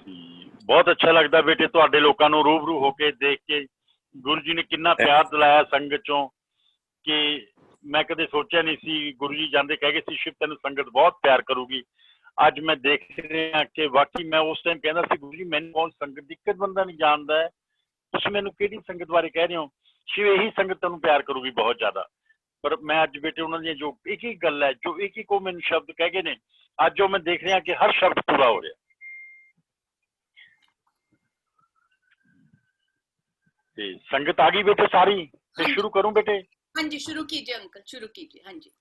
बहुत अच्छा लगता बेटे तुहाडे लोकां नूं रूबरू होके देख के गुरु जी ने कितना प्यार दिलाया संगत चों कि मैं कदे सोचा नहीं सी। गुरु जी जांदे कह गए सी शिव तैनूं संगत बहुत प्यार करूगी। अज मैं देख रहा कि वाकई मैं उस टाइम कहना सी गुरु जी मैनूं कौन संगत दी इक बंदा नहीं जानदा है, तुसीं मैनूं किहड़ी संगत बारे कह रहे हो। शिव यही संगत तैनूं प्यार करूगी बहुत ज्यादा। पर मैं अज बेटे उन्होंने जो एक ही गल है जो एक ही को मैनूं शब्द कह गए ने अज जो मैं देख रहा कि हर शब्द पूरा हो रहा। संगत आ गई बेटे सारी, तो शुरू करूं बेटे? हाँ जी शुरू कीजिए अंकल, शुरू कीजिए। हाँ जी।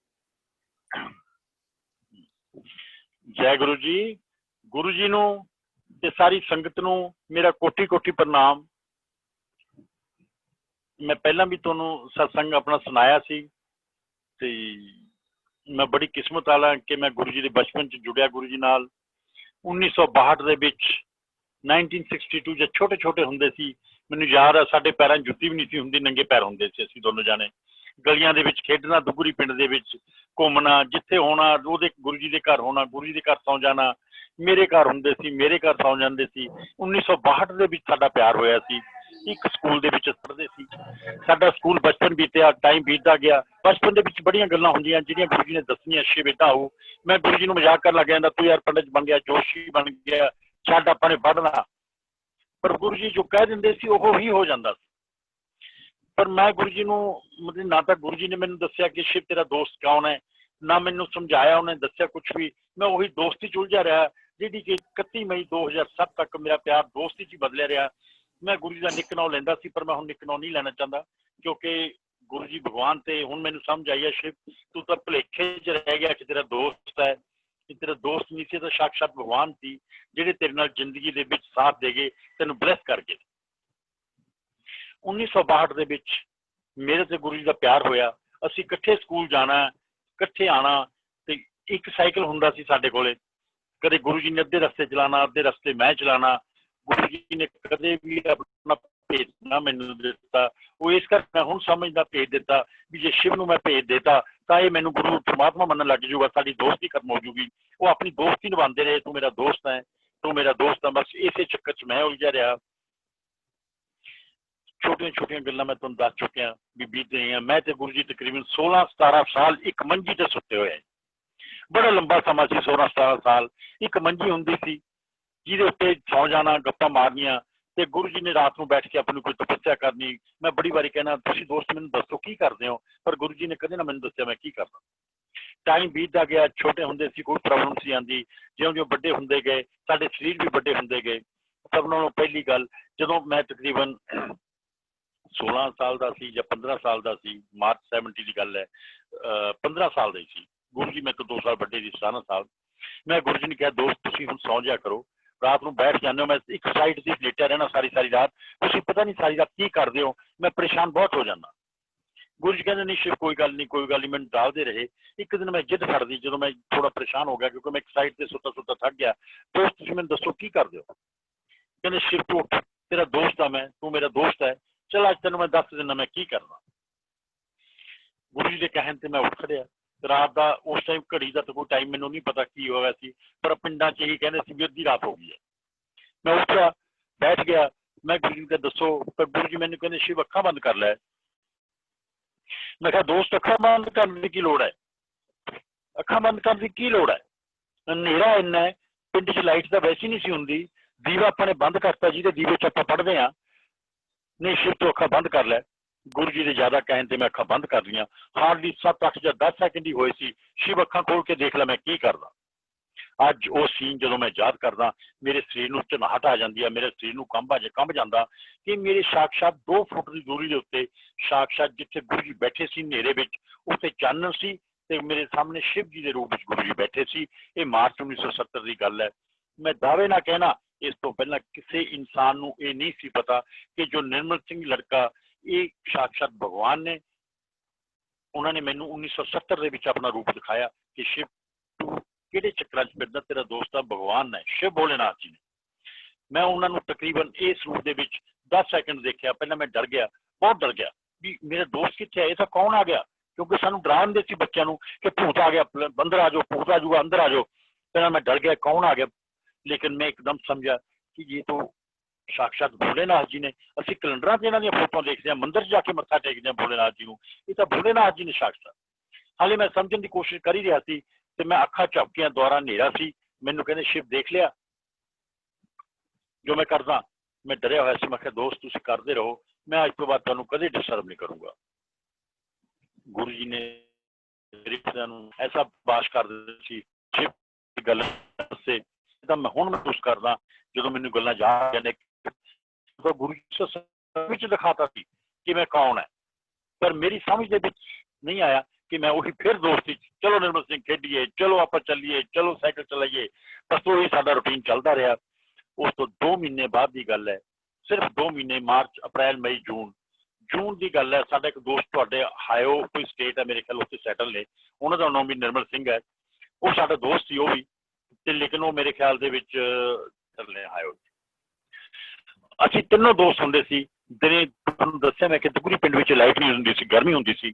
जय गुरु जी। गुरु जी नूं ते सारी संगत नूं मेरा कोटि कोटि प्रणाम। मैं पहला भी तुहानूं सत्संग अपना सुनाया सी ते मैं बड़ी किस्मत वाला कि मैं गुरु जी दे बचपन च जुड़िया गुरु जी नाल 1962 दे विच 1962 जब छोटे छोटे हुंदे सी मैनूं याद है साडे पैरां जुत्ती भी नहीं सी हुंदी, नंगे पैर हुंदे सी असीं दोनों जाने गलियां दे विच खेडना, दुगरी पिंड दे विच घूमना, जिथे होना ओहदे गुरु जी दे घर होना, गुरु जी दे घर सौ जाना, मेरे घर हुंदे सी, मेरे घर सौ जांदे सी। 1962 दे विच साडा प्यार होया सी। एक स्कूल दे विच पढ़दे सी। साडा स्कूल बचपन बीतिया, टाइम बीतदा गया। बचपन दे विच बड़ियां गल्लां हुंदियां जिहड़ियां गुरु जी ने दस्सियां, शिव बेटा आओ। मैं गुरु जी नूं मजाक करन लग जांदा, तू यार पंडित बन गया, जोशी बन गया, छड्ड आपां ने पढ़ना। पर गुरु जी जो कह दिंदे सी ओहो ही हो जांदा सी। पर मैं गुरु जी नूं मतलब ना तो गुरु जी ने मैनूं दस्सिया कि शिव तेरा दोस्त कौन है, ना मैनूं समझाया उन्हें दस्सिया कुछ भी। मैं वही दोस्ती च उलझा रहा जिहड़ी कि 31 मई 2007 तक मेरा प्यार दोस्ती च बदलिया रहा। मैं गुरु जी का निक नाम लैंदा सी पर मैं हुण निक नाम नहीं लैना चाहता क्योंकि गुरु जी भगवान ते हुण मैनूं समझ आई है शिव तू तो भुलेखे च रह गया कि तेरा दोस्त है। कि तेरा दोस्त नहीं सी तो साक्षात भगवान सी जिहड़े तेरे नाल जिंदगी दे विच साथ दे गए, तैनूं ब्लैस कर गए। 1962 दे विच मेरे ते गुरु जी का प्यार होया। असीं इकट्ठे स्कूल जाना, इकट्ठे आना ते एक साइकिल हुंदा सी साडे कोले। कदे गुरु जी ने अद्धे रस्ते चलाना, अद्धे रस्ते मैं चलाना। गुरु जी ने कदे भी अपना भेज ना मैनूं दिता। वो इस करके मैं हुण समझदा भेज दिता भी जे शिव नूं मैं भेज देता तां ये मैनूं गुरु परमात्मा मनन लग जूगा, साडी दोस्ती खत्म हो जूगी। वो अपनी दोस्ती निभांदे रहे, तू मेरा दोस्त है, तू मेरा दोस्त है। बस इसे चक्कर च मैं उलझा रहा। छोटिया छोटिया गल्लां मैं तुहानूं दस चुकिया भी बीत रही। मैं ते गुरु जी तकरीबन 16-17 साल एक मंजी ते सुते हुए। बड़ा लंबा समा सी 16-17 साल। एक मंजी हुंदी सी जिहदे उत्ते सौ जाना, गप्पां मारनियां ते गुरु जी ने रात नूं बैठ के अपनी कोई तपस्या करनी। मैं बड़ी बारी कहना तुसीं दोस्त मैनूं दसो की करदे हो, पर गुरु जी ने कदे ना मैनूं दस्सिया मैं की करदा। टाइम बीतदा गया, छोटे हुंदे सी कोई प्रॉब्लम सी आंदी, जिउं-जिउं वड्डे हुंदे गए साडे शरीर भी वड्डे हुंदे गए। सब नालों पहली गल जदों मैं तकरीबन 16 साल का सी या 15 साल का सी, मार्च 70 की गल है, 15 साल का सी। गुरु जी मेरे को 2 साल बड़े सी, 17 साल। मैं गुरु जी ने कहा दोस्त तुसीं हुण सौ जाया करो, रात को बैठ जाते हो, मैं एक साइड से लेटा रहना सारी सारी रात, तुसीं पता नहीं सारी रात की करते हो, मैं परेशान बहुत हो जाना। गुरु जी कहते नहीं शिव कोई गल नहीं मैंने डालते रहे। एक दिन मैं जिद फड़ दी जो मैं थोड़ा परेशान हो गया क्योंकि मैं एक साइड से सुता सुता थक गया। दोस्त तुसीं मैनूं दसो की करते हो? कहते शिव तू उठ, तेरा दोस्त है मैं, तू मेरा दोस्त है, चल अज तेन मैं दस दिना मैं की करना। गुरु जी के कहन से मैं उठ खड़िया। रात का उस टाइम घड़ी का तो कोई टाइम मैनूं नहीं पता की होया सी, पर पिंडां च यही कहते सी भी अद्धी रात हो गई है। मैं उठा बैठ गया, मैं गुरु जी को दसो, पर गुरु जी मैनूं कहंदे शिव अखां बंद कर लै। मैं कहा दोस्त अखां बंद करने की की लोड़ है, अखां बंद करने की लोड़ है, हनेरा इन्ना है, पिंड च लाइट तो वैसे नहीं सी हुंदी, दीवा अपने बंद करता जिहदे दीवे च आपां पढ़दे आ, नहीं शिव तो अखां बंद कर लै। गुरु जी ने ज्यादा कहन से मैं अखां बंद कर लिया। हार्डली 7, 8 या 10 सैकेंड ही होए सी, शिव अखां खोल के देख लै मैं की करदा। अज वो सीन जो मैं याद करदा मेरे शरीर नूं झनाहट आ जाती है, मेरे शरीर नूं कंब जाता कि मेरे साक्षात 2 फुट की दूरी के उत्ते साक्षात जिथे गुरु जी बैठे सी नेरे विच उत्ते चानन सी ते मेरे सामने शिव जी के रूप में गुरु जी बैठे सी। ये मार्च 1970 की गल है। मैं दावे ना कहना इस तो पहला किसी इंसान नूं ये नहीं सी पता कि जो निर्मल सिंह लड़का ये साक्षात भगवान ने, उन्होंने मैनू 1970 के विच अपना रूप दिखाया कि शिव तू किहड़े चक्कर च फिरदा, तेरा दोस्त भगवान है शिव भोलेनाथ जी ने। मैं उन्होंने तकरीबन इस रूप के विच 10 सैकेंड देखा। पहले मैं डर गया, बहुत डर गया भी मेरा दोस्त कित्थे है, इस कौन आ गया, क्योंकि सानू डरा दिंदे सी बच्चों नूं कि भूत आ गया, अंदर आ जाओ, भूत आ जाऊगा अंदर आ जाओ। पहले मैं डर गया कौन आ गया, लेकिन मैं एकदम समझा कि ये तो साक्षात भोलेनाथ जी ने। ਅਸੀਂ ਕੈਲੰਡਰਾਂ 'ਚ ਇਹਨਾਂ ਦੀਆਂ ਫੋਟੋਆਂ ਦੇਖਦੇ ਹਾਂ, ਮੰਦਿਰ 'ਚ ਜਾ ਕੇ ਮੱਥਾ ਟੇਕਦੇ ਹਾਂ ਭੋਲੇਨਾਥ ਜੀ ਨੂੰ, ਇਹ ਤਾਂ ਭੋਲੇਨਾਥ ਜੀ ਨੇ ਸਾक्षात। ਹਾਲੇ ਮੈਂ ਸਮਝਣ ਦੀ ਕੋਸ਼ਿਸ਼ ਕਰ ਹੀ ਰਿਹਾ ਸੀ ਤੇ ਮੈਂ ਅੱਖਾਂ ਝਪਕੀਆਂ, ਦੁਆਰਾ ਹਨੇਰਾ ਸੀ, ਮੈਨੂੰ ਕਹਿੰਦੇ ਸ਼ਿਵ ਦੇਖ ਲਿਆ ਜੋ ਮੈਂ ਕਰਦਾ। ਮੈਂ ਡਰਿਆ ਹੋਇਆ ਸੀ, ਮੈਂ ਕਿਹਾ ਦੋਸਤ ਤੁਸੀਂ ਕਰਦੇ ਰਹੋ, ਮੈਂ ਅੱਜ ਤੋਂ ਬਾਅਦ ਤੁਹਾਨੂੰ ਕਦੇ ਡਿਸਟਰਬ ਨਹੀਂ ਕਰੂੰਗਾ। ਗੁਰੂ ਜੀ ਨੇ ਰਿਸ਼ਤਿਆਂ ਨੂੰ ਐਸਾ ਬਾਸ਼ ਕਰ ਦਿੱਤਾ ਸੀ ਸ਼ਿਵ ਦੀ ਗੱਲ ਸੇ, ਤਾਂ ਮੈਂ ਹੁਣ ਮਹਿਸੂਸ ਕਰਦਾ ਜਦੋਂ ਮੈਨੂੰ ਗੱਲਾਂ ਯਾਦ ਨੇ, ਗੁਰੂ ਜੀ ਵਿੱਚ ਦਿਖਾਤਾ ਸੀ ਕਿ ਮੈਂ ਕੌਣ ਹੈ, ਪਰ ਮੇਰੀ ਸਮਝ ਦੇ ਵਿੱਚ ਨਹੀਂ ਆਇਆ ਕਿ ਮੈਂ ਉਹੀ ਫਿਰ ਦੋਸਤੀ, ਚਲੋ ਨਿਰਮਲ ਸਿੰਘ ਖੇਡੀਏ, ਚਲੋ ਆਪਾਂ ਚੱਲੀਏ, ਚਲੋ ਸਾਈਕਲ ਚਲਾਈਏ, ਬਸ ਉਹੀ ਸਾਡਾ ਰੂਟੀਨ ਚੱਲਦਾ ਰਿਹਾ। ਉਸ ਤੋਂ 2 ਮਹੀਨੇ ਬਾਅਦ ਦੀ ਗੱਲ ਹੈ, ਸਿਰਫ 2 ਮਹੀਨੇ, ਮਾਰਚ, ਅਪ੍ਰੈਲ, ਮਈ, ਜੂਨ ਦੀ ਗੱਲ ਹੈ। ਸਾਡਾ ਇੱਕ ਦੋਸਤ ਤੁਹਾਡੇ ਹਾਇਓ ਕੋਈ ਸਟੇਟ ਹੈ ਮੇਰੇ ਖਿਆਲ, ਉੱਥੇ ਸੈਟਲ ਨੇ, ਉਹਨਾਂ ਦਾ ਨਾਮ ਵੀ ਨਿਰਮਲ ਸਿੰਘ ਹੈ। ਉਹ ਸਾਡਾ ਦੋਸਤ ਸੀ ਉਹ ਵੀ, ਤੇ ਲੇਕਿਨ ਉਹ ਮੇਰੇ ਖਿਆਲ ਦੇ ਵਿੱਚ ਚੱਲੇ ਹਾਇਓ। ਅਸੀਂ ਤਿੰਨੋਂ ਦੋਸਤ ਹੁੰਦੇ ਸੀ। ਦਿਨੇ ਤੁਹਾਨੂੰ ਦੱਸਿਆ ਮੈਂ ਕਿ ਦੁਗਰੀ ਪਿੰਡ ਵਿੱਚ ਲਾਈਟ ਨਹੀਂ ਹੁੰਦੀ ਸੀ, ਗਰਮੀ ਹੁੰਦੀ ਸੀ।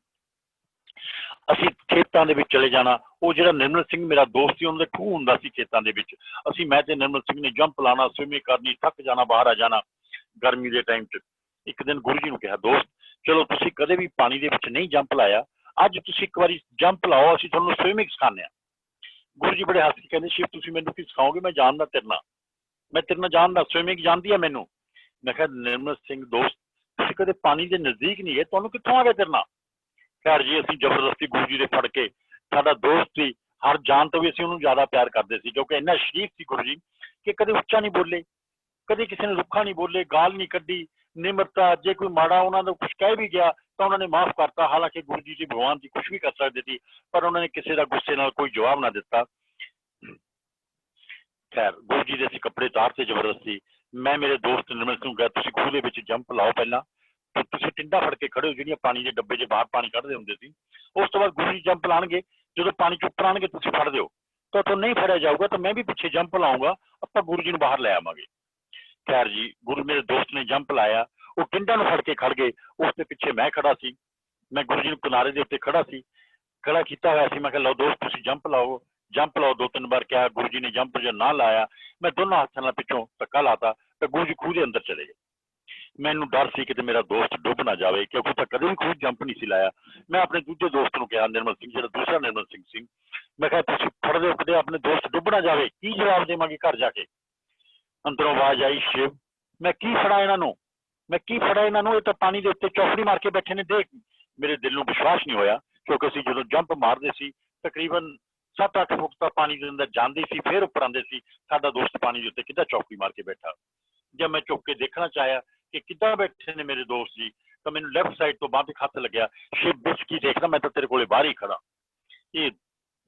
ਅਸੀਂ ਖੇਤਾਂ ਦੇ ਵਿੱਚ ਚਲੇ ਜਾਣਾ। ਉਹ ਜਿਹੜਾ ਨਿਰਮਲ ਸਿੰਘ ਮੇਰਾ ਦੋਸਤ ਸੀ, ਉਹਨਾਂ ਦਾ ਖੂਹ ਹੁੰਦਾ ਸੀ ਖੇਤਾਂ ਦੇ ਵਿੱਚ। ਮੈਂ ਤੇ ਨਿਰਮਲ ਸਿੰਘ ਨੇ ਜੰਪ ਲਾਉਣਾ, ਸਵਿਮਿੰਗ ਕਰਨੀ, ਥੱਕ ਜਾਣਾ, ਬਾਹਰ ਆ ਜਾਣਾ ਗਰਮੀ ਦੇ ਟਾਈਮ 'ਚ। ਇੱਕ ਦਿਨ ਗੁਰੂ ਜੀ ਨੂੰ ਕਿਹਾ, ਦੋਸਤ ਚਲੋ ਤੁਸੀਂ ਕਦੇ ਵੀ ਪਾਣੀ ਦੇ ਵਿੱਚ ਨਹੀਂ ਜੰਪ ਲਾਇਆ, ਅੱਜ ਤੁਸੀਂ ਇੱਕ ਵਾਰੀ ਜੰਪ ਲਾਓ, ਅਸੀਂ ਤੁਹਾਨੂੰ ਸਵਿਮਿੰਗ ਸਿਖਾਉਂਦੇ ਹਾਂ। ਗੁਰੂ ਜੀ ਬੜੇ ਹੱਸ ਕੇ ਕਹਿੰਦੇ, ਸ਼ਿਵ ਤੁਸੀਂ ਮੈਨੂੰ ਕੀ ਸਿਖਾਓਗੇ, ਮੈਂ ਜਾਣਦਾ ਤੇਰੇ ਨਾਲ, ਮੈਂ ਤੇਰੇ ਨਾਲ ਜਾਣਦਾ, ਸਵਿਮਿੰਗ ਜਾਂਦੀ ਹੈ ਮੈਨੂੰ। ਮੈਂ ਕਿਹਾ ਨਿਰਮਲ ਸਿੰਘ ਦੋਸਤ ਤੁਸੀਂ ਕਦੇ ਪਾਣੀ ਦੇ ਨਜ਼ਦੀਕ ਨਹੀਂ ਗਏ, ਤੁਹਾਨੂੰ ਕਿੱਥੋਂ ਆ ਗਿਆ ਤੇਰੇ ਨਾਲ। ਖੈਰ ਜੀ ਅਸੀਂ ਜ਼ਬਰਦਸਤੀ ਗੁਰੂ ਜੀ ਦੇ ਫੜ ਕੇ, ਸਾਡਾ ਦੋਸਤ ਸੀ, ਹਰ ਜਾਨ ਤੋਂ ਵੀ ਅਸੀਂ ਉਹਨੂੰ ਜ਼ਿਆਦਾ ਪਿਆਰ ਕਰਦੇ ਸੀ, ਕਿਉਂਕਿ ਇੰਨਾ ਸ਼ਰੀਫ ਸੀ ਗੁਰੂ ਜੀ ਕਿ ਕਦੇ ਉੱਚਾ ਨਹੀਂ ਬੋਲੇ, ਕਦੇ ਕਿਸੇ ਨੂੰ ਰੁੱਖਾ ਨਹੀਂ ਬੋਲੇ, ਗਾਲ ਨਹੀਂ ਕੱਢੀ, ਨਿਮਰਤਾ। ਜੇ ਕੋਈ ਮਾੜਾ ਉਹਨਾਂ ਦਾ ਕੁਛ ਕਹਿ ਵੀ ਗਿਆ ਤਾਂ ਉਹਨਾਂ ਨੇ ਮਾਫ ਕਰਤਾ। ਹਾਲਾਂਕਿ ਗੁਰੂ ਜੀ ਭਗਵਾਨ ਜੀ ਕੁਛ ਵੀ ਕਰ ਸਕਦੇ ਸੀ, ਪਰ ਉਹਨਾਂ ਨੇ ਕਿਸੇ ਦਾ ਗੁੱਸੇ ਨਾਲ ਕੋਈ ਜਵਾਬ ਨਾ ਦਿੱਤਾ। ਖੈਰ ਗੁਰੂ ਜੀ ਦੇ ਅਸੀਂ ਕੱਪੜੇ ਉਤਾਰਤੇ ਜ਼ਬਰਦਸਤੀ। ਮੈਂ ਮੇਰੇ ਦੋਸਤ ਨਿਰਮਲ ਸਿੰਘ ਨੂੰ ਕਿਹਾ ਤੁਸੀਂ ਖੂਹ ਦੇ ਵਿੱਚ ਜੰਪ ਲਾਓ ਪਹਿਲਾਂ, ਤੇ ਤੁਸੀਂ ਟਿੰਡਾ ਫੜ ਕੇ ਖੜੇ ਹੋ, ਜਿਹੜੀਆਂ ਪਾਣੀ ਦੇ ਡੱਬੇ 'ਚ ਬਾਹਰ ਪਾਣੀ ਕੱਢਦੇ ਹੁੰਦੇ ਸੀ। ਉਸ ਤੋਂ ਬਾਅਦ ਗੁਰੂ ਜੀ ਜੰਪ ਲਾਉਣਗੇ, ਜਦੋਂ ਪਾਣੀ 'ਚ ਉੱਪਰ ਆਉਣਗੇ ਤੁਸੀਂ ਫੜ ਦਿਓ, ਤਾਂ ਤੁਹਾਨੂੰ ਨਹੀਂ ਫੜਿਆ ਜਾਊਗਾ ਤਾਂ ਮੈਂ ਵੀ ਪਿੱਛੇ ਜੰਪ ਲਾਊਂਗਾ, ਆਪਾਂ ਗੁਰੂ ਜੀ ਨੂੰ ਬਾਹਰ ਲੈ ਆਵਾਂਗੇ। ਖੈਰ ਜੀ ਗੁਰੂ ਮੇਰੇ ਦੋਸਤ ਨੇ ਜੰਪ ਲਾਇਆ, ਉਹ ਟਿੰਡਾ ਨੂੰ ਫੜ ਕੇ ਖੜ ਗਏ, ਉਸ ਦੇ ਪਿੱਛੇ ਮੈਂ ਖੜਾ ਸੀ। ਮੈਂ ਗੁਰੂ ਜੀ ਨੂੰ ਕਿਨਾਰੇ ਦੇ ਉੱਤੇ ਖੜਾ ਕੀਤਾ ਹੋਇਆ ਸੀ। ਮੈਂ ਕਿਹਾ ਲਓ ਦੋਸਤ ਤੁਸੀਂ ਜੰਪ ਲਾਓ, ਜੰਪ ਲਾਓ। 2-3 ਵਾਰ ਕਿਹਾ, ਗੁਰੂ ਜੀ ਨੇ ਜੰਪ ਜੇ ਨਾ ਲਾਇਆ, ਮੈਂ ਦੋਨਾਂ ਹੱਥਾਂ ਨਾਲ ਪਿੱਛੋਂ ਧੱਕਾ ਲਾਤਾ ਤੇ ਗੁਰੂ ਜੀ ਖੂਹ ਦੇ ਅੰਦਰ ਚਲੇ ਗਏ। ਮੈਨੂੰ ਡਰ ਸੀ ਕਿਤੇ ਮੇਰਾ ਦੋਸਤ ਡੁੱਬ ਨਾ ਜਾਵੇ, ਕਿਉਂਕਿ ਤਾਂ ਕਦੇ ਵੀ ਖੂਹ ਜੰਪ ਨਹੀਂ ਸੀ ਲਾਇਆ। ਮੈਂ ਆਪਣੇ ਦੂਜੇ ਦੋਸਤ ਨੂੰ ਕਿਹਾ, ਨਿਰਮਲ ਸਿੰਘ ਜਿਹੜਾ ਦੂਸਰਾ ਨਿਰਮਲ ਸਿੰਘ ਸੀ, ਮੈਂ ਕਿਹਾ ਤੁਸੀਂ ਫੜਦੇ ਹੋ ਕਿਤੇ ਆਪਣੇ ਦੋਸਤ ਡੁੱਬ ਨਾ ਜਾਵੇ, ਕੀ ਜਵਾਬ ਦੇਵਾਂਗੇ ਘਰ ਜਾ ਕੇ। ਅੰਦਰੋਂ ਆਵਾਜ਼ ਆਈ, ਸ਼ਿਵ ਮੈਂ ਕੀ ਫੜਾ ਇਹਨਾਂ ਨੂੰ, ਮੈਂ ਕੀ ਫੜਾ ਇਹਨਾਂ ਨੂੰ, ਇਹ ਤਾਂ ਪਾਣੀ ਦੇ ਉੱਤੇ ਚੌਕੜੀ ਮਾਰ ਕੇ ਬੈਠੇ ਨੇ, ਦੇਖ। ਮੇਰੇ ਦਿਲ ਨੂੰ ਵਿਸ਼ਵਾਸ ਨਹੀਂ ਹੋਇਆ, ਕਿਉਂਕਿ ਅਸੀਂ ਜਦੋਂ ਜੰਪ ਮਾਰਦੇ ਸੀ ਤਕਰੀਬਨ 7-8 ਫੁੱਟ ਤਾਂ ਪਾਣੀ ਦੇ ਅੰਦਰ ਜਾਂਦੇ ਸੀ, ਫਿਰ ਉੱਪਰ ਆਉਂਦੇ ਸੀ। ਸਾਡਾ ਦੋਸਤ ਪਾਣੀ ਦੇ ਉੱਤੇ ਕਿੱਦਾਂ ਚੌਕੜੀ ਮਾਰ ਕੇ ਬੈਠਾ। ਜਦ ਮੈਂ ਚੁੱਕ ਕੇ ਦੇਖਣਾ ਚਾਹਿਆ ਕਿ ਕਿੱਦਾਂ ਬੈਠੇ ਨੇ ਮੇਰੇ ਦੋਸਤ ਜੀ, ਤਾਂ ਮੈਨੂੰ ਲੈਫਟ ਸਾਈਡ ਤੋਂ ਬਾਂਹ ਤੇ ਹੱਥ ਲੱਗਿਆ। ਸ਼ਿਵ ਵਿੱਚ ਕੀ ਦੇਖਦਾ, ਮੈਂ ਤਾਂ ਤੇਰੇ ਕੋਲੇ ਬਾਹਰ ਹੀ ਖੜਾ। ਇਹ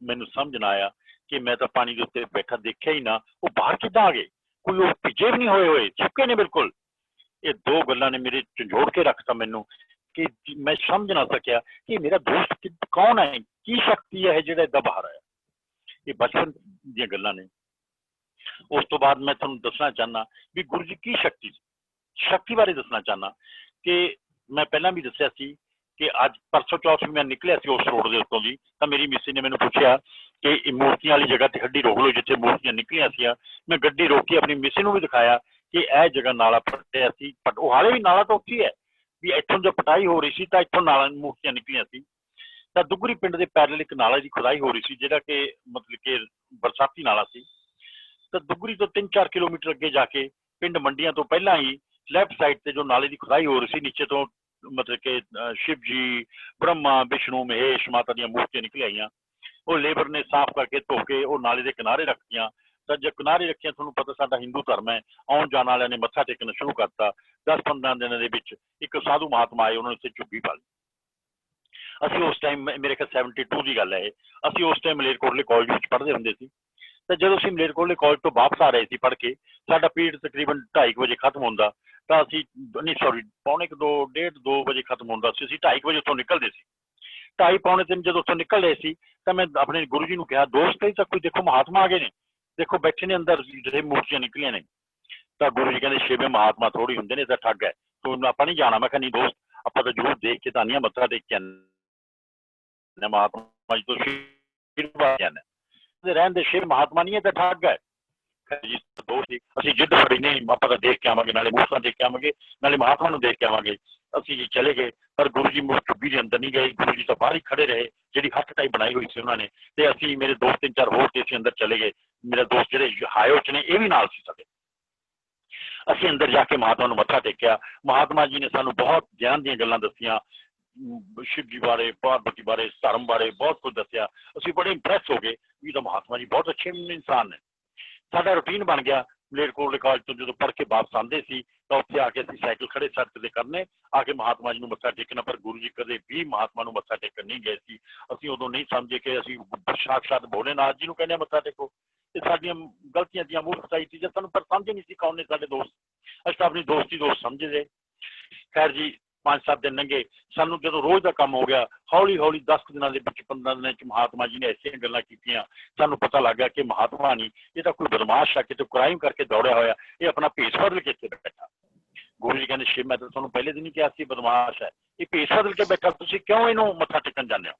ਮੈਨੂੰ ਸਮਝ ਨਾ ਆਇਆ ਕਿ ਮੈਂ ਤਾਂ ਪਾਣੀ ਦੇ ਉੱਤੇ ਬੈਠਾ ਦੇਖਿਆ ਹੀ ਨਾ, ਉਹ ਬਾਹਰ ਕਿੱਦਾਂ ਆ ਗਏ, ਕੋਈ ਉਹ ਭਿੱਜੇ ਵੀ ਨਹੀਂ ਹੋਏ, ਸੁੱਕੇ ਨੇ ਬਿਲਕੁਲ। ਇਹ ਦੋ ਗੱਲਾਂ ਨੇ ਮੇਰੇ ਝੰਜੋੜ ਕੇ ਰੱਖਤਾ ਮੈਨੂੰ, ਕਿ ਮੈਂ ਸਮਝ ਨਾ ਸਕਿਆ ਕਿ ਮੇਰਾ ਦੋਸਤ ਕੌਣ ਹੈ, ਕੀ ਸ਼ਕਤੀ ਹੈ ਜਿਹੜਾ ਏਦਾਂ ਬਾਹਰ ਆਇਆ। ਇਹ ਬਚਪਨ ਦੀਆਂ ਗੱਲਾਂ ਨੇ। ਉਸ ਤੋਂ ਬਾਅਦ ਮੈਂ ਤੁਹਾਨੂੰ ਦੱਸਣਾ ਚਾਹੁੰਦਾ ਵੀ ਗੁਰੂ ਜੀ ਕੀ ਸ਼ਕਤੀ ਸੀ। ਸ਼ਕਤੀ ਬਾਰੇ ਦੱਸਣਾ ਚਾਹੁੰਦਾ ਕਿ ਮੈਂ ਪਹਿਲਾਂ ਵੀ ਦੱਸਿਆ ਸੀ ਕਿ ਅੱਜ ਪਰਸੋਂ ਚੌਥ ਵੀ ਮੈਂ ਨਿਕਲਿਆ ਸੀ ਉਸ ਰੋਡ ਦੇ ਉੱਤੋਂ ਦੀ, ਤਾਂ ਮੇਰੀ ਮਿਸੀ ਨੇ ਮੈਨੂੰ ਪੁੱਛਿਆ ਕਿ ਇਹ ਮੂਰਤੀਆਂ ਵਾਲੀ ਜਗ੍ਹਾ ਤੇ ਗੱਡੀ ਰੋਕ ਲਓ ਜਿੱਥੇ ਮੂਰਤੀਆਂ ਨਿਕਲੀਆਂ ਸੀ। ਮੈਂ ਗੱਡੀ ਰੋਕੀ, ਆਪਣੀ ਮਿਸੀ ਨੂੰ ਵੀ ਦਿਖਾਇਆ ਕਿ ਇਹ ਜਗ੍ਹਾ ਨਾਲਾ ਪੱਟਿਆ ਸੀ, ਪਰ ਉਹ ਹਾਲੇ ਵੀ ਨਾਲਾ ਤਾਂ ਉੱਥੇ ਹੈ, ਵੀ ਇੱਥੋਂ ਜੋ ਪਟਾਈ ਹੋ ਰਹੀ ਸੀ ਤਾਂ ਇੱਥੋਂ ਨਾਲਾ ਮੂਰਤੀਆਂ ਨਿਕਲੀਆਂ ਸੀ। ਤਾਂ ਦੁੱਗਰੀ ਪਿੰਡ ਦੇ ਪੈਰਲ ਇੱਕ ਨਾਲਾ ਦੀ ਖੁਦਾਈ ਹੋ ਰਹੀ ਸੀ, ਜਿਹੜਾ ਕਿ ਮਤਲਬ ਕਿ ਬਰਸਾਤੀ ਨਾਲਾ ਸੀ। ਤਾਂ ਦੁੱਗਰੀ ਤੋਂ 3-4 ਕਿਲੋਮੀਟਰ ਅੱਗੇ ਜਾ ਕੇ ਪਿੰਡ ਮੰਡੀਆਂ ਤੋਂ ਪਹਿਲਾਂ ਹੀ ਲੈਫਟ ਸਾਈਡ ਤੇ ਜੋ ਨਾਲੇ ਦੀ ਖੁਦਾਈ ਹੋ ਰਹੀ ਸੀ, ਨੀਚੇ ਤੋਂ ਮਤਲਬ ਕਿ ਸ਼ਿਵ ਜੀ, ਬ੍ਰਹਮਾ, ਵਿਸ਼ਨੂੰ, ਮਹੇਸ਼, ਮਾਤਾ ਦੀਆਂ ਮੂਰਤੀਆਂ ਨਿਕਲ ਆਈਆਂ। ਉਹ ਲੇਬਰ ਨੇ ਸਾਫ਼ ਕਰਕੇ ਧੋ ਕੇ ਉਹ ਨਾਲੇ ਦੇ ਕਿਨਾਰੇ ਰੱਖੀਆਂ। ਤਾਂ ਜੇ ਕਿਨਾਰੇ ਰੱਖੀਆਂ, ਤੁਹਾਨੂੰ ਪਤਾ ਸਾਡਾ ਹਿੰਦੂ ਧਰਮ ਹੈ, ਆਉਣ ਜਾਣ ਵਾਲਿਆਂ ਨੇ ਮੱਥਾ ਟੇਕਣਾ ਸ਼ੁਰੂ ਕਰਤਾ। 10-15 ਦਿਨਾਂ ਦੇ ਵਿੱਚ ਇੱਕ ਸਾਧੂ ਮਹਾਤਮਾ ਆਏ, ਉਹਨਾਂ ਨੇ ਉੱਥੇ ਝੁੱਗੀ ਪਾ ਲਈ। ਅਸੀਂ ਉਸ ਟਾਈਮ, ਮੇਰੇ ਖਿਆਲ 72 ਦੀ ਗੱਲ ਹੈ ਇਹ, ਅਸੀਂ ਉਸ ਟਾਈਮ ਮਲੇਰਕੋਟਲੇ ਕਾਲਜ ਵਿੱਚ ਪੜ੍ਹਦੇ ਹੁੰਦੇ ਸੀ। ਤਾਂ ਜਦੋਂ ਅਸੀਂ ਮਲੇਰਕੋਟਲੇ ਕਾਲਜ ਤੋਂ ਵਾਪਸ ਆ ਰਹੇ ਸੀ ਪੜ੍ਹ ਕੇ, ਸਾਡਾ ਪੀਰੀਅਡ ਤਕਰੀਬਨ 2:30 ਵਜੇ ਖਤਮ ਹੁੰਦਾ, ਤਾਂ ਅਸੀਂ ਨਹੀਂ ਸੌਰੀ 1:45-2 ਵਜੇ ਖਤਮ ਹੁੰਦਾ ਸੀ। ਅਸੀਂ 2:30 ਵਜੇ ਉੱਥੋਂ ਨਿਕਲਦੇ ਸੀ। 2:30-3 ਜਦੋਂ ਉੱਥੋਂ ਨਿਕਲ ਰਹੇ ਸੀ ਤਾਂ ਮੈਂ ਆਪਣੇ ਗੁਰੂ ਜੀ ਨੂੰ ਕਿਹਾ, ਦੋਸਤ ਇਹ ਤਾਂ ਕੋਈ ਦੇਖੋ ਮਹਾਤਮਾ ਆ ਗਏ ਨੇ, ਦੇਖੋ ਬੈਠੇ ਨੇ ਅੰਦਰ ਜਿਹੜੇ ਮੂਰਤੀਆਂ ਨਿਕਲੀਆਂ ਨੇ। ਤਾਂ ਗੁਰੂ ਜੀ ਕਹਿੰਦੇ, ਸ਼ਿਵੇ ਮਹਾਤਮਾ ਥੋੜੀ ਹੁੰਦੇ ਨੇ, ਤਾਂ ਠੱਗ ਹੈ, ਤੂੰ ਆਪਾਂ ਨਹੀਂ ਜਾਣਾ। ਮੈਂ ਕਿਹਾ ਨਹੀਂ ਦੋਸਤ, ਆਪਾਂ ਤਾਂ ਜ਼ਰੂਰ ਦੇਖ ਕੇ ਤਾਂ ਨਹੀਂ ਮੱਥਾ ਟੇਕ ਕੇ ਆਉਂਦੇ ਮਹਾਤਮਾ ਜੀ ਤੋਂ, ਰਹਿਣ ਦੇ, ਸ਼ਿਵ ਮਹਾਤਮਾ ਨਹੀਂ ਹੈ ਤਾਂ ਠੱਗ ਹੈ। जी दोस्त ਸੀ ਅਸੀਂ ਜਿੱਦ ਫੜੀ ਨਹੀਂ ਆਪਾਂ ਤਾਂ ਦੇਖ ਕੇ ਆਵਾਂਗੇ ਨਾਲੇ ਮੂਰਤਾਂ ਦੇਖ ਕੇ ਆਵਾਂਗੇ ਨਾਲੇ ਮਹਾਤਮਾ ਨੂੰ ਦੇਖ ਕੇ ਆਵਾਂਗੇ ਅਸੀਂ ਜੀ ਚਲੇ ਗਏ ਪਰ ਗੁਰੂ ਜੀ ਮੁੜ ਚੁੱਗੀ ਦੇ ਅੰਦਰ ਨਹੀਂ ਗਏ ਗੁਰੂ ਜੀ ਤਾਂ ਬਾਹਰ ਹੀ ਖੜੇ ਰਹੇ ਜਿਹੜੀ ਹੱਥ ਟਾਈ ਬਣਾਈ ਹੋਈ ਸੀ ਉਹਨਾਂ ਨੇ ਤੇ ਅਸੀਂ ਮੇਰੇ ਦੋਸਤ ਤਿੰਨ ਚਾਰ ਹੋਰ ਤੇ ਅਸੀਂ ਅੰਦਰ ਚਲੇ ਗਏ ਮੇਰਾ ਦੋਸਤ ਜਿਹੜੇ ਹਾਇਓ ਚ ਨੇ ਇਹ ਵੀ ਨਾਲ ਸੀ ਸਾਡੇ ਅਸੀਂ ਅੰਦਰ ਜਾ ਕੇ ਮਹਾਤਮਾ ਨੂੰ ਮੱਥਾ ਟੇਕਿਆ ਮਹਾਤਮਾ ਜੀ ਨੇ ਸਾਨੂੰ ਬਹੁਤ ਗਿਆਨ ਦੀਆਂ ਗੱਲਾਂ ਦੱਸੀਆਂ शिव जी बारे पार्वती बारे धर्म बारे बहुत कुछ दसिया ਅਸੀਂ बड़े इंप्रैस हो गए भी तो महात्मा जी बहुत अच्छे इंसान ने ਸਾਡਾ ਰੂਟੀਨ ਬਣ ਗਿਆ ਮਲੇਰਕੋਟਲੇ ਕਾਲਜ ਤੋਂ ਜਦੋਂ ਪੜ੍ਹ ਕੇ ਵਾਪਸ ਆਉਂਦੇ ਸੀ ਤਾਂ ਉੱਥੇ ਆ ਕੇ ਅਸੀਂ ਸਾਈਕਲ ਖੜੇ ਸੜਕ ਤੇ ਕਰਨੇ ਆ ਕੇ ਮਹਾਤਮਾ ਜੀ ਨੂੰ ਮੱਥਾ ਟੇਕਣਾ ਪਰ ਗੁਰੂ ਜੀ ਕਦੇ ਵੀ ਮਹਾਤਮਾ ਨੂੰ ਮੱਥਾ ਟੇਕਣ ਨਹੀਂ ਗਏ ਸੀ ਅਸੀਂ ਉਦੋਂ ਨਹੀਂ ਸਮਝੇ ਕਿ ਅਸੀਂ ਸਾਖਸ਼ਾਤ ਭੋਲੇਨਾਥ ਜੀ ਨੂੰ ਕਹਿੰਦੇ ਮੱਥਾ ਟੇਕੋ ਇਹ ਸਾਡੀਆਂ ਗਲਤੀਆਂ ਦੀਆਂ ਮੂਰਖਤਾਈ ਸੀ ਸਾਨੂੰ ਪਰ ਸਮਝ ਨਹੀਂ ਸੀ ਕੌਣ ਨੇ ਸਾਡੇ ਦੋਸਤ ਅਸੀਂ ਤਾਂ ਆਪਣੀ ਦੋਸਤੀ ਦੋਸਤ ਸਮਝਦੇ ਖੈਰ ਜੀ 5-7 दिन लंघे सानू जो रोज का काम हो गया हौली हौली 10 दिनों के 15 दिन महात्मा जी ने ऐसिया गल्लां कीतियां सानू पता लग गया कि महात्मा नहीं ये तो कोई बदमाश है कितने क्राइम करके दौड़िया होया ये अपना भेस बदल के इत्थे बैठा गुरु जी कहते शिव मैं तो तुहानू पहले दिन ही कहा सी बदमाश है ये भेस बदल के बैठा तुसीं क्यों इहनूं मत्था टेकन जांदे हो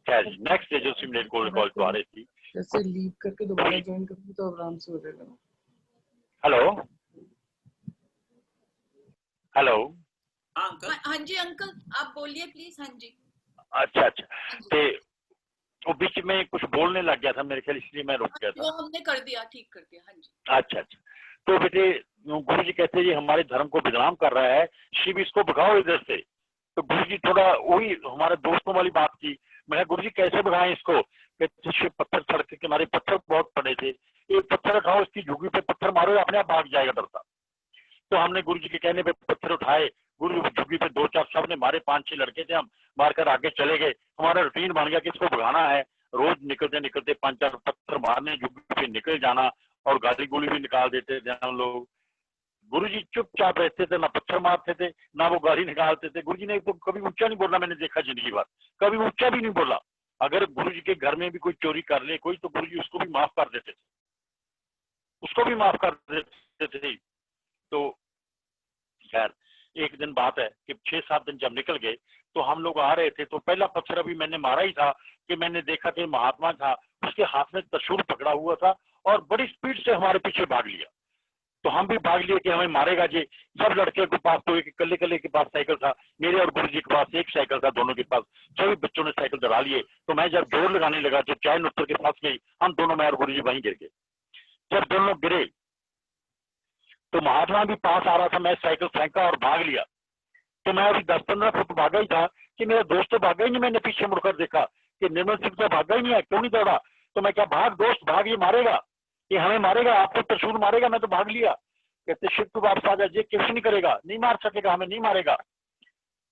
खैर नेक्स्ट डे जो सी मलेरकोटले कॉलेज तो आ रहे थी जैसे लीव करके दोबारा ज्वाइन करूँ तो आराम से हो जाएगा हेलो हेलो हाँ जी अंकल आप बोलिए प्लीज हाँ जी अच्छा अच्छा ते वो बीच में कुछ बोलने लग गया था मेरे ख्याल इसलिए मैं रुक गया था वो हमने कर दिया ठीक कर दिया हाँ जी अच्छा अच्छा तो बेटे गुरु जी कहते हैं ये हमारे धर्म को बदनाम कर रहा है शिव इसको भगाओ इधर से तो गुरु जी थोड़ा वही हमारे दोस्तों वाली बात की मैं गुरु जी कैसे भगाएं इसको कहते शिव पत्थर सड़क के किनारे पत्थर बहुत पड़े थे एक पत्थर उठाओ इसकी झुग्गी पे पत्थर मारो अपने आप भाग जाएगा डरता तो हमने गुरु जी के कहने पे पत्थर उठाए गुरु झुग्गी पे 2-4 सब ने मारे 5-6 लड़के थे हम मारकर आगे चले गए हमारा रूटीन बन गया कि इसको भगाना है रोज निकलते निकलते 5-4 पत्थर मारने झुग्गी पे निकल जाना और गाली गोली भी निकाल देते थे हम लोग गुरु जी चुपचाप रहते थे ना पत्थर मारते थे ना वो गाली निकालते थे गुरु जी ने तो कभी ऊंचा नहीं बोला मैंने देखा जिंदगी भर कभी ऊंचा भी नहीं बोला अगर गुरु जी के घर में भी कोई चोरी कर ले कोई तो गुरु जी उसको भी माफ कर देते थे उसको भी माफ कर देते थे तो खैर एक दिन बात है कि 6-7 दिन जब निकल गए तो हम लोग आ रहे थे तो पहला पत्थर अभी मैंने मारा ही था कि मैंने देखा कि महात्मा था उसके हाथ में त्रिशूल पकड़ा हुआ था और बड़ी स्पीड से हमारे पीछे भाग लिया तो हम भी भाग लिए कि हमें मारेगा जी सब लड़के के पास तो एक कल्ले कल्ले के पास साइकिल था मेरे और गुरु जी के पास एक साइकिल था दोनों के पास सभी बच्चों ने साइकिल दबा लिए तो मैं जब जोर लगाने लगा तो चैन उत्तर के पास गई हम दोनों मैं और गुरु जी वहीं गिर गए जब दोनों गिरे तो महात्मा भी पास आ रहा था मैं साइकिल फेंका और भाग लिया तो मैं अभी 10-15 फुट भागा ही था कि मेरा दोस्त तो भागा ही नहीं मैंने पीछे मुड़कर देखा कि निर्मल सिंह तो भागा ही नहीं है क्यों नहीं दौड़ा तो मैं क्या भाग दोस्त भाग ये मारेगा ये हमें मारेगा आपको त्रिशूल मारेगा मैं तो भाग लिया कहते शिव तू वापस आ जा ये कुछ नहीं करेगा नहीं मार सकेगा हमें नहीं मारेगा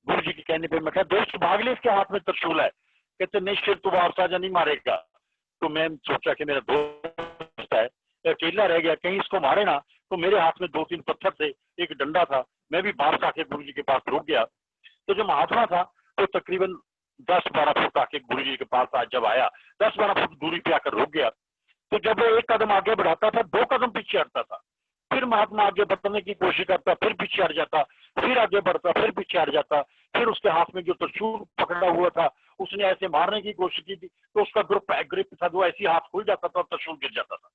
गुरु जी के कहने पर मैं क्या दोस्त भाग ले इसके हाथ में त्रिशूल है कहते नहीं शिव तू वापस आ जा नहीं मारेगा तो मैं सोचा कि मेरा दोस्त है अकेला रह गया कहीं इसको मारे ना तो मेरे हाथ में 2-3 पत्थर थे एक डंडा था मैं भी वापस आके गुरु जी के पास रुक गया तो जो महात्मा था तो तकरीबन 10-12 फुट आके गुरु जी के पास आज जब आया 10-12 फुट दूरी पे आकर रुक गया तो जब वो एक कदम आगे बढ़ाता था 2 कदम पीछे हटता था फिर महात्मा आगे बढ़ने की कोशिश करता फिर पीछे हट जाता फिर आगे बढ़ता फिर पीछे हट जाता फिर उसके हाथ में जो त्रिशूल पकड़ा हुआ था उसने ऐसे मारने की कोशिश की थी तो उसका ग्रिप था वो ऐसे हाथ खुल जाता था और त्रिशूल गिर जाता था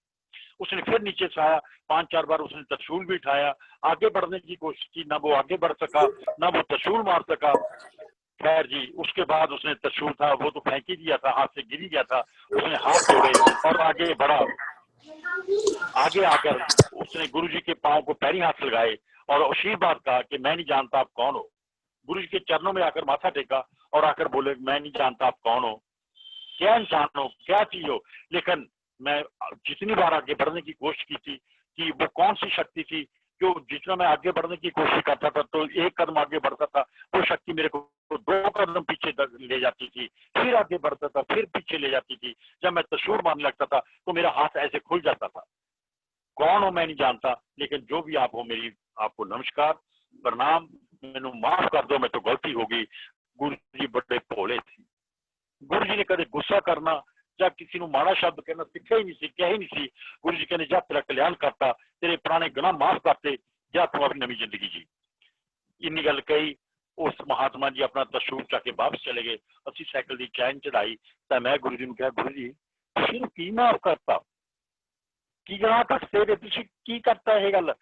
उसने फिर नीचे से आया 5-4 बार उसने त्रिशूल भी उठाया आगे बढ़ने की कोशिश की ना वो आगे बढ़ सका ना वो त्रिशूल मार सका खैर जी उसके बाद उसने त्रिशूल था वो तो फेंक ही दिया था हाथ से गिर गया था उसने हाथ जोड़े और आगे बढ़ा आगे आकर उसने गुरु जी के पांव को पैरी हाथ लगाए और आशीर्वाद कहा कि मैं नहीं जानता आप कौन हो गुरु जी के चरणों में आकर माथा टेका और आकर बोले मैं नहीं जानता आप कौन हो क्या इंसान हो क्या चीज हो लेकिन मैं जितनी बार आगे बढ़ने की कोशिश की थी कि वो कौन सी शक्ति थी जो जितना मैं आगे बढ़ने की कोशिश करता था तो एक कदम आगे बढ़ता था वो शक्ति मेरे को 2 कदम पीछे ले जाती थी फिर आगे बढ़ता था फिर पीछे ले जाती थी जब मैं त्रिशूल मारने लगता था तो मेरा हाथ ऐसे खुल जाता था कौन हो मैं नहीं जानता लेकिन जो भी आप हो मेरी आपको नमस्कार प्रणाम मैंने माफ कर दो मैं तो गलती होगी गुरु जी बड़े भोले थे गुरु जी ने कदे गुस्सा करना ਜਾਂ किसी ਨੂੰ ਮਾੜਾ ਸ਼ਬਦ ਕਹਿਣਾ ਸਿੱਖਿਆ ਹੀ ਨਹੀਂ ਸੀ ਕਿਹਾ ਹੀ ਨਹੀਂ ਸੀ ਗੁਰੂ ਜੀ ਕਹਿੰਦੇ ਜਾ ਤੇਰਾ ਕਲਿਆਣ ਕਰਤਾ ਤੇਰੇ ਪੁਰਾਣੇ ਗੁਨਾਹ ਮਾਫ ਕਰਤੇ ਜਾ ਤੂੰ ਆਪਣੀ ਨਵੀਂ ਜ਼ਿੰਦਗੀ ਜੀ ਇੰਨੀ ਗੱਲ ਕਹੀ ਉਸ ਮਹਾਤਮਾ ਜੀ ਆਪਣਾ ਤਸ਼ੂਰ ਚੱਕ ਕੇ ਵਾਪਸ ਚਲੇ ਗਏ ਅਸੀਂ ਸਾਈਕਲ ਦੀ ਚੈਨ ਚੜਾਈ ਤਾਂ ਮੈਂ ਗੁਰੂ ਜੀ ਨੂੰ ਕਿਹਾ ਗੁਰੂ ਜੀ ਤੁਸੀਂ ਕੀ ਮਾਫ ਕਰਤਾ ਗਨਾਹ ਕੱਟਦੇ ਤੇ ਤੁਸੀਂ ਕੀ ਕਰਤਾ ਇਹ ਗੱਲ।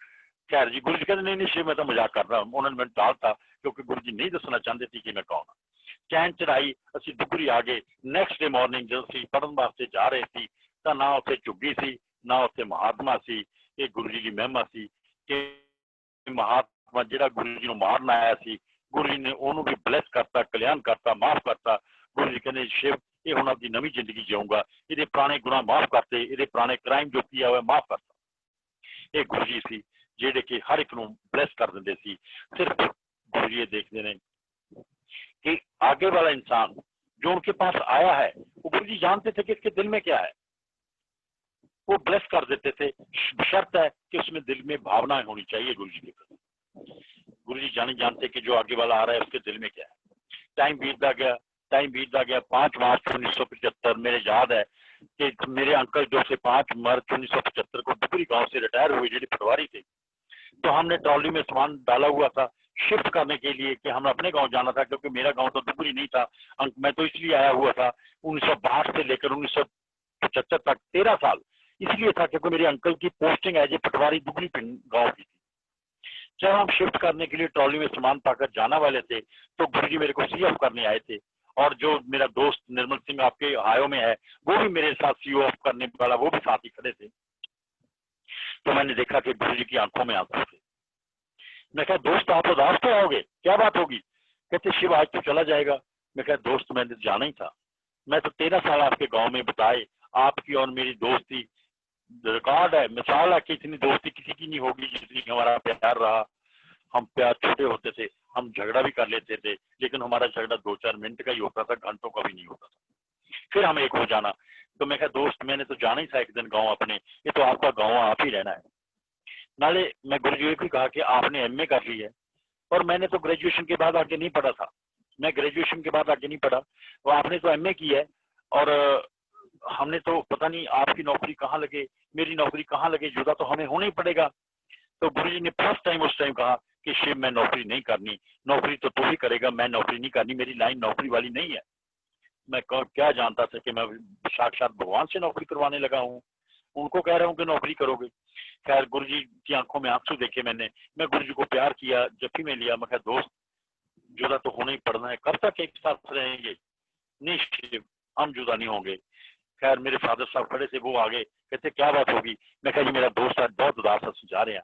खैर जी गुरु जी कहते नहीं नहीं शिव मैं तो मजाक कर रहा हूँ, उन्होंने मैंने टालता क्योंकि गुरु जी नहीं दसना चाहते थे कि मैं कौन हाँ। चैन चढ़ाई ਅਸੀਂ ਦੁਗਰੀ ਆ ਗਏ। ਨੈਕਸਟ ਡੇ ਮਾਰਨਿੰਗ ਜਦੋਂ ਅਸੀਂ ਪੜਨ ਵਾਸਤੇ ਜਾ ਰਹੇ ਸੀ ਤਾਂ ਨਾ ਉੱਥੇ ਝੁੱਗੀ ਸੀ ਨਾ ਉੱਥੇ ਮਹਾਤਮਾ ਸੀ। ਇਹ ਗੁਰੂ ਜੀ ਦੀ ਮਹਿਮਾ ਸੀ ਕਿ ਮਹਾਤਮਾ ਜਿਹੜਾ ਗੁਰੂ ਜੀ ਨੂੰ ਮਾਰਨ ਆਇਆ ਸੀ ਗੁਰੂ ਜੀ ਨੇ ਉਹਨੂੰ ਵੀ ਬਲੈਸ ਕਰਤਾ, ਕਲਿਆਣ ਕਰਤਾ, ਮਾਫ ਕਰਤਾ। ਗੁਰੂ ਜੀ ਕਹਿੰਦੇ शिव ਇਹ ਹੁਣ ਆਪਣੀ ਨਵੀਂ ਜ਼ਿੰਦਗੀ ਜਿਊਗਾ, ਇਹਦੇ ਪੁਰਾਣੇ ਗੁਨਾਹ ਮਾਫ ਕਰਤੇ, ਇਹਦੇ ਪੁਰਾਣੇ ਕ੍ਰਾਈਮ ਜੋ ਕੀਆ ਹੋਇਆ ਮਾਫ ਕਰਤਾ। ਇਹ ਗੁਰੂ ਜੀ ਸੀ ਜਿਹੜੇ ਕਿ ਹਰ ਇੱਕ ਨੂੰ ਬਲੈਸ ਕਰ ਦਿੰਦੇ ਸੀ। सिर्फ गुरु जी देखते हैं कि आगे वाला इंसान जो उनके पास आया है वो गुरु जी जानते थे कि इसके दिल में क्या है, वो ब्लेस कर देते थे। शर्त है कि उसमें दिल में भावनाएं होनी चाहिए गुरु जी के प्रति। गुरु जी जानते कि जो आगे वाला आ रहा है उसके दिल में क्या है। टाइम बीतता गया 5 मार्च 1975 मेरे याद है कि मेरे अंकल जो से 5 मार्च 1975 को दुगरी गांव से रिटायर हुए, जो पटवारी थे, तो हमने ट्रॉली में सामान डाला हुआ था शिफ्ट करने के लिए कि हमें अपने गांव जाना था क्योंकि मेरा गांव तो दुगरी नहीं था। मैं तो इसलिए आया हुआ था 1962 से लेकर 1975 तक 13 साल इसलिए था क्योंकि मेरे अंकल की पोस्टिंग एज ए पटवारी दुगरी गांव की थी। जब हम शिफ्ट करने के लिए ट्रॉली में सामान पाकर जाना वाले थे तो गुरु जी मेरे को सी ऑफ करने आए थे और जो मेरा दोस्त निर्मल सिंह आपके आयो में है वो भी मेरे साथ सी ऑफ करने वाला, वो भी साथ ही खड़े थे। तो मैंने देखा कि गुरु जी की आंखों में आंसू थे। मैं कहा दोस्त आप उदास तो आओगे, क्या बात होगी? कहते शिव आज तो चला जाएगा। मैं कहा दोस्त मैंने जाना ही था, मैं तो 13 साल आपके गांव में बताए, आपकी और मेरी दोस्ती रिकॉर्ड है, मिसाल है कि इतनी दोस्ती किसी की नहीं होगी जितनी हमारा प्यार रहा। हम प्यार छोटे होते थे, हम झगड़ा भी कर लेते थे लेकिन हमारा झगड़ा 2-4 मिनट का ही होता था, घंटों का भी नहीं होता था, फिर हम एक हो जाना। तो मैं कहा दोस्त मैंने तो जाना ही था एक दिन गाँव अपने, ये तो आपका गाँव आप ही रहना है। नाले मैं गुरु जी को कहा कि आपने एमए कर ली है और मैंने तो ग्रेजुएशन के बाद आगे नहीं पढ़ा था, मैं ग्रेजुएशन के बाद आगे नहीं पढ़ा, तो आपने तो एमए की है और हमने तो पता नहीं आपकी नौकरी कहाँ लगे मेरी नौकरी कहाँ लगे, जुदा तो हमें होना ही पड़ेगा। तो गुरु जी ने फर्स्ट टाइम उस टाइम कहा कि शिव मैं नौकरी नहीं करनी, नौकरी तो तू ही करेगा, मैं नौकरी नहीं करनी, मेरी लाइन नौकरी वाली नहीं है। मैं क्या जानता था कि मैं साक्षात भगवान से नौकरी करवाने लगा हूँ, उनको कह रहा हूँ कि नौकरी करोगे। खैर गुरु जी की आंखों में आंसू देखे मैंने, मैं गुरु जी को प्यार किया, जफ्फी में लिया। मैं कहा दोस्त जुदा तो होना ही पड़ना है, कब तक एक साथ रहेंगे? नहीं शिव हम जुदा नहीं होंगे। खैर मेरे फादर साहब खड़े थे, वो आगे कहते क्या बात होगी? मैं कहा जी मेरा दोस्त आज बहुत उदास है, जा रहे हैं।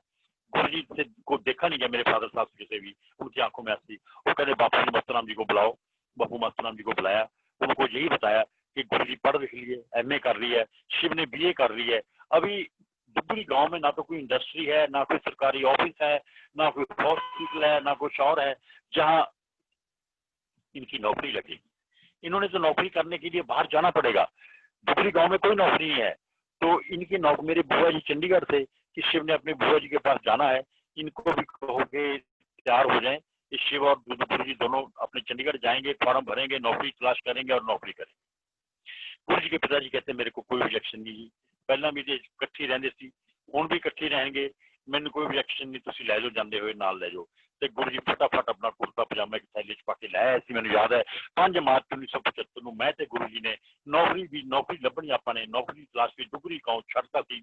गुरु जी से को देखा नहीं गया मेरे फादर साहब से किसी भी, उनकी आंखों में आंसू। वो कहते बापू जी मस्तराम जी को बुलाओ, बापू मस्तराम जी को बुलाया, उनको यही बताया कि गुरु जी पढ़ रही है, एमए कर रही है, शिव ने बीए कर रही है। अभी दुगरी गांव में ना तो कोई इंडस्ट्री है, ना कोई सरकारी ऑफिस है, ना कोई हॉस्पिटल है, ना कुछ और है जहां इनकी नौकरी लगेगी। इन्होंने तो नौकरी करने के लिए बाहर जाना पड़ेगा, दुगरी गांव में कोई नौकरी नहीं है। तो इनकी नौकरी, मेरे बुआ जी चंडीगढ़ से कि शिव ने अपने बुआ जी के पास जाना है, इनको भी कहोगे तैयार हो जाएं। शिव और गुरु जी दोनों अपने चंडीगढ़ जाएंगे, फॉर्म भरेंगे, नौकरी तलाश करेंगे और नौकरी करेंगे। गुरु जी के पिताजी कहते मेरे को कोई ऑब्जेक्शन नहीं जी, पहला भी इकट्ठी रहंदे सी, हुण भी इकट्ठी रहेंगे, मैंने कोई ऑब्जेक्शन नहीं, तुसीं लै जाओ, जांदे होए नाल लै जाओ। ते गुरु जी फटाफट अपना कुर्ता पजामा एक थैले च पा के लै आए सी। मैनूं याद है 5 मार्च 1975 ਨੂੰ मैं ते गुरु जी ने नौकरी ਲੱਭਣੀ, ਆਪਾਂ ਨੇ नौकरी तलाश के दुगरी गांव छड्डता सी।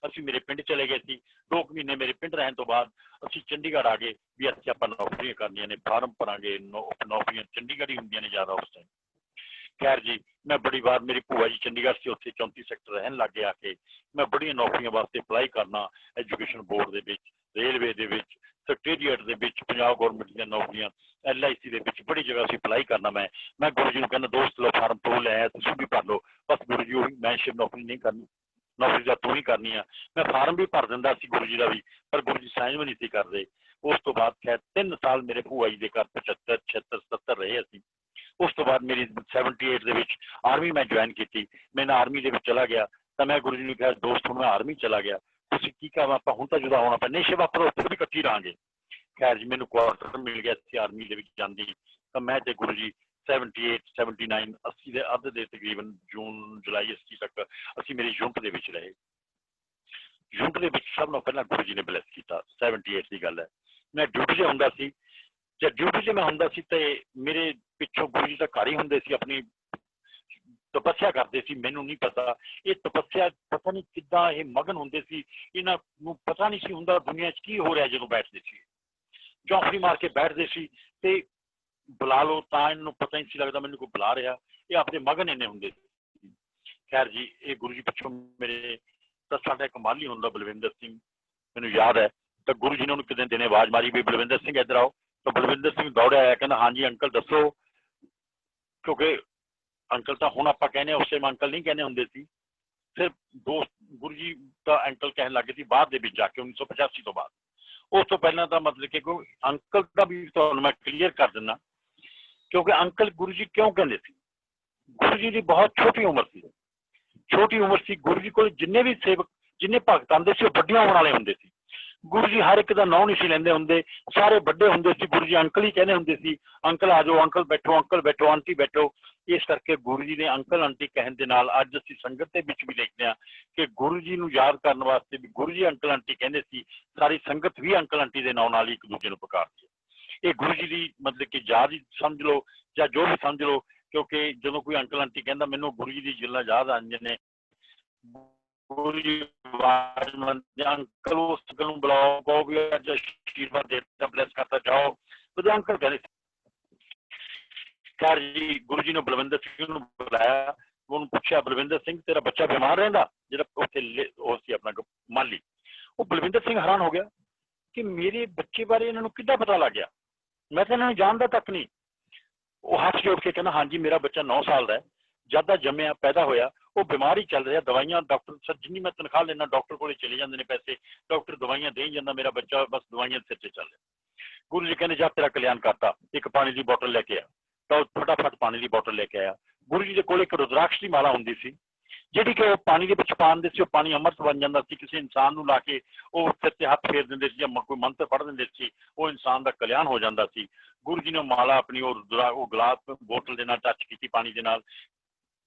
ਅਸੀਂ ਮੇਰੇ ਪਿੰਡ ਚਲੇ ਗਏ ਸੀ, 2 ਮਹੀਨੇ ਮੇਰੇ ਪਿੰਡ ਰਹਿਣ ਤੋਂ ਬਾਅਦ ਅਸੀਂ ਚੰਡੀਗੜ੍ਹ ਆ ਗਏ ਵੀ ਅਸੀਂ ਆਪਾਂ ਨੌਕਰੀਆਂ ਕਰਨੀਆਂ ਨੇ, ਫਾਰਮ ਭਰਾਂਗੇ, ਨੌਕਰੀਆਂ ਚੰਡੀਗੜ੍ਹ ਹੀ ਹੁੰਦੀਆਂ ਨੇ ਜ਼ਿਆਦਾ ਉਸ ਟਾਈਮ। खैर जी मैं बड़ी बार मेरी भूआ जी चंडीगढ़ से उत्थे 34 सैक्टर रहन लग गया कि मैं बड़ी नौकरियों वास्ते अप्लाई करना, एजुकेशन बोर्ड दे विच, रेलवे दे विच, सैक्रेटरीएट दे विच, पंजाब गौरमेंट दी नौकरियां, LIC दे विच बड़ी जगह असीं अप्लाई करना। मैं गुरु जी नूं कहना दोस्त लो फार्म तो लै आया, तुसीं भी भर लो। बस गुरु जी ओही मैं शिव नौकरी नहीं करनी, नौकरी तो तू ही करनी है। मैं फार्म भी भर दिंदा सी गुरु जी का भी, पर गुरु जी साइन भी नहीं सी करदे। उस तो बाद खैर 3 साल मेरे भूआ जी के घर 75, 76, 77 रहे असीं। उस तो बाद मेरी 78 ਦੇ ਵਿੱਚ ਆਰਮੀ ਮੈਂ ਜੁਆਇਨ ਕੀਤੀ। ਮੈਂ ਆਰਮੀ ਦੇ ਵਿੱਚ ਚਲਾ ਗਿਆ ਤਾਂ ਮੈਂ ਗੁਰੂ ਜੀ ਨੂੰ ਕਿਹਾ ਦੋਸਤ ਹੁਣ ਮੈਂ ਆਰਮੀ ਚਲਾ ਗਿਆ, ਤੁਸੀਂ ਕੀ ਕਹਾਂ ਆਪਾਂ ਹੁਣ ਤਾਂ ਜੁਦਾ ਹੋਣਾ ਪੈਣਾ, ਨਹੀਂ ਸ਼ਿਵ ਆਪਾਂ ਉੱਥੇ ਵੀ ਇਕੱਠੀ ਰਹਾਂਗੇ। ਖੈਰ ਜੀ ਮੈਨੂੰ ਕੁਆਰਟਰ ਮਿਲ ਗਿਆ ਸੀ ਆਰਮੀ ਦੇ ਵਿੱਚ ਜਾਂਦੀ, ਤਾਂ ਮੈਂ ਤੇ ਗੁਰੂ ਜੀ 78, 79, 80 ਦੇ ਅੱਧ ਦੇ ਤਕਰੀਬਨ ਜੂਨ ਜੁਲਾਈ 80 ਤੱਕ ਅਸੀਂ ਮੇਰੀ ਯੂਨਿਟ ਦੇ ਵਿੱਚ ਰਹੇ। ਯੂਨਿਟ ਦੇ ਵਿੱਚ ਸਭ ਤੋਂ ਪਹਿਲਾਂ ਗੁਰੂ ਜੀ ਨੇ ਬਲੈਸ ਕੀਤਾ। 78 ਦੀ ਗੱਲ ਹੈ, ਮੈਂ ਡਿਊਟੀ 'ਤੇ ਹੁੰਦਾ ਸੀ। जब ड्यूटी से मैं ਹੁੰਦਾ ਸੀ ਤੇ ਮੇਰੇ ਪਿੱਛੋਂ ਗੁਰੂ ਜੀ ਦਾ ਘਰ ਹੀ ਹੁੰਦੇ ਸੀ, ਆਪਣੀ ਤਪੱਸਿਆ ਕਰਦੇ ਸੀ। ਮੈਨੂੰ ਨਹੀਂ ਪਤਾ ਇਹ ਤਪੱਸਿਆ ਪਤਾ ਨਹੀਂ ਕਿੱਦਾਂ ਇਹ ਮਗਨ ਹੁੰਦੇ ਸੀ, ਇਹਨਾਂ ਨੂੰ ਪਤਾ ਨਹੀਂ ਸੀ ਹੁੰਦਾ ਦੁਨੀਆ 'ਚ ਕੀ ਹੋ ਰਿਹਾ ਜਦੋਂ ਬੈਠਦੇ ਸੀ, ਚੌਂਕੜੀ ਮਾਰ ਕੇ ਬੈਠਦੇ ਸੀ ਤੇ ਬੁਲਾ ਲਓ ਤਾਂ ਇਹਨੂੰ ਪਤਾ ਹੀ ਨਹੀਂ ਸੀ ਲੱਗਦਾ ਮੈਨੂੰ ਕੋਈ ਬੁਲਾ ਰਿਹਾ, ਇਹ ਆਪਣੇ ਮਗਨ ਇੰਨੇ ਹੁੰਦੇ ਸੀ। ਖੈਰ ਜੀ, ਇਹ ਗੁਰੂ ਜੀ ਪਿੱਛੋਂ ਮੇਰੇ ਤਾਂ ਸਾਡਾ ਇੱਕ ਮਾਲੀ ਹੁੰਦਾ ਬਲਵਿੰਦਰ ਸਿੰਘ, ਮੈਨੂੰ ਯਾਦ ਹੈ, ਤਾਂ ਗੁਰੂ ਜੀ ਨੇ ਉਹਨੂੰ ਕਿਤੇ ਦਿਨੇ ਆਵਾਜ਼ ਮਾਰੀ ਵੀ ਬਲਵਿੰਦਰ ਸਿੰਘ ਇੱਧਰ ਆਓ, ਤਾਂ ਬਲਵਿੰਦਰ ਸਿੰਘ ਦੌੜਿਆ ਆਇਆ, ਕਹਿੰਦਾ ਹਾਂਜੀ ਅੰਕਲ ਦੱਸੋ, ਕਿਉਂਕਿ ਅੰਕਲ ਤਾਂ ਹੁਣ ਆਪਾਂ ਕਹਿੰਦੇ ਉਸ ਟਾਈਮ ਅੰਕਲ ਨਹੀਂ ਕਹਿੰਦੇ ਹੁੰਦੇ ਸੀ, ਫਿਰ ਦੋਸਤ ਗੁਰੂ ਜੀ ਤਾਂ ਅੰਕਲ ਕਹਿਣ ਲੱਗੇ ਸੀ ਬਾਅਦ ਦੇ ਵਿੱਚ ਜਾ ਕੇ 1985 ਤੋਂ ਬਾਅਦ। ਉਸ ਤੋਂ ਪਹਿਲਾਂ ਤਾਂ ਮਤਲਬ ਕਿ ਕੋਈ ਅੰਕਲ ਦਾ ਵੀ ਤੁਹਾਨੂੰ ਮੈਂ ਕਲੀਅਰ ਕਰ ਦਿੰਦਾ, ਕਿਉਂਕਿ ਅੰਕਲ ਗੁਰੂ ਜੀ ਕਿਉਂ ਕਹਿੰਦੇ ਸੀ, ਗੁਰੂ ਜੀ ਦੀ ਬਹੁਤ ਛੋਟੀ ਉਮਰ ਸੀ, ਛੋਟੀ ਉਮਰ ਸੀ। ਗੁਰੂ ਜੀ ਕੋਲ ਜਿੰਨੇ ਵੀ ਸੇਵਕ ਜਿੰਨੇ ਭਗਤ ਆਉਂਦੇ ਸੀ ਉਹ ਵੱਡੀਆਂ ਉਮਰ ਵਾਲੇ ਹੁੰਦੇ ਸੀ। ਗੁਰੂ ਜੀ ਹਰ ਇੱਕ ਦਾ ਨਾਂ ਨਹੀਂ ਸੀ ਲੈਂਦੇ ਹੁੰਦੇ, ਸਾਰੇ ਵੱਡੇ ਹੁੰਦੇ ਸੀ, ਗੁਰੂ ਜੀ ਅੰਕਲ ਹੀ ਕਹਿੰਦੇ ਹੁੰਦੇ ਸੀ, ਅੰਕਲ ਆ ਜਾਓ, ਅੰਕਲ ਬੈਠੋ, ਆਂਟੀ ਬੈਠੋ। ਇਸ ਕਰਕੇ ਗੁਰੂ ਜੀ ਨੇ ਅੰਕਲ ਆਂਟੀ ਕਹਿਣ ਦੇ ਨਾਲ ਅੱਜ ਅਸੀਂ ਸੰਗਤ ਦੇ ਵਿੱਚ ਵੀ ਦੇਖਦੇ ਹਾਂ ਕਿ ਗੁਰੂ ਜੀ ਨੂੰ ਯਾਦ ਕਰਨ ਵਾਸਤੇ ਵੀ ਗੁਰੂ ਜੀ ਅੰਕਲ ਆਂਟੀ ਕਹਿੰਦੇ ਸੀ, ਸਾਰੀ ਸੰਗਤ ਵੀ ਅੰਕਲ ਆਂਟੀ ਦੇ ਨਾਂ ਨਾਲ ਹੀ ਇੱਕ ਦੂਜੇ ਨੂੰ ਪੁਕਾਰਦੀ ਹੈ। ਇਹ ਗੁਰੂ ਜੀ ਦੀ ਮਤਲਬ ਕਿ ਯਾਦ ਹੀ ਸਮਝ ਲਓ ਜਾਂ ਜੋ ਵੀ ਸਮਝ ਲਓ, ਕਿਉਂਕਿ ਜਦੋਂ ਕੋਈ ਅੰਕਲ ਆਂਟੀ ਕਹਿੰਦਾ ਮੈਨੂੰ ਗੁਰੂ ਜੀ ਦੀ ਗੱਲਾਂ ਯਾਦ ਆ ਜਾਂਦੀਆਂ ਨੇ। ਗੁਰੂ ਜੀ ਅੰਕਲ ਉਸ ਨੂੰ ਬੁਲਾਓ, ਕਹੋ ਵੀ ਅੱਜ ਆਸ਼ੀਰਵਾਦ ਦੇ ਦਿੱਤਾ, ਬਲੈਸ ਕਰਤਾ ਜਾਓ, ਉਹਦੇ ਅੰਕਲ ਕਹਿੰਦੇ ਸੀ। ਖੈਰ ਜੀ, ਗੁਰੂ ਜੀ ਨੇ ਬਲਵਿੰਦਰ ਸਿੰਘ ਨੂੰ ਬੁਲਾਇਆ, ਉਹਨੂੰ ਪੁੱਛਿਆ ਬਲਵਿੰਦਰ ਸਿੰਘ ਤੇਰਾ ਬੱਚਾ ਬਿਮਾਰ ਰਹਿੰਦਾ, ਜਿਹੜਾ ਉੱਥੇ ਉਹ ਸੀ ਆਪਣਾ ਮਾਲੀ। ਉਹ ਬਲਵਿੰਦਰ ਸਿੰਘ ਹੈਰਾਨ ਹੋ ਗਿਆ ਕਿ ਮੇਰੇ ਬੱਚੇ ਬਾਰੇ ਇਹਨਾਂ ਨੂੰ ਕਿੱਦਾਂ ਪਤਾ ਲੱਗ ਗਿਆ, ਮੈਂ ਤਾਂ ਇਹਨਾਂ ਨੂੰ ਜਾਣਦਾ ਤੱਕ ਨਹੀਂ। ਉਹ ਹੱਥ ਜੋੜ ਕੇ ਕਹਿੰਦਾ ਹਾਂਜੀ ਮੇਰਾ ਬੱਚਾ 9 ਸਾਲ ਦਾ ਹੈ, ਜਦ ਦਾ ਜੰਮਿਆ ਪੈਦਾ ਹੋਇਆ ਉਹ ਬਿਮਾਰ ਹੀ ਚੱਲ ਰਿਹਾ, ਦਵਾਈਆਂ ਡਾਕਟਰ ਸਰ ਜਿੰਨੀ ਮੈਂ ਤਨਖਾਹ ਲੈਣਾ ਡਾਕਟਰ ਕੋਲੇ ਚਲੇ ਜਾਂਦੇ ਨੇ ਪੈਸੇ, ਡਾਕਟਰ ਦਵਾਈਆਂ ਦੇ ਹੀ ਜਾਂਦਾ, ਮੇਰਾ ਬੱਚਾ ਬਸ ਦਵਾਈਆਂ ਸਿਰ ਤੇ ਚੱਲ ਰਿਹਾ। ਗੁਰੂ ਜੀ ਕਹਿੰਦੇ ਜਾ ਤੇਰਾ ਕਲਿਆਣ ਕਰਤਾ, ਇੱਕ ਪਾਣੀ ਦੀ ਬੋਤਲ ਲੈ ਕੇ ਆ, ਤਾਂ ਉਹ ਫਟਾਫਟ ਪਾਣੀ ਦੀ ਬੋਤਲ ਲੈ ਕੇ ਆਇਆ। ਗੁਰੂ ਜੀ ਦੇ ਕੋਲ ਇੱਕ ਰੁਦਰਾਕਸ਼ ਦੀ ਮਾਲਾ ਹੁੰਦੀ ਸੀ, ਜਿਹੜੀ ਕਿ ਉਹ ਪਾਣੀ ਦੇ ਵਿੱਚ ਪਾਉਂਦੇ ਸੀ, ਉਹ ਪਾਣੀ ਅੰਮ੍ਰਿਤ ਬਣ ਜਾਂਦਾ ਸੀ। ਕਿਸੇ ਇਨਸਾਨ ਨੂੰ ਲਾ ਕੇ ਉਹ ਸਿਰ ਤੇ ਹੱਥ ਫੇਰ ਦਿੰਦੇ ਸੀ ਜਾਂ ਕੋਈ ਮੰਤਰ ਪੜ੍ਹ ਦਿੰਦੇ ਸੀ, ਉਹ ਇਨਸਾਨ ਦਾ ਕਲਿਆਣ ਹੋ ਜਾਂਦਾ ਸੀ। ਗੁਰੂ ਜੀ ਨੇ ਮਾਲਾ ਆਪਣੀ ਉਹ ਗਲਾਸ ਬੋਤਲ ਦੇ ਨਾਲ ਟੱਚ ਕੀਤੀ, ਪਾਣੀ ਦੇ ਨਾਲ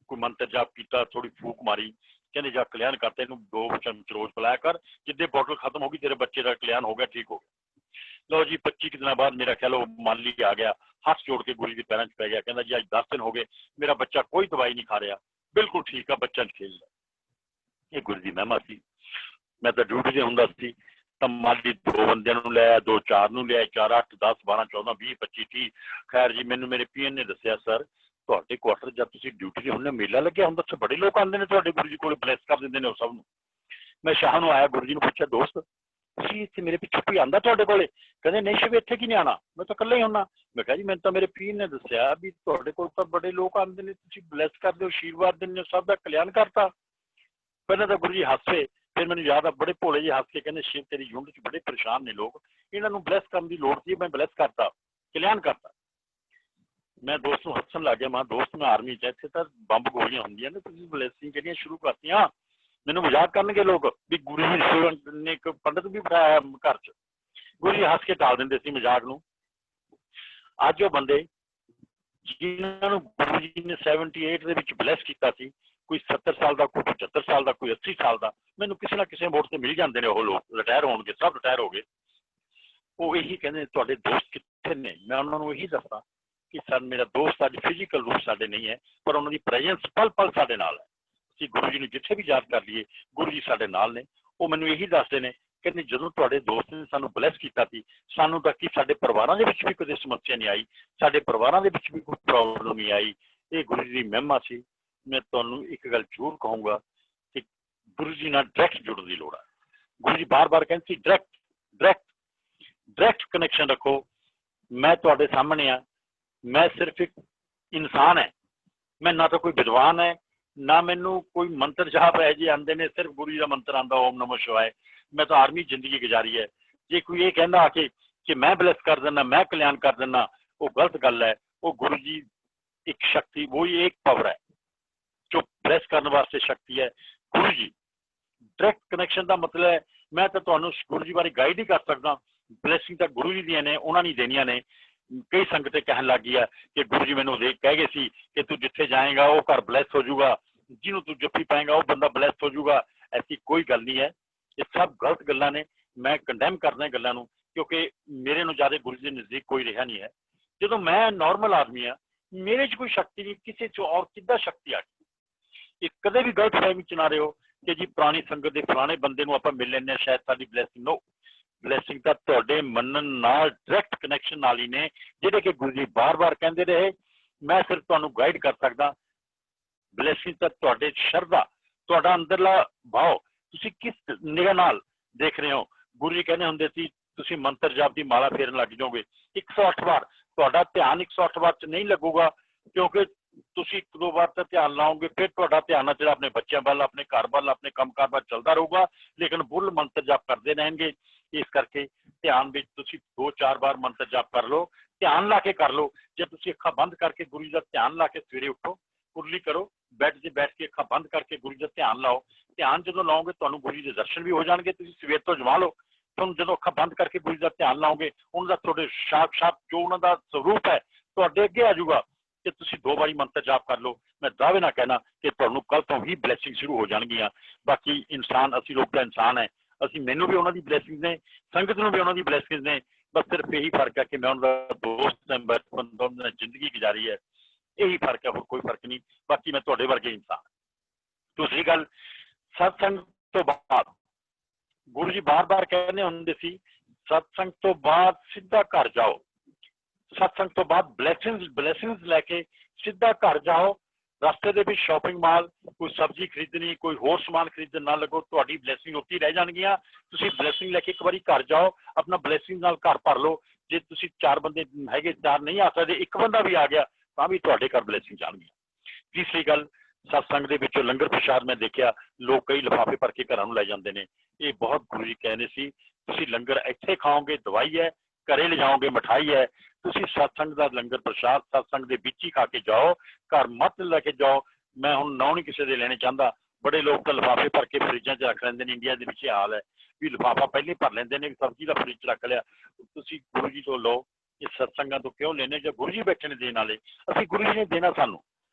ਕੋਈ ਮੰਤਰ ਜਾਪ ਕੀਤਾ, ਥੋੜੀ ਫੂਕ ਮਾਰੀ, ਕਹਿੰਦੇ ਜਾ ਕਲਿਆਣ ਕਰਤਾ, ਇਹਨੂੰ 2 ਚਮਚ ਰੋਜ਼ ਪਿਲਾਇਆ ਕਰ, ਜਿੱਦੇ ਬੋਤਲ ਖਤਮ ਹੋ ਗਈ ਤੇਰੇ ਬੱਚੇ ਦਾ ਕਲਿਆਣ ਹੋ ਗਿਆ, ਠੀਕ ਹੋ ਗਿਆ। ਲਓ ਜੀ, 25 ਦਿਨਾਂ ਬਾਅਦ ਮੇਰਾ ਖਿਆਲ ਉਹ ਮਾਲੀ ਆ ਗਿਆ, ਹੱਥ ਜੋੜ ਕੇ ਗੁਰੂ ਜੀ ਦੇ ਪੈਰਾਂ 'ਚ ਪੈ ਗਿਆ, ਕਹਿੰਦਾ ਜੀ ਅੱਜ 10 ਦਿਨ ਹੋ ਗਏ ਮੇਰਾ ਬੱਚਾ ਕੋਈ ਦਵਾਈ ਨਹੀਂ ਖਾ ਰਿਹਾ, ਬਿਲਕੁਲ ਠੀਕ ਆ, ਬੱਚਾ ਖੇਲਦਾ। ਇਹ ਗੁਰੂ ਦੀ ਮਹਿਮਾ ਸੀ। ਮੈਂ ਤਾਂ ਡਿਊਟੀ ਤੇ ਹੁੰਦਾ ਸੀ ਤਾਂ ਮਾਲੀ 2 ਬੰਦਿਆਂ ਨੂੰ ਲਿਆ, 2 4 ਨੂੰ ਲਿਆ, 4 8 10 12 14 20 25 30। ਖੈਰ ਜੀ, ਮੈਨੂੰ ਮੇਰੇ ਪੀਐਨ ਨੇ ਦੱਸਿਆ ਸਰ ਤੁਹਾਡੇ ਕੁਆਟਰ ਜਦ ਤੁਸੀਂ ਡਿਊਟੀ ਤੇ ਹੁੰਦੇ ਮੇਲਾ ਲੱਗਿਆ ਹੁੰਦਾ, ਉੱਥੇ ਬੜੇ ਲੋਕ ਆਉਂਦੇ ਨੇ ਤੁਹਾਡੇ ਗੁਰੂ ਜੀ ਕੋਲ, ਬਲੈਸ ਕਰ ਦਿੰਦੇ ਨੇ ਉਹ ਸਭ ਨੂੰ। ਮੈਂ ਸ਼ਾਹ ਨੂੰ ਆਇਆ, ਗੁਰੂ ਜੀ ਨੂੰ ਪੁੱਛਿਆ ਦੋਸਤ ਤੁਸੀਂ ਇੱਥੇ ਮੇਰੇ ਪਿੱਛੇ ਕੋਈ ਆਉਂਦਾ ਤੁਹਾਡੇ ਕੋਲੇ? ਕਹਿੰਦੇ ਨਹੀਂ ਸ਼ਿਵ ਇੱਥੇ ਕੀ ਨਹੀਂ ਆਉਣਾ, ਮੈਂ ਤਾਂ ਇਕੱਲਾ ਹੀ ਹੁੰਦਾ। ਮੈਂ ਕਿਹਾ ਜੀ ਮੈਨੂੰ ਤਾਂ ਮੇਰੇ ਪੀਰ ਨੇ ਦੱਸਿਆ ਵੀ ਤੁਹਾਡੇ ਕੋਲ ਤਾਂ ਬੜੇ ਲੋਕ ਆਉਂਦੇ ਨੇ, ਤੁਸੀਂ ਬਲੈਸ ਕਰਦੇ ਹੋ, ਆਸ਼ੀਰਵਾਦ ਦਿੰਦੇ ਹੋ, ਸਭ ਦਾ ਕਲਿਆਣ ਕਰਤਾ। ਪਹਿਲਾਂ ਤਾਂ ਗੁਰੂ ਜੀ ਹੱਸੇ, ਫਿਰ ਮੈਨੂੰ ਯਾਦ ਆ ਬੜੇ ਭੋਲੇ ਜਿਹੇ ਹੱਸ ਕੇ ਕਹਿੰਦੇ ਸ਼ਿਵ ਤੇਰੀ ਯੂਨਿਟ 'ਚ ਬੜੇ ਪਰੇਸ਼ਾਨ ਨੇ ਲੋਕ, ਇਹਨਾਂ ਨੂੰ ਬਲੈਸ ਕਰਨ ਦੀ ਲੋੜ ਸੀ, ਮੈਂ ਬਲੈਸ ਕਰਤਾ, ਕਲਿਆਣ ਕਰਤਾ। ਮੈਂ ਦੋਸਤ ਨੂੰ ਹੱਸਣ ਲੱਗ ਗਿਆ, ਮੈਂ ਦੋਸਤ ਮੈਂ ਆਰਮੀ 'ਚ, ਇੱਥੇ ਤਾਂ ਬੰਬ ਗੋਲੀਆਂ ਹੁੰਦੀਆਂ ਨੇ, ਤੁਸੀਂ ਬਲੈਸਿੰਗ ਜਿਹੜੀਆਂ ਸ਼ੁਰੂ ਕਰਤੀਆਂ। ਮੈਨੂੰ ਮਜ਼ਾਕ ਕਰਨਗੇ ਲੋਕ ਵੀ ਗੁਰੂ ਜੀ ਨੇ ਇੱਕ ਪੰਡਤ ਵੀ ਬਿਠਾਇਆ ਘਰ 'ਚ। ਗੁਰੂ ਜੀ ਹੱਸ ਕੇ ਟਾਲ ਦਿੰਦੇ ਸੀ ਮਜ਼ਾਕ ਨੂੰ। ਅੱਜ ਉਹ ਬੰਦੇ ਜਿਨ੍ਹਾਂ ਨੂੰ ਗੁਰੂ ਜੀ ਨੇ 78 ਦੇ ਵਿੱਚ ਬਲੈਸ ਕੀਤਾ ਸੀ, ਕੋਈ 70 ਸਾਲ ਦਾ, ਕੋਈ 75 ਸਾਲ ਦਾ, ਕੋਈ 80 ਸਾਲ ਦਾ, ਮੈਨੂੰ ਕਿਸੇ ਨਾ ਕਿਸੇ ਮੋੜ ਤੇ ਮਿਲ ਜਾਂਦੇ ਨੇ। ਉਹ ਲੋਕ ਰਿਟਾਇਰ ਹੋਣਗੇ, ਸਭ ਰਿਟਾਇਰ ਹੋ ਗਏ। ਉਹ ਇਹੀ ਕਹਿੰਦੇ ਤੁਹਾਡੇ ਦੋਸਤ ਕਿੱਥੇ ਨੇ? ਮੈਂ ਉਹਨਾਂ ਨੂੰ ਇਹੀ ਦੱਸਾਂ ਕਿ ਸਰ ਮੇਰਾ ਦੋਸਤ ਅੱਜ ਫਿਜ਼ੀਕਲ ਰੂਪ ਸਾਡੇ ਨਹੀਂ ਹੈ, ਪਰ ਉਹਨਾਂ ਦੀ ਪ੍ਰੈਜ਼ੈਂਸ ਪਲ ਪਲ ਸਾਡੇ ਨਾਲ ਹੈ। ਅਸੀਂ ਗੁਰੂ ਜੀ ਨੂੰ ਜਿੱਥੇ ਵੀ ਯਾਦ ਕਰ ਲਈਏ, ਗੁਰੂ ਜੀ ਸਾਡੇ ਨਾਲ ਨੇ। ਉਹ ਮੈਨੂੰ ਇਹੀ ਦੱਸਦੇ ਨੇ, ਕਹਿੰਦੇ ਜਦੋਂ ਤੁਹਾਡੇ ਦੋਸਤ ਨੇ ਸਾਨੂੰ ਬਲੈਸ ਕੀਤਾ ਸੀ, ਸਾਨੂੰ ਤਾਂ ਕਿ ਸਾਡੇ ਪਰਿਵਾਰਾਂ ਦੇ ਵਿੱਚ ਵੀ ਕਦੇ ਸਮੱਸਿਆ ਨਹੀਂ ਆਈ, ਸਾਡੇ ਪਰਿਵਾਰਾਂ ਦੇ ਵਿੱਚ ਵੀ ਕੋਈ ਪ੍ਰੋਬਲਮ ਨਹੀਂ ਆਈ। ਇਹ ਗੁਰੂ ਜੀ ਦੀ ਮਹਿਮਾ ਸੀ। ਮੈਂ ਤੁਹਾਨੂੰ ਇੱਕ ਗੱਲ ਜ਼ਰੂਰ ਕਹੂੰਗਾ ਕਿ ਗੁਰੂ ਜੀ ਨਾਲ ਡਾਇਰੈਕਟ ਜੁੜਨ ਦੀ ਲੋੜ ਹੈ। ਗੁਰੂ ਜੀ ਬਾਰ-ਬਾਰ ਕਹਿੰਦੇ ਸੀ ਡਾਇਰੈਕਟ ਕਨੈਕਸ਼ਨ ਰੱਖੋ। ਮੈਂ ਤੁਹਾਡੇ ਸਾਹਮਣੇ ਆ, ਮੈਂ ਸਿਰਫ ਇੱਕ ਇਨਸਾਨ ਹੈ, ਮੈਂ ਨਾ ਤਾਂ ਕੋਈ ਵਿਦਵਾਨ ਹੈ, ਨਾ ਮੈਨੂੰ ਕੋਈ ਮੰਤਰ ਜਾਪ ਹੈ ਜੀ ਆਉਂਦੇ ਨੇ, ਸਿਰਫ ਗੁਰੂ ਜੀ ਦਾ ਮੰਤਰ ਆਉਂਦਾ ਓਮ ਨਮੋ ਸ਼ਿਵਾਏ। ਮੈਂ ਤਾਂ ਆਰਮੀ ਜ਼ਿੰਦਗੀ ਗੁਜ਼ਾਰੀ ਹੈ। ਜੇ ਕੋਈ ਇਹ ਕਹਿੰਦਾ ਆ ਕੇ ਕਿ ਮੈਂ ਬਲੈਸ ਕਰ ਦਿੰਦਾ, ਮੈਂ ਕਲਿਆਣ ਕਰ ਦਿੰਦਾ, ਉਹ ਗਲਤ ਗੱਲ ਹੈ। ਉਹ ਗੁਰੂ ਜੀ ਇੱਕ ਸ਼ਕਤੀ, ਉਹ ਹੀ ਇੱਕ ਪਾਵਰ ਹੈ ਜੋ ਬਲੈਸ ਕਰਨ ਵਾਸਤੇ ਸ਼ਕਤੀ ਹੈ। ਗੁਰੂ ਜੀ ਡਾਇਰੈਕਟ ਕਨੈਕਸ਼ਨ ਦਾ ਮਤਲਬ ਹੈ ਮੈਂ ਤਾਂ ਤੁਹਾਨੂੰ ਗੁਰੂ ਜੀ ਬਾਰੇ ਗਾਈਡ ਹੀ ਕਰ ਸਕਦਾ। ਬਲੈਸਿੰਗ ਤਾਂ ਗੁਰੂ ਜੀ ਦੀਆਂ ਨੇ, ਉਹਨਾਂ ਨੇ ਦੇਣੀਆਂ ਨੇ। ਕਈ ਸੰਗਤਾਂ ਕਹਿਣ ਲੱਗ ਗਈ ਹੈ ਕਿ ਗੁਰੂ ਜੀ ਮੈਨੂੰ ਕਹਿ ਗਏ ਸੀ ਕਿ ਤੂੰ ਜਿੱਥੇ ਜਾਏਗਾ ਉਹ ਘਰ ਬਲੈਸ ਹੋ ਜਾਊਗਾ, ਜਿਹਨੂੰ ਤੂੰ ਜੱਫੀ ਪਾਏਗਾ ਉਹ ਬੰਦਾ ਬਲੈਸ ਹੋ ਜਾਊਗਾ। ਐਸੀ ਕੋਈ ਗੱਲ ਨਹੀਂ ਹੈ, ਇਹ ਸਭ ਗਲਤ ਗੱਲਾਂ ਨੇ। ਮੈਂ ਕੰਡੈਮ ਕਰਦਾ ਗੱਲਾਂ ਨੂੰ, ਕਿਉਂਕਿ ਮੇਰੇ ਨੂੰ ਜ਼ਿਆਦਾ ਗੁਰੂ ਜੀ ਦੇ ਨਜ਼ਦੀਕ ਕੋਈ ਰਿਹਾ ਨਹੀਂ ਹੈ। ਜਦੋਂ ਮੈਂ ਨਾਰਮਲ ਆਦਮੀ ਹਾਂ, ਮੇਰੇ 'ਚ ਕੋਈ ਸ਼ਕਤੀ ਨਹੀਂ, ਕਿਸੇ 'ਚ ਔਰ ਕਿੱਦਾਂ ਸ਼ਕਤੀ ਆ ਗਈ? ਇਹ ਕਦੇ ਵੀ ਗਲਤ ਫਹਿਮੀ ਚ ਨਾ ਰਹੋ ਕਿ ਜੀ ਪੁਰਾਣੀ ਸੰਗਤ ਦੇ ਫਲਾਣੇ ਬੰਦੇ ਨੂੰ ਆਪਾਂ ਮਿਲ ਲੈਂਦੇ ਹਾਂ ਸ਼ਾਇਦ ਸਾਡੀ ਬਲੈਸਿੰਗ। ਨੋ, ਬਲੈਸਿੰਗ ਤਾਂ ਤੁਹਾਡੇ ਮੰਨਣ ਨਾਲ ਡਾਇਰੈਕਟ ਕਨੈਕਸ਼ਨ ਨਾਲ ਹੀ ਨੇ, ਜਿਹੜੇ ਕਿ ਗੁਰੂ ਜੀ ਬਾਰ-ਬਾਰ ਕਹਿੰਦੇ ਰਹੇ। ਮੈਂ ਸਿਰਫ ਤੁਹਾਨੂੰ ਗਾਈਡ ਕਰ ਸਕਦਾ। ਬਲੈਸਿੰਗ ਤਾਂ ਤੁਹਾਡੇ ਸ਼ਰਧਾ, ਤੁਹਾਡਾ ਅੰਦਰਲਾ ਭਾਵ, ਤੁਸੀਂ ਕਿਸ ਨਿਗਾਹ ਨਾਲ ਦੇਖ ਰਹੇ ਹੋ। ਗੁਰੂ ਜੀ ਕਹਿੰਦੇ ਹੁੰਦੇ ਸੀ ਤੁਸੀਂ ਮੰਤਰ ਜਾਪ ਦੀ ਮਾਲਾ ਫੇਰਨ ਲੱਗ ਜਾਓਗੇ 108 ਵਾਰ, ਤੁਹਾਡਾ ਧਿਆਨ 108 ਵਾਰ ਚ ਨਹੀਂ ਲੱਗੂਗਾ, ਕਿਉਂਕਿ ਤੁਸੀਂ 1-2 ਵਾਰ ਤਾਂ ਧਿਆਨ ਲਾਓਗੇ, ਫਿਰ ਤੁਹਾਡਾ ਧਿਆਨ ਜਿਹੜਾ ਆਪਣੇ ਬੱਚਿਆਂ ਵੱਲ, ਆਪਣੇ ਘਰ ਵੱਲ, ਆਪਣੇ ਕੰਮਕਾਰ ਵੱਲ ਚੱਲਦਾ ਰਹੂਗਾ, ਲੇਕਿਨ ਬੁੱਲ ਮੰਤਰ ਜਾਪ ਕਰਦੇ ਰਹਿਣਗੇ। ਇਸ ਕਰਕੇ ਧਿਆਨ ਵਿੱਚ ਤੁਸੀਂ 2-4 ਵਾਰ ਮੰਤਰ ਜਾਪ ਕਰ ਲਓ, ਧਿਆਨ ਲਾ ਕੇ ਕਰ ਲਓ। ਜੇ ਤੁਸੀਂ ਅੱਖਾਂ ਬੰਦ ਕਰਕੇ ਗੁਰੂ ਜੀ ਦਾ ਧਿਆਨ ਲਾ ਕੇ ਸਵੇਰੇ ਉੱਠੋ, ਕੁਰਲੀ ਕਰੋ, ਬੈੱਡ 'ਤੇ ਬੈਠ ਕੇ ਅੱਖਾਂ ਬੰਦ ਕਰਕੇ ਗੁਰੂ ਜੀ ਦਾ ਧਿਆਨ ਲਾਓ। ਧਿਆਨ ਜਦੋਂ ਲਾਓਗੇ ਤੁਹਾਨੂੰ ਗੁਰੂ ਜੀ ਦੇ ਦਰਸ਼ਨ ਵੀ ਹੋ ਜਾਣਗੇ। ਤੁਸੀਂ ਸਵੇਰ ਤੋਂ ਜਮਾ ਲਓ, ਤੁਹਾਨੂੰ ਜਦੋਂ ਅੱਖਾਂ ਬੰਦ ਕਰਕੇ ਗੁਰੂ ਜੀ ਦਾ ਧਿਆਨ ਲਾਓਗੇ, ਉਹਨਾਂ ਦਾ ਤੁਹਾਡੇ ਸਾਕਸ਼ਾਤ ਜੋ ਉਹਨਾਂ ਦਾ ਸਰੂਪ ਹੈ ਤੁਹਾਡੇ ਅੱਗੇ ਆ ਜਾਊਗਾ। ਕਿ ਤੁਸੀਂ 2 ਵਾਰੀ ਮੰਤਰ ਜਾਪ ਕਰ ਲਓ, ਮੈਂ ਦਾਅਵੇ ਨਾਲ ਕਹਿਣਾ ਕਿ ਤੁਹਾਨੂੰ ਕੱਲ ਤੋਂ ਹੀ ਬਲੈਸਿੰਗ ਸ਼ੁਰੂ ਹੋ ਜਾਣਗੀਆਂ। ਬਾਕੀ ਇਨਸਾਨ, ਅਸੀਂ ਲੋਕ ਤਾਂ ਇਨਸਾਨ ਹੈ, ਮੈਨੂੰ ਵੀ ਉਹਨਾਂ ਦੀ ਬਲੈਸਿੰਗ ਨੇ, ਸੰਗਤ ਨੂੰ ਵੀ ਉਹਨਾਂ ਦੀ ਬਲੈਸਿੰਗ ਨੇ। ਬਸ ਸਿਰਫ ਇਹੀ ਫਰਕ ਹੈ ਕਿ ਮੈਂ ਉਹਨਾਂ ਦਾ ਦੋਸਤ ਹਾਂ, ਬਚਪਨ ਤੋਂ ਜ਼ਿੰਦਗੀ ਗੁਜ਼ਾਰੀ ਹੈ, ਇਹੀ ਫਰਕ ਹੈ, ਹੋਰ ਕੋਈ ਫਰਕ ਨਹੀਂ। ਬਾਕੀ ਮੈਂ ਤੁਹਾਡੇ ਵਰਗੇ ਇਨਸਾਨ। ਦੂਸਰੀ ਗੱਲ, ਸਤਸੰਗ ਤੋਂ ਬਾਅਦ ਗੁਰੂ ਜੀ ਬਾਰ-ਬਾਰ ਕਹਿੰਦੇ ਹੁੰਦੇ ਸੀ ਸਤਸੰਗ ਤੋਂ ਬਾਅਦ ਸਿੱਧਾ ਘਰ ਜਾਓ। ਸਤਸੰਗ ਤੋਂ ਬਾਅਦ ਬਲੈਸਿੰਗਸ ਲੈ ਕੇ ਸਿੱਧਾ ਘਰ ਜਾਓ। ਰਸਤੇ ਦੇ ਵਿੱਚ ਸ਼ਾਪਿੰਗ ਮਾਲ, ਕੋਈ ਸਬਜ਼ੀ ਖਰੀਦਣੀ, ਕੋਈ ਹੋਰ ਸਮਾਨ ਖਰੀਦਣ ਨਾ ਲੱਗੋ, ਤੁਹਾਡੀ ਬਲੈਸਿੰਗ ਉੱਥੇ ਰਹਿ ਜਾਣਗੀਆਂ। ਤੁਸੀਂ ਬਲੈਸਿੰਗ ਲੈ ਕੇ ਇੱਕ ਵਾਰੀ ਘਰ ਜਾਓ, ਆਪਣਾ ਬਲੈਸਿੰਗ ਨਾਲ ਘਰ ਭਰ ਲਓ। ਜੇ ਤੁਸੀਂ 4 ਬੰਦੇ ਹੈਗੇ, 4 ਨਹੀਂ ਆ ਸਕਦੇ, ਇੱਕ ਬੰਦਾ ਵੀ ਆ ਗਿਆ ਤਾਂ ਵੀ ਤੁਹਾਡੇ ਘਰ ਬਲੈਸਿੰਗ ਜਾਣਗੀਆਂ। ਤੀਸਰੀ ਗੱਲ, ਸਤਸੰਗ ਦੇ ਵਿੱਚੋਂ ਲੰਗਰ ਪ੍ਰਸ਼ਾਦ ਮੈਂ ਦੇਖਿਆ ਲੋਕ ਕਈ ਲਿਫਾਫੇ ਭਰ ਕੇ ਘਰਾਂ ਨੂੰ ਲੈ ਜਾਂਦੇ ਨੇ। ਇਹ ਬਹੁਤ ਗੁਰੂ ਜੀ ਕਹਿੰਦੇ ਸੀ ਤੁਸੀਂ ਲੰਗਰ ਇੱਥੇ ਖਾਓਗੇ ਦਵਾਈ ਹੈ, ਘਰੇ ਲਿਜਾਓਗੇ ਮਿਠਾਈ ਹੈ। ਤੁਸੀਂ ਸਤਸੰਗ ਦਾ ਲੰਗਰ ਪ੍ਰਸ਼ਾਦ ਸਤਸੰਗ ਦੇ ਵਿੱਚ ਹੀ ਖਾ ਕੇ ਜਾਓ, ਘਰ ਮਤ ਲੈ ਕੇ ਜਾਓ। ਮੈਂ ਹੁਣ ਨਾਂ ਨਹੀਂ ਕਿਸੇ ਦੇ ਲੈਣੇ ਚਾਹੁੰਦਾ, ਬੜੇ ਲੋਕ ਤਾਂ ਲਿਫਾਫੇ ਭਰ ਕੇ ਫਰਿੱਜਾਂ 'ਚ ਰੱਖ ਲੈਂਦੇ ਨੇ। ਇੰਡੀਆ ਦੇ ਵਿੱਚ ਇਹ ਹਾਲ ਹੈ ਵੀ ਲਿਫਾਫਾ ਪਹਿਲੇ ਭਰ ਲੈਂਦੇ ਨੇ, ਸਬਜ਼ੀ ਦਾ ਫਰਿੱਜ 'ਚ ਰੱਖ ਲਿਆ। ਤੁਸੀਂ ਗੁਰੂ ਜੀ ਤੋਂ ਲਓ, ਇਹ ਸਤਸੰਗਾਂ ਤੋਂ ਕਿਉਂ ਲੈਣੇ? ਜੇ ਗੁਰੂ ਜੀ ਬੈਠੇ ਨੇ ਦੇਣ ਵਾਲੇ, ਅਸੀਂ ਗੁਰੂ ਜੀ ਨੇ ਦੇਣਾ, ਸਾਨੂੰ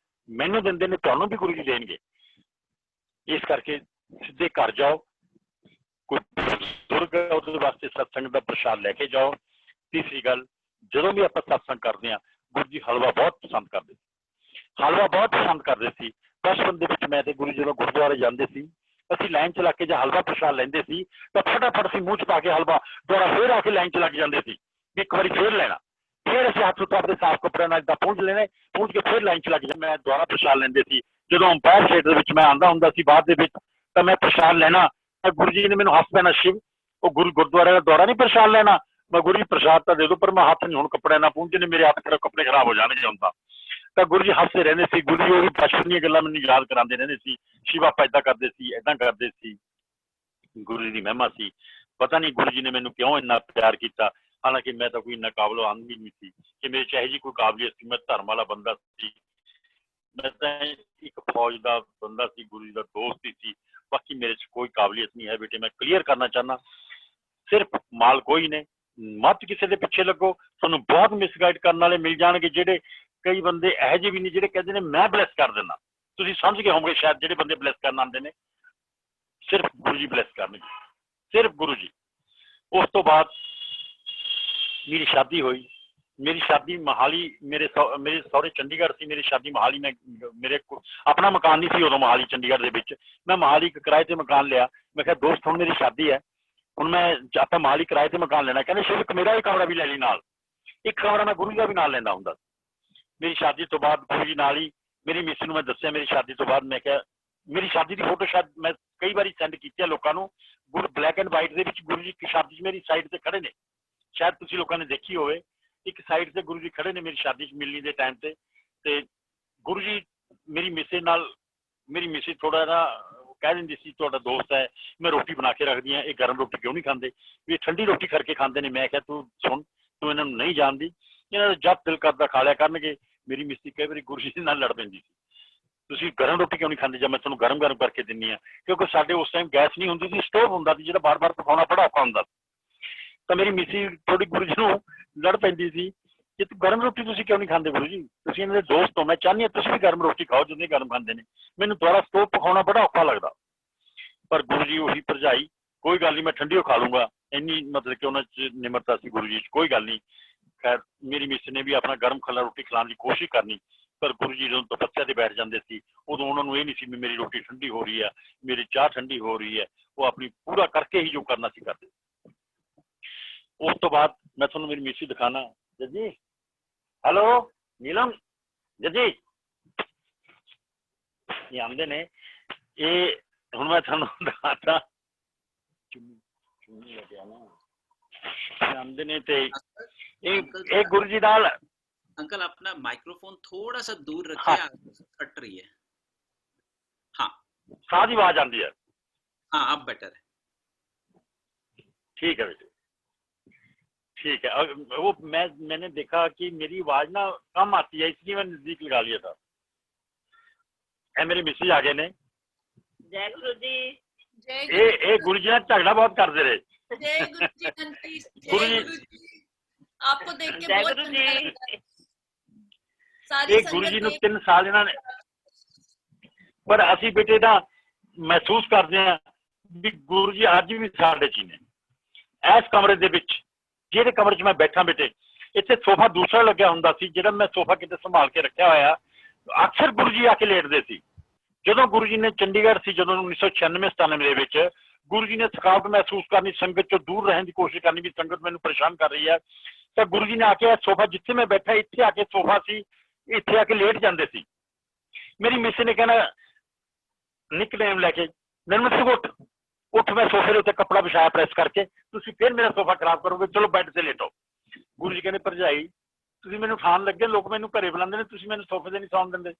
ਮੈਨੂੰ ਦਿੰਦੇ ਨੇ, ਤੁਹਾਨੂੰ ਵੀ ਗੁਰੂ ਜੀ ਦੇਣਗੇ। ਇਸ ਕਰਕੇ ਸਿੱਧੇ ਘਰ ਜਾਓ, ਕੋਈ ਬਜ਼ੁਰਗ ਹੈ ਉਹਦੇ ਵਾਸਤੇ ਸਤਸੰਗ ਦਾ ਪ੍ਰਸ਼ਾਦ ਲੈ ਕੇ ਜਾਓ। ਤੀਸਰੀ ਗੱਲ, ਜਦੋਂ ਵੀ ਆਪਾਂ ਸਤਸੰਗ ਕਰਦੇ ਹਾਂ ਗੁਰੂ ਜੀ ਹਲਵਾ ਬਹੁਤ ਪਸੰਦ ਕਰਦੇ ਸੀ, ਹਲਵਾ ਬਹੁਤ ਪਸੰਦ ਕਰਦੇ ਸੀ। ਬਚਪਨ ਦੇ ਵਿੱਚ ਮੈਂ ਤੇ ਗੁਰੂ ਜੀ ਜਦੋਂ ਗੁਰਦੁਆਰੇ ਜਾਂਦੇ ਸੀ, ਅਸੀਂ ਲਾਈਨ 'ਚ ਲੱਗ ਕੇ ਜੇ ਹਲਵਾ ਪ੍ਰਸ਼ਾਦ ਲੈਂਦੇ ਸੀ ਤਾਂ ਫਟਾਫਟ ਅਸੀਂ ਮੂੰਹ 'ਚ ਪਾ ਕੇ ਹਲਵਾ ਦੁਬਾਰਾ ਫੇਰ ਆ ਕੇ ਲਾਈਨ 'ਚ ਲੱਗ ਜਾਂਦੇ ਸੀ ਵੀ ਇੱਕ ਵਾਰੀ ਫੇਰ ਲੈਣਾ। ਫਿਰ ਅਸੀਂ ਹੱਥ ਉੱਤੇ ਆਪਣੇ ਸਾਫ਼ ਕੱਪੜਿਆਂ ਨਾਲ ਇੱਦਾਂ ਪੂੰਝ ਲੈਣੇ, ਪੂੰਝ ਕੇ ਫਿਰ ਲਾਈਨ 'ਚ ਲੱਗ ਜਾਣਾ। ਮੈਂ ਦੁਬਾਰਾ ਪ੍ਰਸ਼ਾਦ ਲੈਂਦੇ ਸੀ। ਜਦੋਂ ਅੰਪਾਇਰ ਸਟੇਟ ਦੇ ਵਿੱਚ ਮੈਂ ਆਉਂਦਾ ਹੁੰਦਾ ਸੀ ਬਾਅਦ ਦੇ ਵਿੱਚ, ਤਾਂ ਮੈਂ ਪ੍ਰਸ਼ਾਦ ਲੈਣਾ ਤਾਂ ਗੁਰੂ ਜੀ ਨੇ ਮੈਨੂੰ ਹੱਸ ਪੈਣਾ, ਸ਼ਿਵ ਉਹ ਗੁਰਦੁਆਰੇ ਦਾ ਦੌਰਾ ਨਹੀਂ ਪ੍ਰਸ਼ਾਦ ਲੈਣਾ। ਮੈਂ ਗੁਰੂ ਜੀ ਪ੍ਰਸ਼ਾਦ ਤਾਂ ਦੇ ਦਿਓ, ਪਰ ਮੈਂ ਹੱਥ ਨਹੀਂ ਹੁਣ ਕੱਪੜਿਆਂ ਨਾਲ ਪੂੰਝਣੇ, ਮੇਰੇ ਹੱਥ ਕੱਪੜੇ ਖਰਾਬ ਹੋ ਜਾਣਗੇ ਹੁਣ ਤਾਂ ਗੁਰੂ ਜੀ ਹੱਸਦੇ ਰਹਿੰਦੇ ਸੀ। ਗੁਰੂ ਜੀ ਉਹੀ ਬਚਪਨ ਦੀਆਂ ਗੱਲਾਂ ਮੈਨੂੰ ਯਾਦ ਕਰਾਉਂਦੇ ਰਹਿੰਦੇ ਸੀ, ਸ਼ਿਵ ਆਪਾਂ ਇੱਦਾਂ ਕਰਦੇ ਸੀ, ਇੱਦਾਂ ਕਰਦੇ ਸੀ। ਗੁਰੂ ਜੀ ਦੀ ਮਹਿਮਾ ਸੀ। ਪਤਾ ਨਹੀਂ ਗੁਰੂ ਜੀ ਨੇ ਮੈਨੂੰ ਕਿਉਂ ਇੰਨਾ ਪਿਆਰ ਕੀਤਾ, ਹਾਲਾਂਕਿ ਮੈਂ ਤਾਂ ਕੋਈ ਇੰਨਾ ਕਾਬਲ-ਆਮਦ ਵੀ ਨਹੀਂ ਸੀ ਕਿ ਮੇਰੇ ਚ ਇਹੋ ਜਿਹੀ ਕੋਈ ਕਾਬਲੀਅਤ ਸੀ। ਮੈਂ ਧਰਮ ਵਾਲਾ ਬੰਦਾ ਸੀ, ਮੈਂ ਤਾਂ ਇੱਕ ਫੌਜ ਦਾ ਬੰਦਾ ਸੀ, ਗੁਰੂ ਜੀ ਦਾ ਦੋਸਤ ਹੀ ਸੀ। ਬਾਕੀ ਮੇਰੇ ਚ ਕੋਈ ਕਾਬਲੀਅਤ ਨਹੀਂ ਹੈ ਬੇਟੇ, ਮੈਂ ਕਲੀਅਰ ਕਰਨਾ ਚਾਹੁੰਦਾ। ਸਿਰਫ ਮਾਲ ਕੋਈ ਨੇ, ਮਤ ਕਿਸੇ ਦੇ ਪਿੱਛੇ ਲੱਗੋ। ਤੁਹਾਨੂੰ ਬਹੁਤ ਮਿਸਗਾਈਡ ਕਰਨ ਵਾਲੇ ਮਿਲ ਜਾਣਗੇ, ਜਿਹੜੇ ਕਈ ਬੰਦੇ ਇਹੋ ਜਿਹੇ ਵੀ ਨਹੀਂ ਜਿਹੜੇ ਕਹਿੰਦੇ ਨੇ ਮੈਂ ਬਲੈਸ ਕਰ ਦਿੰਦਾ। ਤੁਸੀਂ ਸਮਝ ਗਏ ਹੋਵੋਗੇ ਸ਼ਾਇਦ ਜਿਹੜੇ ਬੰਦੇ ਬਲੈਸ ਕਰਨ ਆਉਂਦੇ ਨੇ, ਸਿਰਫ ਗੁਰੂ ਜੀ ਬਲੈਸ ਕਰਨਗੇ, ਸਿਰਫ ਗੁਰੂ ਜੀ। ਉਸ ਤੋਂ ਬਾਅਦ ਮੇਰੀ ਸ਼ਾਦੀ ਹੋਈ। ਮੇਰੀ ਸ਼ਾਦੀ ਮੋਹਾਲੀ, ਮੇਰੇ ਸਹੁਰੇ ਚੰਡੀਗੜ੍ਹ ਸੀ, ਮੇਰੀ ਸ਼ਾਦੀ ਮੋਹਾਲੀ। ਮੈਂ ਮੇਰੇ ਆਪਣਾ ਮਕਾਨ ਨਹੀਂ ਸੀ ਉਦੋਂ ਮੋਹਾਲੀ ਚੰਡੀਗੜ੍ਹ ਦੇ ਵਿੱਚ। ਮੈਂ ਮੋਹਾਲੀ ਇੱਕ ਕਿਰਾਏ ਤੇ ਮਕਾਨ ਲਿਆ। ਮੈਂ ਕਿਹਾ ਦੋਸਤ ਹੁਣ ਮੇਰੀ ਸ਼ਾਦੀ ਹੈ, ਹੁਣ ਮੈਂ ਆਪਾਂ ਮੋਹਾਲੀ ਕਿਰਾਏ ਤੇ ਮਕਾਨ ਲੈਣਾ। ਕਹਿੰਦੇ ਸ਼ਿਵ ਇੱਕ ਮੇਰਾ ਵੀ ਕਮਰਾ ਵੀ ਲੈ ਲਈ ਨਾਲ, ਇੱਕ ਕਮਰਾ ਮੈਂ ਗੁਰੂ ਦਾ ਵੀ ਨਾਲ ਲੈਂਦਾ ਹੁੰਦਾ। ਮੇਰੀ ਸ਼ਾਦੀ ਤੋਂ ਬਾਅਦ ਗੁਰੂ ਜੀ ਨਾਲ ਹੀ, ਮੇਰੀ ਮਿਸ ਨੂੰ ਮੈਂ ਦੱਸਿਆ ਮੇਰੀ ਸ਼ਾਦੀ ਤੋਂ ਬਾਅਦ, ਮੈਂ ਕਿਹਾ ਮੇਰੀ ਸ਼ਾਦੀ ਦੀ ਫੋਟੋ ਸ਼ਾਇਦ ਮੈਂ ਕਈ ਵਾਰੀ ਸੈਂਡ ਕੀਤੀ ਹੈ ਲੋਕਾਂ ਨੂੰ, ਗੁਰੂ ਬਲੈਕ ਐਂਡ ਵਾਈਟ ਦੇ ਵਿੱਚ ਗੁਰੂ ਜੀ ਇੱਕ ਸ਼ਾਦੀ 'ਚ ਮੇਰੀ ਸਾਈਡ ਤੇ ਖੜੇ ਨੇ, ਸ਼ਾਇਦ ਤੁਸੀਂ ਲੋਕਾਂ ਨੇ ਦੇਖੀ ਹੋਵੇ। ਇੱਕ ਸਾਈਡ ਤੇ ਗੁਰੂ ਜੀ ਖੜੇ ਨੇ ਮੇਰੀ ਸ਼ਾਦੀ 'ਚ ਮਿਲਣੀ ਦੇ ਟਾਈਮ ਤੇ ਗੁਰੂ ਜੀ ਮੇਰੀ ਮਿਸੇ ਨਾਲ, ਮੇਰੀ ਮਿਸੇ ਥੋੜਾ ਜਿਹਾ ਕਹਿ ਦਿੰਦੀ ਸੀ ਤੁਹਾਡਾ ਦੋਸਤ ਹੈ, ਮੈਂ ਰੋਟੀ ਬਣਾ ਕੇ ਰੱਖਦੀ ਹਾਂ, ਇਹ ਗਰਮ ਰੋਟੀ ਕਿਉਂ ਨਹੀਂ ਖਾਂਦੇ, ਵੀ ਇਹ ਠੰਡੀ ਰੋਟੀ ਕਰਕੇ ਖਾਂਦੇ ਨੇ। ਮੈਂ ਕਿਹਾ ਤੂੰ ਸੁਣ, ਤੂੰ ਇਹਨਾਂ ਨੂੰ ਨਹੀਂ ਜਾਣਦੀ, ਇਹਨਾਂ ਦਾ ਜਦ ਦਿਲ ਕਰਦਾ ਖਾ ਲਿਆ ਕਰਨਗੇ। ਮੇਰੀ ਮਿਸੀ ਕਈ ਵਾਰੀ ਗੁਰੂ ਜੀ ਨਾਲ ਲੜ ਪੈਂਦੀ ਸੀ, ਤੁਸੀਂ ਗਰਮ ਰੋਟੀ ਕਿਉਂ ਨਹੀਂ ਖਾਂਦੇ ਜਾਂ ਮੈਂ ਤੁਹਾਨੂੰ ਗਰਮ ਕਰਕੇ ਦਿੰਦੀ ਹਾਂ, ਕਿਉਂਕਿ ਸਾਡੇ ਉਸ ਟਾਈਮ ਗੈਸ ਨਹੀਂ ਹੁੰਦੀ ਸੀ, ਸਟੋਵ ਹੁੰਦਾ ਸੀ ਜਿਹੜਾ ਬਾਰ-ਬਾਰ ਪਕਾਉਣਾ ਬੜਾ ਔਖਾ ਹੁੰਦਾ। ਤਾਂ ਮੇਰੀ ਮਿਸੀ ਥੋੜੀ ਗੁਰੂ ਜੀ ਨੂੰ ਲੜ ਪੈਂਦੀ ਸੀ ਕਿ ਤੂੰ ਗਰਮ ਰੋਟੀ ਤੁਸੀਂ ਕਿਉਂ ਨਹੀਂ ਖਾਂਦੇ ਗੁਰੂ ਜੀ, ਤੁਸੀਂ ਇਹਨਾਂ ਦੇ ਦੋਸਤ ਹੋ, ਮੈਂ ਚਾਹੁੰਦੀ ਹਾਂ ਤੁਸੀਂ ਵੀ ਗਰਮ ਰੋਟੀ ਖਾਓ ਜਦੋਂ ਗਰਮ ਖਾਂਦੇ ਨੇ। ਮੈਨੂੰ ਦੁਬਾਰਾ ਸਟੋਵ ਪਕਾਉਣਾ ਬੜਾ ਔਖਾ ਲੱਗਦਾ, ਪਰ ਗੁਰੂ ਜੀ ਉਹੀ ਭਰਜਾਈ, ਕੋਈ ਗੱਲ ਨਹੀਂ ਮੈਂ ਠੰਡੀ ਖਾ ਲੂੰਗਾ, ਇੰਨੀ ਮਤਲਬ ਕਿ ਉਹਨਾਂ 'ਚ ਨਿਮਰਤਾ ਸੀ ਗੁਰੂ ਜੀ 'ਚ, ਕੋਈ ਗੱਲ ਨਹੀਂ। ਖੈਰ ਮੇਰੀ ਮਿਸ ਨੇ ਵੀ ਆਪਣਾ ਗਰਮ ਖਲਾ ਰੋਟੀ ਖਿਲਾਉਣ ਦੀ ਕੋਸ਼ਿਸ਼ ਕਰਨੀ, ਪਰ ਗੁਰੂ ਜੀ ਜਦੋਂ ਤਪੱਸਿਆ ਤੇ ਬੈਠ ਜਾਂਦੇ ਸੀ ਉਦੋਂ ਉਹਨਾਂ ਨੂੰ ਇਹ ਨਹੀਂ ਸੀ ਵੀ ਮੇਰੀ ਰੋਟੀ ਠੰਡੀ ਹੋ ਰਹੀ ਹੈ, ਮੇਰੀ ਚਾਹ ਠੰਡੀ ਹੋ ਰਹੀ ਹੈ। ਉਹ ਆਪਣੀ ਪੂਰਾ ਕਰਕੇ ਹੀ ਜੋ ਕਰਨਾ ਸੀ ਕਰਦੇ। ਉਸ ਤੋਂ ਬਾਅਦ ਮੈਂ ਤੁਹਾਨੂੰ ਮੇਰੀ ਮਿਸੀ ਦਿਖਾਣਾ। ਜੱਜੀ ਹੈਲੋ ਨੀਲਮ ਜੱਜੀ ਇਹ ਆਉਂਦੇ ਨੇ। ਇਹ ਹੁਣ ਮੈਂ ਤੁਹਾਨੂੰ ਦਿਖਾਤਾ ਆਉਂਦੇ ਨੇ ਤੇ ਇਹ ਗੁਰੂ जी नाल। अंकल अपना माइक्रोफोन थोड़ा सा दूर रखिए। हाँ। कट रही है। हाँ साह की आवाज आती है। हाँ अब बेटर है। ठीक है बेटे ठीक है। वो मैंने देखा कि मेरी आवाज ना कम आती है इसलिए मैं नजदीक लगा लिया था। मेरे मिसेज आ गए ने। जय गुरु जी। ये गुरु जी ने झगड़ा बहुत करते रहे। जय गुरु जी आंटी, गुरु जय जी। गुरु जी। आपको देख के जय बहुत गुरु अच्छा जी। लगता है। सारी ये गुरु जी संगत ਨੂੰ 3 ਸਾਲ ਇਹਨਾਂ ਨੇ ਪਰ ਅਸੀਂ ਬੇਟੇ ਦਾ ਮਹਿਸੂਸ ਕਰਦੇ ਹਾਂ ਵੀ ਗੁਰੂ ਜੀ ਅੱਜ ਵੀ ਸਾਡੇ ਚ ਨੇ। ਇਸ ਕਮਰੇ ਦੇ ਵਿੱਚ ਜਿਹੜੇ ਕਮਰੇ 'ਚ ਮੈਂ ਬੈਠਾ ਬੇਟੇ, ਇੱਥੇ ਸੋਫਾ ਦੂਸਰਾ ਲੱਗਿਆ ਹੁੰਦਾ ਸੀ ਜਿਹੜਾ ਮੈਂ ਸੋਫਾ ਕਿਤੇ ਸੰਭਾਲ ਕੇ ਰੱਖਿਆ ਹੋਇਆ। ਅਕਸਰ ਗੁਰੂ ਜੀ ਆ ਕੇ ਲੇਟਦੇ ਸੀ। ਜਦੋਂ ਗੁਰੂ ਜੀ ਨੇ ਚੰਡੀਗੜ੍ਹ ਸੀ, ਜਦੋਂ 1996-97 ਦੇ ਵਿੱਚ ਗੁਰੂ ਜੀ ਨੇ ਥਕਾਵਟ ਮਹਿਸੂਸ ਕਰਨੀ, ਸੰਗਤ ਚੋਂ ਦੂਰ ਰਹਿਣ ਦੀ ਕੋਸ਼ਿਸ਼ ਕਰਨੀ ਵੀ ਸੰਗਤ ਮੈਨੂੰ ਪਰੇਸ਼ਾਨ ਕਰ ਰਹੀ ਹੈ, ਤਾਂ ਗੁਰੂ ਜੀ ਨੇ ਆ ਕੇ ਸੋਫਾ ਜਿੱਥੇ ਮੈਂ ਬੈਠਾ ਇੱਥੇ ਆ ਕੇ ਸੋਫਾ ਸੀ, ਇੱਥੇ ਆ ਕੇ ਲੇਟ ਜਾਂਦੇ ਸੀ। ਮੇਰੀ ਮਿਸੇ ਨੇ ਕਹਿਣਾ ਨਿਕਨੇਮ ਲੈ ਕੇ ਮੈਨੂੰ ਉੱਠ ਮੈਂ ਸੋਫੇ ਦੇ ਉੱਤੇ ਕੱਪੜਾ ਵਿਛਾਇਆ ਪ੍ਰੈਸ ਕਰਕੇ, ਤੁਸੀਂ ਫਿਰ ਮੇਰਾ ਸੋਫਾ ਖਰਾਬ ਕਰੋਗੇ, ਚਲੋ ਬੈੱਡ ਤੇ ਲੇਟੋ। ਗੁਰੂ ਜੀ ਕਹਿੰਦੇ ਭਰਜਾਈ ਤੁਸੀਂ ਮੈਨੂੰ ਖਾਣ ਲੱਗੇ, ਲੋਕ ਮੈਨੂੰ ਘਰੇ ਬੁਲਾਉਂਦੇ ਨੇ, ਤੁਸੀਂ ਮੈਨੂੰ ਸੋਫੇ ਤੇ ਨਹੀਂ ਸੌਣ ਦਿੰਦੇ।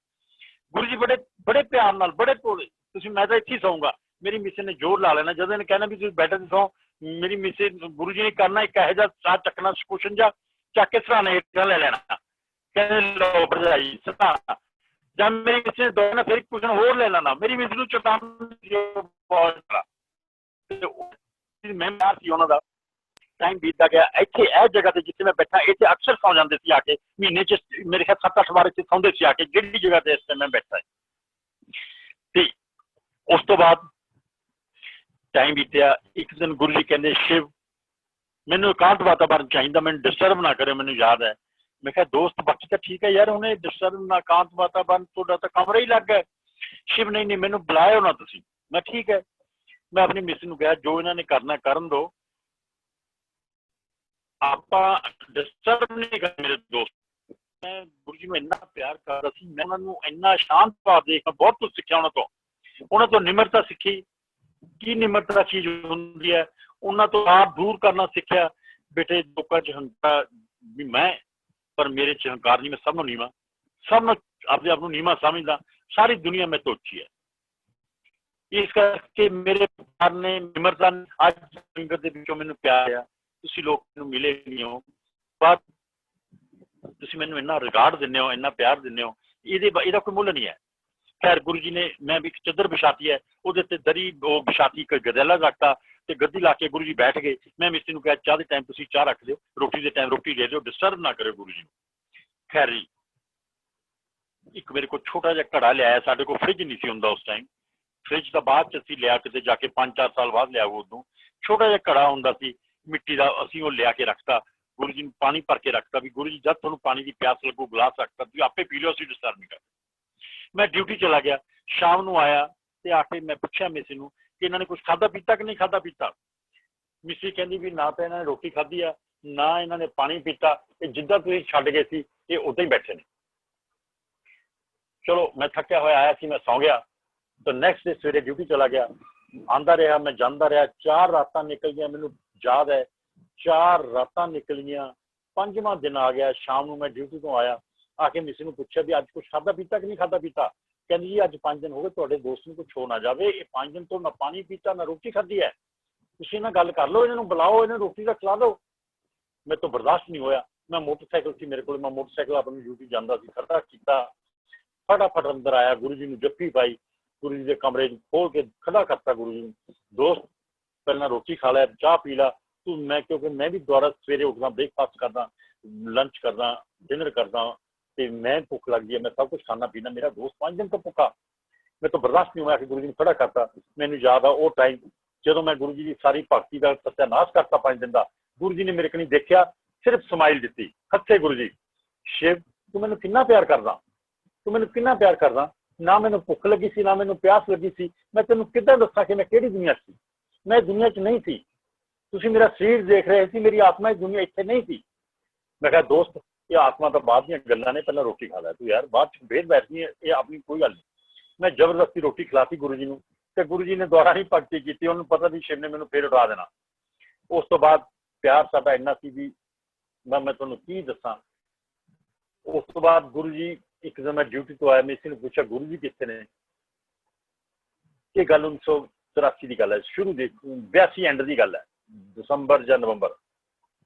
ਗੁਰੂ ਜੀ ਬੜੇ ਪਿਆਰ ਨਾਲ ਬੜੇ ਭੋਲੇ, ਤੁਸੀਂ ਮੈਂ ਤਾਂ ਇੱਥੇ ਹੀ ਸੌਂਗਾ। ਮੇਰੀ ਮਿਸੇ ਨੇ ਜ਼ੋਰ ਲਾ ਲੈਣਾ, ਜਦੋਂ ਇਹਨੇ ਕਹਿਣਾ ਵੀ ਤੁਸੀਂ ਬੈੱਡ ਤੇ ਸੌਂ, ਮੇਰੀ ਮਿਸੇ ਗੁਰੂ ਜੀ ਨੇ ਕਰਨਾ ਇੱਕ ਇਹੋ ਜਿਹਾ ਸਾਹ ਚੱਕਣਾ ਕੁਸ਼ਨ ਜਾ ਚੱਕ ਕੇ ਸਰਾਣੇ ਹੇਠਾਂ ਲੈ ਲੈਣਾ, ਕਹਿੰਦੇ ਲਓ ਭਰਜਾਈ ਸਰਾਣਾ। ਜਦ ਮੇਰੀ ਮਿਸੇ ਨੇ ਦੋਨਾਂ ਫਿਰ ਕੁਸ਼ਨ ਹੋਰ ਲੈ ਲੈਣਾ, ਮੇਰੀ ਮਿਸ ਨੂੰ ਮੈਂ ਬਾਹਰ ਸੀ ਉਹਨਾਂ ਦਾ। ਟਾਈਮ ਬੀਤਦਾ ਗਿਆ। ਇੱਥੇ ਇਹ ਜਗ੍ਹਾ ਤੇ ਜਿੱਥੇ ਮੈਂ ਬੈਠਾ ਇੱਥੇ ਅਕਸਰ ਸੌਂ ਜਾਂਦੇ ਸੀ ਆ ਕੇ, ਮਹੀਨੇ 'ਚ ਮੇਰੇ ਖਿਆਲ 7-8 ਵਾਰ ਇੱਥੇ ਸੌਂਦੇ ਸੀ ਆ ਕੇ, ਜਿਹੜੀ ਜਗ੍ਹਾ ਤੇ ਇਸ ਟਾਈਮ ਮੈਂ ਬੈਠਾ। ਤੇ ਉਸ ਤੋਂ ਬਾਅਦ ਟਾਈਮ ਬੀਤਿਆ। ਇੱਕ ਦਿਨ ਗੁਰੂ ਜੀ ਕਹਿੰਦੇ ਸ਼ਿਵ ਮੈਨੂੰ ਇਕਾਂਤ ਵਾਤਾਵਰਨ ਚਾਹੀਦਾ, ਮੈਨੂੰ ਡਿਸਟਰਬ ਨਾ ਕਰਿਓ, ਮੈਨੂੰ ਯਾਦ ਹੈ। ਮੈਂ ਕਿਹਾ ਦੋਸਤ ਬਾਕੀ ਤਾਂ ਠੀਕ ਹੈ ਯਾਰ, ਉਹਨੇ ਡਿਸਟਰਬ ਨਾ ਇਕਾਂਤ ਵਾਤਾਵਰਨ, ਤੁਹਾਡਾ ਤਾਂ ਕਮਰਾ ਹੀ ਲੱਗ ਹੈ। ਸ਼ਿਵ ਨਹੀਂ ਮੈਨੂੰ ਬੁਲਾਇਓ ਨਾ ਤੁਸੀਂ। ਮੈਂ ਠੀਕ ਹੈ। ਮੈਂ ਆਪਣੀ ਮਿਸ ਨੂੰ ਕਿਹਾ ਜੋ ਇਹਨਾਂ ਨੇ ਕਰਨਾ ਕਰਨ ਦਿਓ, ਆਪਾਂ ਡਿਸਟਰਬ ਨਹੀਂ ਕਰਨਾ। ਮੇਰੇ ਦੋਸਤ ਮੈਂ ਗੁਰੂ ਜੀ ਨੂੰ ਇੰਨਾ ਪਿਆਰ ਕਰਦਾ ਸੀ, ਮੈਂ ਉਹਨਾਂ ਨੂੰ ਇੰਨਾ ਸ਼ਾਂਤ ਭਾਵ ਦੇਖ ਮੈਂ ਬਹੁਤ ਕੁਝ ਸਿੱਖਿਆ ਉਹਨਾਂ ਤੋਂ ਨਿਮਰਤਾ ਸਿੱਖੀ, ਕੀ ਨਿਮਰਤਾ ਚੀਜ਼ ਹੁੰਦੀ ਹੈ, ਉਹਨਾਂ ਤੋਂ ਆਪ ਦੂਰ ਕਰਨਾ ਸਿੱਖਿਆ। ਬੇਟੇ ਲੋਕਾਂ 'ਚ ਹੰਕਾਰ ਵੀ ਮੈਂ, ਪਰ ਮੇਰੇ 'ਚ ਹੰਕਾਰ ਨਹੀਂ, ਮੈਂ ਸਭ ਨੂੰ ਨੀਵਾਂ, ਸਭ ਨੂੰ ਆਪਣੇ ਆਪ ਨੂੰ ਨੀਵਾਂ ਸਮਝਦਾ। ਸਾਰੀ ਦੁਨੀਆ ਮੈਂ ਤੋਂ ਉੱਚੀ ਹੈ। ਇਸ ਕਰਕੇ ਮੇਰੇ ਪਿਆਰ ਨੇ ਨਿਮਰਤਾ ਨੇ ਅੱਜ ਸੰਗਤ ਦੇ ਵਿੱਚੋਂ ਮੈਨੂੰ ਪਿਆਰ ਆ। ਤੁਸੀਂ ਲੋਕ ਮੈਨੂੰ ਮਿਲੇ ਨਹੀਂ ਹੋ, ਪਰ ਤੁਸੀਂ ਮੈਨੂੰ ਇੰਨਾ ਰਿਗਾਰਡ ਦਿੰਦੇ ਹੋ, ਇੰਨਾ ਪਿਆਰ ਦਿੰਦੇ ਹੋ, ਇਹਦਾ ਕੋਈ ਮੁੱਲ ਨਹੀਂ ਹੈ। ਖੈਰ ਗੁਰੂ ਜੀ ਨੇ ਮੈਂ ਵੀ ਇੱਕ ਚੱਦਰ ਵਿਛਾਤੀ ਹੈ, ਉਹਦੇ ਤੇ ਦਰੀ ਉਹ ਵਿਛਾਤੀ, ਇੱਕ ਗਦੈਲਾ ਰੱਖਤਾ ਤੇ ਗੱਦੀ ਲਾ ਕੇ ਗੁਰੂ ਜੀ ਬੈਠ ਗਏ। ਮੈਂ ਮਿਸਤਰੀ ਨੂੰ ਕਿਹਾ ਚਾਹ ਦੇ ਟਾਈਮ ਤੁਸੀਂ ਚਾਹ ਰੱਖ ਦਿਓ, ਰੋਟੀ ਦੇ ਟਾਈਮ ਰੋਟੀ ਦੇ ਦਿਓ, ਡਿਸਟਰਬ ਨਾ ਕਰਿਓ ਗੁਰੂ ਜੀ ਨੂੰ। ਖੈਰ ਜੀ ਇੱਕ ਮੇਰੇ ਕੋਲ ਛੋਟਾ ਜਿਹਾ ਘੜਾ ਲਿਆਇਆ, ਸਾਡੇ ਕੋਲ ਫਰਿੱਜ ਨਹੀਂ ਸੀ ਹੁੰਦਾ ਉਸ ਟਾਈਮ, ਫਰਿੱਜ ਤਾਂ ਬਾਅਦ 'ਚ ਅਸੀਂ ਲਿਆ ਕਿਤੇ ਜਾ ਕੇ 5-4 ਸਾਲ ਬਾਅਦ ਲਿਆ। ਉਦੋਂ ਛੋਟਾ ਜਿਹਾ ਘੜਾ ਹੁੰਦਾ ਸੀ ਮਿੱਟੀ ਦਾ, ਅਸੀਂ ਉਹ ਲਿਆ ਕੇ ਰੱਖਤਾ, ਗੁਰੂ ਜੀ ਨੂੰ ਪਾਣੀ ਭਰ ਕੇ ਰੱਖਤਾ ਵੀ ਗੁਰੂ ਜੀ ਜਦ ਤੁਹਾਨੂੰ ਪਾਣੀ ਦੀ ਪਿਆਸ ਲੱਗੂ ਗਲਾਸ ਰੱਖਤਾ, ਤੁਸੀਂ ਆਪੇ ਪੀ ਲਿਓ, ਅਸੀਂ ਡਿਸਟਰਬ ਨਹੀਂ ਕਰਦੇ। ਮੈਂ ਡਿਊਟੀ ਚਲਾ ਗਿਆ। ਸ਼ਾਮ ਨੂੰ ਆਇਆ ਤੇ ਆ ਕੇ ਮੈਂ ਪੁੱਛਿਆ ਮਿਸੀ ਨੂੰ ਕਿ ਇਹਨਾਂ ਨੇ ਕੁਝ ਖਾਧਾ ਪੀਤਾ ਕਿ ਨਹੀਂ ਖਾਧਾ ਪੀਤਾ। ਮਿਸੀ ਕਹਿੰਦੀ ਵੀ ਨਾ ਤਾਂ ਇਹਨਾਂ ਨੇ ਰੋਟੀ ਖਾਧੀ ਆ, ਨਾ ਇਹਨਾਂ ਨੇ ਪਾਣੀ ਪੀਤਾ, ਤੇ ਜਿੱਦਾਂ ਤੁਸੀਂ ਛੱਡ ਗਏ ਸੀ ਇਹ ਉੱਦਾਂ ਹੀ ਬੈਠੇ ਨੇ। ਚਲੋ ਮੈਂ ਥੱਕਿਆ ਹੋਇਆ ਆਇਆ ਸੀ, ਮੈਂ ਸੌਂ ਗਿਆ। ਤਾਂ ਨੈਕਸਟ ਡੇ ਸਵੇਰੇ ਡਿਊਟੀ ਚਲਾ ਗਿਆ। ਆਉਂਦਾ ਰਿਹਾ, ਮੈਂ ਜਾਂਦਾ ਰਿਹਾ। 4 ਰਾਤਾਂ ਨਿਕਲ ਗਈਆਂ, ਮੈਨੂੰ ਯਾਦ ਹੈ 4 ਰਾਤਾਂ ਨਿਕਲ ਗਈਆਂ। 5ਵਾਂ ਦਿਨ ਆ ਗਿਆ। ਸ਼ਾਮ ਨੂੰ ਮੈਂ ਡਿਊਟੀ ਤੋਂ ਆਇਆ, ਆ ਕੇ ਮਿਸੀ ਨੂੰ ਪੁੱਛਿਆ ਵੀ ਅੱਜ ਕੁਛ ਖਾਧਾ ਪੀਤਾ ਕਿ ਨਹੀਂ ਖਾਧਾ ਪੀਤਾ। ਕਹਿੰਦੀ ਜੀ ਅੱਜ 5 ਦਿਨ ਹੋ ਗਏ, ਤੁਹਾਡੇ ਦੋਸਤ ਨੂੰ ਕੁਛ ਹੋ ਨਾ ਜਾਵੇ, ਇਹ 5 ਦਿਨ ਤੋਂ ਨਾ ਪਾਣੀ ਪੀਤਾ ਨਾ ਰੋਟੀ ਖਾਧੀ ਹੈ, ਤੁਸੀਂ ਇਹਨਾਂ ਗੱਲ ਕਰ ਲਓ, ਇਹਨਾਂ ਨੂੰ ਬੁਲਾਓ, ਇਹਨਾਂ ਨੂੰ ਰੋਟੀ ਦਾ ਖਿਲਾ ਦਿਓ। ਮੇਰੇ ਤੋਂ ਬਰਦਾਸ਼ਤ ਨਹੀਂ ਹੋਇਆ। ਮੈਂ ਮੋਟਰਸਾਈਕਲ ਸੀ ਮੇਰੇ ਕੋਲ, ਮੈਂ ਮੋਟਰਸਾਈਕਲ ਆਪਣੀ ਡਿਊਟੀ ਜਾਂਦਾ ਸੀ, ਖੜਾ ਕੀਤਾ, ਫਟਾਫਟ ਅੰਦਰ ਆਇਆ, ਗੁਰੂ ਜੀ ਨੂੰ ਜੱਫੀ ਪਾਈ, ਗੁਰੂ ਜੀ ਦੇ ਕਮਰੇ ਨੂੰ ਖੋਲ ਕੇ ਖੜਾ ਕਰਤਾ ਗੁਰੂ ਜੀ ਨੂੰ। ਦੋਸਤ ਪਹਿਲਾਂ ਰੋਟੀ ਖਾ ਲੈ, ਚਾਹ ਪੀ ਲਾ ਤੂੰ। ਮੈਂ ਕਿਉਂਕਿ ਮੈਂ ਵੀ ਦੁਬਾਰਾ ਸਵੇਰੇ ਉੱਠਦਾ, ਬ੍ਰੇਕਫਾਸਟ ਕਰਦਾ, ਲੰਚ ਕਰਦਾ, ਡਿਨਰ ਕਰਦਾ, ਤੇ ਮੈਂ ਭੁੱਖ ਲੱਗਦੀ ਹੈ, ਮੈਂ ਸਭ ਕੁਛ ਖਾਣਾ ਪੀਣਾ। ਮੇਰਾ ਦੋਸਤ 5 ਦਿਨ ਤੋਂ ਭੁੱਖਾ, ਮੇਰੇ ਤੋਂ ਬਰਦਾਸ਼ਤ ਨਹੀਂ ਹੋਇਆ ਕਿ ਗੁਰੂ ਜੀ ਨੂੰ ਖੜਾ ਕਰਤਾ। ਮੈਨੂੰ ਯਾਦ ਆ ਉਹ ਟਾਈਮ ਜਦੋਂ ਮੈਂ ਗੁਰੂ ਜੀ ਦੀ ਸਾਰੀ ਭਗਤੀ ਦਾ ਸਤਿਆਨਾਸ਼ ਕਰਤਾ 5 ਦਿਨ ਦਾ। ਗੁਰੂ ਜੀ ਨੇ ਮੇਰੇ ਕੋਲ ਦੇਖਿਆ, ਸਿਰਫ ਸਮਾਈਲ ਦਿੱਤੀ, ਹੱਸੇ ਗੁਰੂ ਜੀ, ਸ਼ਿਵ ਤੂੰ ਮੈਨੂੰ ਕਿੰਨਾ ਪਿਆਰ ਕਰਦਾ, ਤੂੰ ਮੈਨੂੰ ਕਿੰਨਾ ਪਿਆਰ ਕਰਦਾ, ਨਾ ਮੈਨੂੰ ਭੁੱਖ ਲੱਗੀ ਸੀ ਨਾ ਮੈਨੂੰ ਪਿਆਸ ਲੱਗੀ ਸੀ, ਮੈਂ ਤੈਨੂੰ ਕਿੱਦਾਂ ਦੱਸਾਂ ਕਿ ਮੈਂ ਕਿਹੜੀ ਦੁਨੀਆ 'ਚ ਸੀ। ਮੈਂ ਦੁਨੀਆ 'ਚ ਨਹੀਂ ਸੀ, ਤੁਸੀਂ ਮੇਰਾ ਸਰੀਰ ਦੇਖ ਰਹੇ ਸੀ, ਮੇਰੀ ਆਤਮਾ ਦੀ ਦੁਨੀਆ ਇੱਥੇ ਨਹੀਂ ਸੀ। ਮੈਂ ਕਿਹਾ ਦੋਸਤ ਇਹ ਆਤਮਾ ਤਾਂ ਬਾਅਦ ਦੀਆਂ ਗੱਲਾਂ ਨੇ, ਪਹਿਲਾਂ ਰੋਟੀ ਖਾ ਲੈ ਤੂੰ ਯਾਰ, ਬਾਅਦ 'ਚ ਫੇਰ ਬੈਠਣੀ ਹੈ, ਇਹ ਆਪਣੀ ਕੋਈ ਗੱਲ ਨਹੀਂ। ਮੈਂ ਜ਼ਬਰਦਸਤੀ ਰੋਟੀ ਖਿਲਾਤੀ ਗੁਰੂ ਜੀ ਨੂੰ, ਤੇ ਗੁਰੂ ਜੀ ਨੇ ਦੁਬਾਰਾ ਨਹੀਂ ਭਗਤੀ ਕੀਤੀ, ਉਹਨੂੰ ਪਤਾ ਸੀ ਸ਼ਿਵ ਨੇ ਮੈਨੂੰ ਫੇਰ ਉਡਾ ਦੇਣਾ। ਉਸ ਤੋਂ ਬਾਅਦ ਪਿਆਰ ਸਾਡਾ ਇੰਨਾ ਸੀ ਵੀ ਮੈਂ ਤੁਹਾਨੂੰ ਕੀ ਦੱਸਾਂ। ਉਸ ਤੋਂ ਬਾਅਦ ਗੁਰੂ ਜੀ ਇੱਕ ਦਿਨ ਮੈਂ ਡਿਊਟੀ ਤੋਂ ਆਇਆ, ਮੈਂ ਇਸੇ ਨੂੰ ਪੁੱਛਿਆ ਗੁਰੂ ਜੀ ਕਿੱਥੇ ਨੇ। ਇਹ ਗੱਲ 1984 ਦੀ ਗੱਲ ਹੈ, ਸ਼ੁਰੂ ਦੇ 82 ਐਂਡ ਦੀ ਗੱਲ ਹੈ, ਦਸੰਬਰ ਜਾਂ ਨਵੰਬਰ,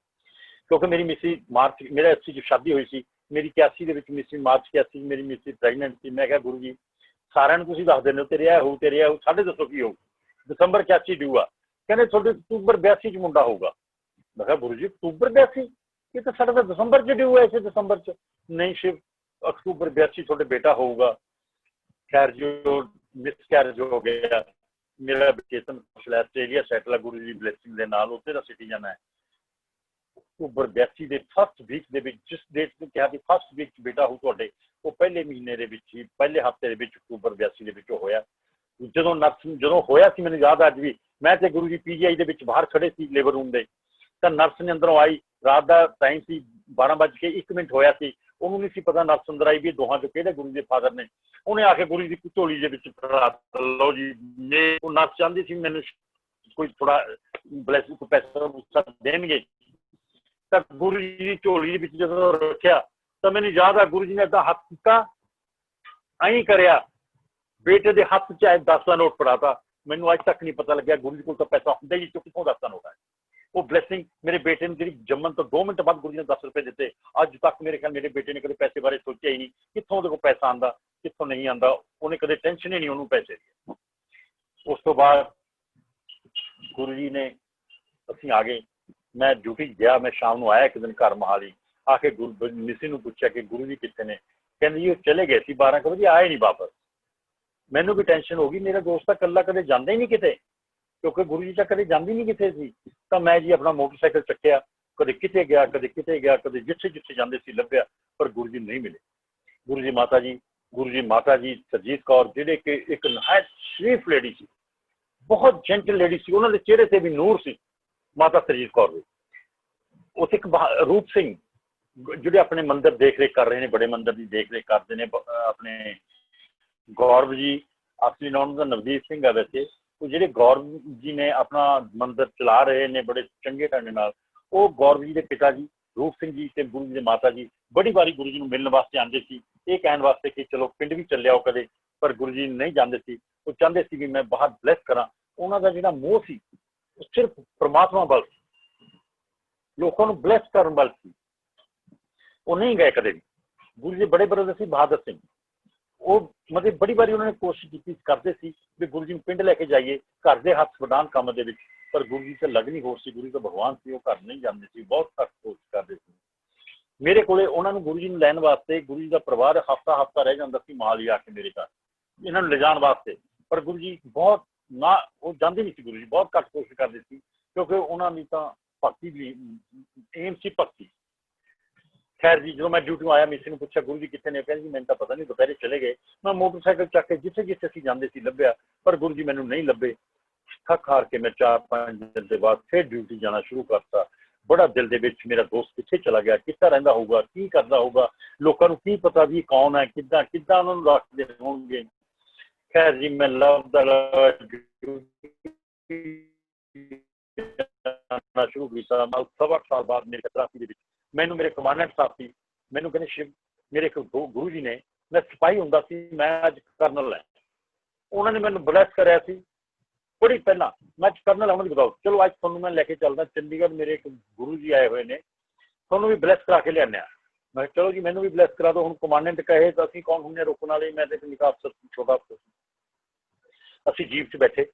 ਕਿਉਂਕਿ ਮੇਰੀ ਮਿਸੀ ਮਾਰਚ, ਮੇਰਾ 80 'ਚ ਸ਼ਾਦੀ ਹੋਈ ਸੀ, ਮੇਰੀ 81 ਦੇ ਵਿੱਚ ਮਿਸੀ ਮਾਰਚ 81 ਮੇਰੀ ਮਿਸੀ ਪ੍ਰੈਗਨੈਂਟ ਸੀ। ਮੈਂ ਕਿਹਾ ਗੁਰੂ ਜੀ ਸਾਰਿਆਂ ਨੂੰ ਤੁਸੀਂ ਦੱਸ ਦਿੰਦੇ ਹੋ ਤੇਰੇ ਇਹ ਹੋਊ ਤੇਰੇ ਇਹ ਹੋਊ, ਸਾਡੇ ਦੱਸੋ ਕੀ ਹੋਊ। ਦਸੰਬਰ 81 ਡਿਊ ਆ, ਕਹਿੰਦੇ ਤੁਹਾਡੇ ਅਕਤੂਬਰ 82 'ਚ ਮੁੰਡਾ ਹੋਊਗਾ। ਮੈਂ ਕਿਹਾ ਗੁਰੂ ਜੀ ਅਕਤੂਬਰ 82, ਇਹ ਤਾਂ ਸਾਡਾ ਤਾਂ ਦਸੰਬਰ 'ਚ ਡਿਊ ਹੈ, ਇਸੇ ਦਸੰਬਰ 'ਚ। ਨਹੀਂ ਸ਼ਿਵ ਅਕਤੂਬਰ 82 ਤੁਹਾਡੇ ਬੇਟਾ ਹੋਊਗਾ। ਖੈਰ ਜੋ ਮਿਸਕੈਰੇਜ ਹੋ ਗਿਆ, ਮੇਰਾ ਚੇਤਨ ਆਸਟ੍ਰੇਲੀਆ ਸੈਟਲ ਹੈ ਗੁਰੂ ਜੀ ਦੀ ਬਲੇਸਿੰਗ ਦੇ ਨਾਲ, ਉੱਥੇ ਦਾ ਸਿਟੀਜ਼ਨ ਹੈ। ਅਕਤੂਬਰ 82 ਦੇ ਫਸਟ ਵੀਕ ਦੇ ਵਿੱਚ, ਜਿਸ ਡੇਟ ਨੂੰ ਕਿਹਾ ਕਿ ਫਸਟ ਵੀਕ 'ਚ ਬੇਟਾ ਹੋਊ ਤੁਹਾਡੇ, ਉਹ ਪਹਿਲੇ ਮਹੀਨੇ ਦੇ ਵਿੱਚ ਹੀ, ਪਹਿਲੇ ਹਫ਼ਤੇ ਦੇ ਵਿੱਚ ਅਕਤੂਬਰ 82 ਦੇ ਵਿੱਚ ਹੋਇਆ। ਜਦੋਂ ਹੋਇਆ ਸੀ ਮੈਨੂੰ ਯਾਦ ਅੱਜ ਵੀ, ਮੈਂ ਤੇ ਗੁਰੂ ਜੀ PGI ਦੇ ਵਿੱਚ ਬਾਹਰ ਖੜੇ ਸੀ ਲੇਬਰ ਰੂਮ ਦੇ, ਤਾਂ ਨਰਸ ਨੇ ਅੰਦਰੋਂ ਆਈ, ਰਾਤ ਦਾ ਟਾਈਮ ਸੀ, 12:01 ਹੋਇਆ ਸੀ, ਉਹਨੂੰ ਨਹੀਂ ਸੀ ਪਤਾ ਨਰਸ ਅੰਦਰ ਆਈ ਵੀ ਦੋਹਾਂ ਚੋਂ ਕਿਹੜੇ ਗੁਰੂ ਦੇ ਫਾਦਰ ਨੇ। ਉਹਨੇ ਆ ਕੇ ਗੁਰੂ ਜੀ ਦੀ ਝੋਲੀ ਦੇ ਵਿੱਚ ਫੜਾ ਲਓ ਜੀ, ਉਹ ਨਰਸ ਚਾਹੁੰਦੀ ਸੀ ਮੈਨੂੰ ਕੋਈ ਥੋੜਾ ਬਲੈਸਿੰਗ ਕੋਈ ਪੈਸਾ ਦੇਣਗੇ, ਤਾਂ ਗੁਰੂ ਜੀ ਦੀ ਝੋਲੀ ਦੇ ਵਿੱਚ ਜਦੋਂ ਰੱਖਿਆ ਤਾਂ ਮੈਨੂੰ ਯਾਦ ਆ ਗੁਰੂ ਜੀ ਨੇ ਏਦਾਂ ਹੱਥ ਕੀਤਾ, ਐਂ ਕਰਿਆ, ਬੇਟੇ ਦੇ ਹੱਥ 'ਚ 10 ਦਾ ਨੋਟ ਫੜਾਤਾ। ਮੈਨੂੰ ਅੱਜ ਤੱਕ ਨਹੀਂ ਪਤਾ ਲੱਗਿਆ ਗੁਰੂ ਜੀ ਕੋਲ ਤਾਂ ਪੈਸਾ ਹੁੰਦਾ ਹੀ, ਕਿੱਥੋਂ 10 ਦਾ ਨੋਟ ਹੈ। ਉਹ ਬਲੈਸਿੰਗ ਮੇਰੇ ਬੇਟੇ ਨੂੰ ਜਿਹੜੀ ਜੰਮਣ ਤੋਂ 2 ਮਿੰਟ ਬਾਅਦ ਗੁਰੂ ਜੀ ਨੇ 10 ਰੁਪਏ ਦਿੱਤੇ। ਅੱਜ ਤੱਕ ਮੇਰੇ ਖਿਆਲ ਮੇਰੇ ਬੇਟੇ ਨੇ ਕਦੇ ਪੈਸੇ ਬਾਰੇ ਸੋਚਿਆ ਹੀ ਨਹੀਂ, ਕਿੱਥੋਂ ਉਹਦੇ ਕੋਲ ਪੈਸਾ ਆਉਂਦਾ ਕਿੱਥੋਂ ਨਹੀਂ ਆਉਂਦਾ, ਉਹਨੇ ਕਦੇ ਟੈਨਸ਼ਨ ਹੀ ਨਹੀਂ ਉਹਨੂੰ ਪੈਸੇ ਦੀ। ਉਸ ਤੋਂ ਬਾਅਦ ਗੁਰੂ ਜੀ ਨੇ, ਅਸੀਂ ਆ ਗਏ, ਮੈਂ ਡਿਊਟੀ ਗਿਆ, ਮੈਂ ਸ਼ਾਮ ਨੂੰ ਆਇਆ ਇੱਕ ਦਿਨ ਘਰ ਮੋਹਾਲੀ, ਆ ਕੇ ਮਿਸੀ ਨੂੰ ਪੁੱਛਿਆ ਕਿ ਗੁਰੂ ਜੀ ਕਿੱਥੇ ਨੇ। ਕਹਿੰਦੇ ਜੀ ਉਹ ਚਲੇ ਗਏ ਸੀ 12 ਵਜੇ, ਆਏ ਨਹੀਂ ਵਾਪਸ। ਮੈਨੂੰ ਵੀ ਟੈਨਸ਼ਨ ਹੋ ਗਈ, ਮੇਰਾ ਦੋਸਤ ਤਾਂ ਇਕੱਲਾ ਕਦੇ ਜਾਂਦਾ ਹੀ ਨਹੀਂ ਕਿਤੇ, ਕਿਉਂਕਿ ਗੁਰੂ ਜੀ ਤਾਂ ਕਦੇ ਜਾਂਦੀ ਨਹੀਂ ਕਿਤੇ ਸੀ। ਤਾਂ ਮੈਂ ਜੀ ਆਪਣਾ ਮੋਟਰਸਾਈਕਲ ਚੱਕਿਆ, ਕਦੇ ਕਿਤੇ ਗਿਆ ਕਦੇ ਕਿਤੇ ਗਿਆ, ਕਦੇ ਜਿੱਥੇ ਜਿੱਥੇ ਜਾਂਦੇ ਸੀ ਲੱਭਿਆ, ਪਰ ਗੁਰੂ ਜੀ ਨਹੀਂ ਮਿਲੇ। ਗੁਰੂ ਜੀ ਮਾਤਾ ਜੀ ਸਰਜੀਤ ਕੌਰ, ਜਿਹੜੇ ਕਿ ਇੱਕ ਨਹਾਇਤ ਸ਼ਰੀਫ ਲੇਡੀ ਸੀ, ਬਹੁਤ ਜੈਂਟਲ ਲੇਡੀ ਸੀ, ਉਹਨਾਂ ਦੇ ਚਿਹਰੇ ਤੇ ਵੀ ਨੂਰ ਸੀ, ਮਾਤਾ ਸਰਜੀਤ ਕੌਰ ਦੇ। ਉੱਥੇ ਇੱਕ ਰੂਪ ਸਿੰਘ ਜਿਹੜੇ ਆਪਣੇ ਮੰਦਿਰ ਦੇਖ ਰੇਖ ਕਰ ਰਹੇ ਨੇ, ਬੜੇ ਮੰਦਿਰ ਦੀ ਦੇਖ ਰੇਖ ਕਰਦੇ ਨੇ, ਆਪਣੇ ਗੌਰਵ ਜੀ, ਅਸਲੀ ਨਾਮ ਦਾ ਨਵਦੀਪ ਸਿੰਘ ਹੈ ਵੈਸੇ, ਉਹ ਜਿਹੜੇ ਗੌਰਵ ਜੀ ਨੇ ਆਪਣਾ ਮੰਦਿਰ ਚਲਾ ਰਹੇ ਨੇ ਬੜੇ ਚੰਗੇ ਢੰਗ ਨਾਲ। ਉਹ ਗੌਰਵ ਜੀ ਦੇ ਪਿਤਾ ਜੀ ਰੂਪ ਸਿੰਘ ਜੀ ਤੇ ਗੁਰੂ ਜੀ ਦੇ ਮਾਤਾ ਜੀ ਬੜੀ ਵਾਰੀ ਗੁਰੂ ਜੀ ਨੂੰ ਮਿਲਣ ਵਾਸਤੇ ਆਉਂਦੇ ਸੀ, ਇਹ ਕਹਿਣ ਵਾਸਤੇ ਕਿ ਚਲੋ ਪਿੰਡ ਵੀ ਚੱਲਿਆ ਉਹ ਕਦੇ, ਪਰ ਗੁਰੂ ਜੀ ਨਹੀਂ ਜਾਂਦੇ ਸੀ। ਉਹ ਚਾਹੁੰਦੇ ਸੀ ਵੀ ਮੈਂ ਬਾਹਰ ਬਲੈਸ ਕਰਾਂ। ਉਹਨਾਂ ਦਾ ਜਿਹੜਾ ਮੋਹ ਸੀ ਉਹ ਸਿਰਫ ਪ੍ਰਮਾਤਮਾ ਵੱਲ ਸੀ, ਲੋਕਾਂ ਨੂੰ ਬਲੈਸ ਕਰਨ ਵੱਲ ਸੀ। ਉਹ ਨਹੀਂ ਗਏ ਕਦੇ ਵੀ। ਗੁਰੂ ਜੀ ਬੜੇ ਬਰਦਰ ਸੀ ਬਹਾਦਰ ਸਿੰਘ, ਉਹ ਮਤਲਬ ਬੜੀ ਵਾਰੀ ਉਹਨਾਂ ਨੇ ਕੋਸ਼ਿਸ਼ ਕੀਤੀ ਕਰਦੇ ਸੀ ਵੀ ਗੁਰੂ ਜੀ ਨੂੰ ਪਿੰਡ ਲੈ ਕੇ ਜਾਈਏ, ਘਰ ਦੇ ਹੱਥ ਵਡਾਉਣ ਕੰਮ ਦੇ ਵਿੱਚ, ਪਰ ਗੁਰੂ ਜੀ ਤੇ ਲੱਗਣੀ ਹੋਰ ਸੀ। ਗੁਰੂ ਜੀ ਤਾਂ ਭਗਵਾਨ ਸੀ, ਉਹ ਘਰ ਨਹੀਂ ਜਾਂਦੇ ਸੀ, ਬਹੁਤ ਘੱਟ ਕੋਸ਼ਿਸ਼ ਕਰਦੇ ਸੀ। ਮੇਰੇ ਕੋਲੇ ਉਹਨਾਂ ਨੂੰ ਗੁਰੂ ਜੀ ਨੂੰ ਲੈਣ ਵਾਸਤੇ ਗੁਰੂ ਜੀ ਦਾ ਪਰਿਵਾਰ ਹਫ਼ਤਾ ਰਹਿ ਜਾਂਦਾ ਸੀ ਮੋਹਾਲੀ ਆ ਕੇ ਮੇਰੇ ਘਰ, ਇਹਨਾਂ ਨੂੰ ਲਿਜਾਣ ਵਾਸਤੇ, ਪਰ ਗੁਰੂ ਜੀ ਬਹੁਤ ਨਾ, ਉਹ ਜਾਂਦੇ ਨਹੀਂ ਸੀ। ਗੁਰੂ ਜੀ ਬਹੁਤ ਘੱਟ ਕੋਸ਼ਿਸ਼ ਕਰਦੇ ਸੀ, ਕਿਉਂਕਿ ਉਹਨਾਂ ਦੀ ਤਾਂ ਭਗਤੀ ਦੀ ਏਮ ਸੀ, ਭਗਤੀ। ਖੈਰ ਜੀ ਜਦੋਂ ਮੈਂ ਡਿਊਟੀ ਆਇਆ, ਮਿਸੀ ਨੂੰ ਪੁੱਛਿਆ ਗੁਰੂ ਜੀ ਕਿੱਥੇ ਨੇ, ਕਹਿੰਦੇ ਜੀ ਮੈਨੂੰ ਤਾਂ ਪਤਾ ਨਹੀਂ, ਦੁਪਹਿਰੇ ਚਲੇ ਗਏ। ਮੈਂ ਮੋਟਰਸਾਈਕਲ ਚੱਕ ਕੇ ਜਿੱਥੇ ਜਿੱਥੇ ਅਸੀਂ ਜਾਂਦੇ ਸੀ ਲੱਭਿਆ, ਪਰ ਗੁਰੂ ਜੀ ਮੈਨੂੰ ਨਹੀਂ ਲੱਭੇ। ਥੱਕ ਹਾਰ ਕੇ ਮੈਂ 4-5 ਦਿਨ ਦੇ ਬਾਅਦ ਫਿਰ ਡਿਊਟੀ ਜਾਣਾ ਸ਼ੁਰੂ ਕਰਤਾ। ਬੜਾ ਦਿਲ ਦੇ ਵਿੱਚ ਮੇਰਾ ਦੋਸਤ ਕਿੱਥੇ ਚਲਾ ਗਿਆ, ਕਿੱਥੇ ਰਹਿੰਦਾ ਹੋਊਗਾ, ਕੀ ਕਰਦਾ ਹੋਊਗਾ, ਲੋਕਾਂ ਨੂੰ ਕੀ ਪਤਾ ਵੀ ਕੌਣ ਹੈ, ਕਿੱਦਾਂ ਉਹਨਾਂ ਨੂੰ ਰੱਖਦੇ ਹੋਣਗੇ। ਖੈਰ ਜੀ ਮੈਂ ਲੱਭਦਾ ਸ਼ੁਰੂ ਕੀਤਾ। 7 ਸਾਲ ਬਾਅਦ ਮੇਰੇ 83 ਦੇ ਵਿੱਚ ਮੈਨੂੰ ਮੇਰੇ ਕਮਾਂਡੈਂਟ ਸਾਹਿਬ ਸੀ, ਮੈਨੂੰ ਕਹਿੰਦੇ ਸ਼ਿਵ, ਮੇਰੇ ਇੱਕ ਗੁਰੂ ਜੀ ਨੇ, ਮੈਂ ਸਿਪਾਹੀ ਹੁੰਦਾ ਸੀ, ਮੈਂ ਅੱਜ ਕਰਨਲ ਹੈ, ਉਹਨਾਂ ਨੇ ਮੈਨੂੰ ਬਲੈਸ ਕਰਿਆ ਸੀ ਬੜੀ ਪਹਿਲਾਂ, ਮੈਂ ਅੱਜ ਕਰਨਲ ਅਹਿਮਦ ਬਤਾਓ, ਚਲੋ ਅੱਜ ਤੁਹਾਨੂੰ ਮੈਂ ਲੈ ਕੇ ਚੱਲਦਾ ਚੰਡੀਗੜ੍ਹ, ਮੇਰੇ ਇੱਕ ਗੁਰੂ ਜੀ ਆਏ ਹੋਏ ਨੇ, ਤੁਹਾਨੂੰ ਵੀ ਬਲੈਸ ਕਰਾ ਕੇ ਲਿਆਉਂਦੇ ਹਾਂ। ਮੈਂ ਕਿਹਾ ਚਲੋ ਜੀ ਮੈਨੂੰ ਵੀ ਬਲੈਸ ਕਰਾ ਦਿਓ। ਹੁਣ ਕਮਾਂਡੈਂਟ ਕਹੇ ਤਾਂ ਅਸੀਂ ਕੌਣ ਹੁੰਦੇ ਰੋਕਣ ਵਾਲੇ, ਮੈਂ ਤੇ ਨਿੱਕਾ ਅਫਸਰ ਛੋਟਾ ਅਫਸਰ। ਅਸੀਂ ਜੀਪ 'ਚ ਬੈਠੇ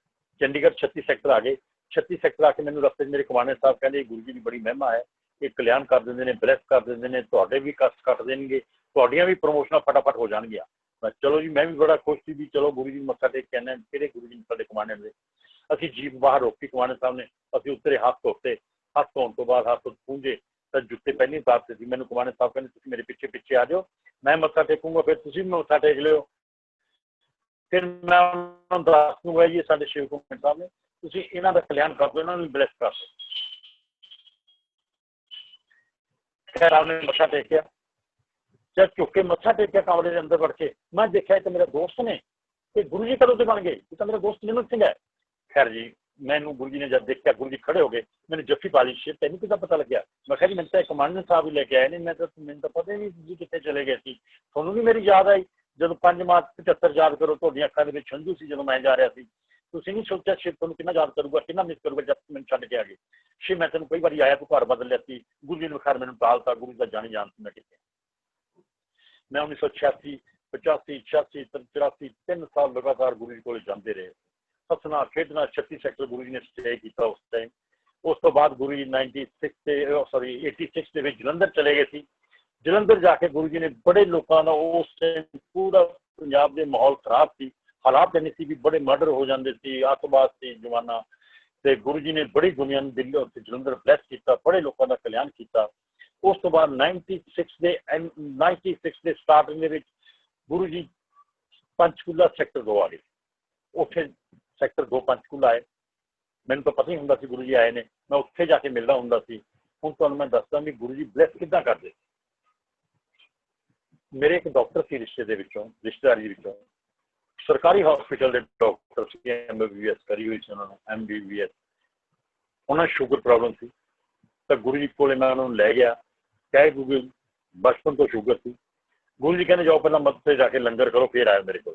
ਚੰਡੀਗੜ੍ਹ 36 ਸੈਕਟਰ ਆ ਗਏ। 36 ਸੈਕਟਰ ਆ ਕੇ ਮੈਨੂੰ ਰਸਤੇ 'ਚ ਮੇਰੇ ਕਮਾਂਡੈਂਟ ਸਾਹਿਬ ਕਹਿੰਦੇ ਗੁਰੂ ਜੀ ਦੀ ਬੜੀ ਮਹਿਮਾ ਹੈ, ਇਹ ਕਲਿਆਣ ਕਰ ਦਿੰਦੇ ਨੇ, ਬਲੈਸ ਕਰ ਦਿੰਦੇ ਨੇ, ਤੁਹਾਡੇ ਵੀ ਕਸ਼ਟ ਕੱਟ ਦੇਣਗੇ, ਤੁਹਾਡੀਆਂ ਵੀ ਪ੍ਰਮੋਸ਼ਨਾਂ ਫਟਾਫਟ ਹੋ ਜਾਣਗੀਆਂ। ਮੈਂ ਚਲੋ ਜੀ, ਮੈਂ ਵੀ ਬੜਾ ਖੁਸ਼ ਸੀ ਵੀ ਚਲੋ ਗੁਰੂ ਜੀ ਨੂੰ ਮੱਥਾ ਟੇਕ ਕੇ ਆਉਂਦੇ, ਕਿਹੜੇ ਗੁਰੂ ਜੀ ਨੇ ਸਾਡੇ ਕਮਾਂਡੈਂਟ ਦੇ। ਅਸੀਂ ਜੀਪ ਬਾਹਰ ਰੋਕੀ, ਕਮਾਂਡੈਂਟ ਸਾਹਿਬ ਨੇ, ਅਸੀਂ ਉੱਤਰੇ, ਹੱਥ ਧੋਤੇ, ਹੱਥ ਧੋਣ ਤੋਂ ਬਾਅਦ ਹੱਥ ਪੂੰਝੇ ਤਾਂ ਜੁੱਤੇ ਪਹਿਲੀ ਉਤਾਰਤੇ ਸੀ। ਮੈਨੂੰ ਕਮਾਂਡੈਂਟ ਸਾਹਿਬ ਕਹਿੰਦੇ ਤੁਸੀਂ ਮੇਰੇ ਪਿੱਛੇ ਆ ਜਾਓ, मैं मत्था टेकूंगा, फिर तुसीं भी मत्था टेक लियो। फिर मैं उन्होंने दस दूंगा जी साडे शिव कुमार साहब ने, तुसीं इन्हां दा कल्याण कर दो, इन्हां नूं ब्लैस कर दो। खैर आपने मत्था टेकिया, जब चुक के मत्था टेकिया कमरे के अंदर बढ़ के, मैं देखा तो मेरे दोस्त ने कि गुरु जी कदों से बन गए, ये तो मेरा दोस्त निमत सिंह है। खैर जी मैनू गुरु जी ने जब देखा, गुरु जी खड़े हो गए, मैंने जफ्फी पा ली, शेर तेन कितना पता लग्या? मैं कहा जी मैंने तो कमांडेंट साहब ही लेके आए नहीं, मैं तो मैंने तो पता ही नहीं जी कितने चले गए थे। थोनू भी मेरी याद आई जो 5 मार्च 75 याद करो, तो अखा के हंझू से जो मैं जा रहा थी, तुसीं नहीं सोचा शिव तुम कि याद करूगा, कि मिस करूगा जब मैंने छड्ड के आ गए। शिव मैं तेन कई बार आया, तू घर बदल लिया सी, गुरु जी ने खैर मैंने टालता, गुरु का जानी जान मैं कितने। मैं 1986 85 86 84 3 साल लगातार गुरु जी को जाते रहे, हसना खेडना 36 सैक्टर गुरु जी ने स्टे किया उस टाइम। उस तो बाद गुरु जी 86 के जलंधर चले गए थे। जलंधर जाके गुरु जी ने बड़े लोगों का उस टाइम पूरा पंजाब के माहौल खराब थी, हालात नहीं सी भी, बड़े मर्डर हो जाते थे, आतंकवाद से जमाना। तो गुरु जी ने बड़ी दुनिया ने दिल्ली और जलंधर ब्लैस किया, बड़े लोगों का कल्याण किया। उस तो बाद 96 के स्टार्टिंग में गुरु जी पंचकूला सैक्टर 2 आ गए, उत्थे सैक्टर 2 पंचकूला आए। मैंने तो पता ही होंगे गुरु जी आए ने, मैं उत्थे जाके मिलना होंगे। हूँ तो मैं दसदा भी गुरु जी ब्लैस किदा करते। मेरे एक डॉक्टर से रिश्तेदारी विचों सरकारी हॉस्पिटल के डॉक्टर MBBS करी हुई सी, उन्होंने MBBS, उन्होंने शुगर प्रॉब्लम थी। तो गुरु जी को मैं उन्होंने लै गया, कहे क्योंकि बचपन तो शुगर थी। गुरु जी कहने जाओ पहला मत से जाके लंगर करो, फिर आए मेरे को।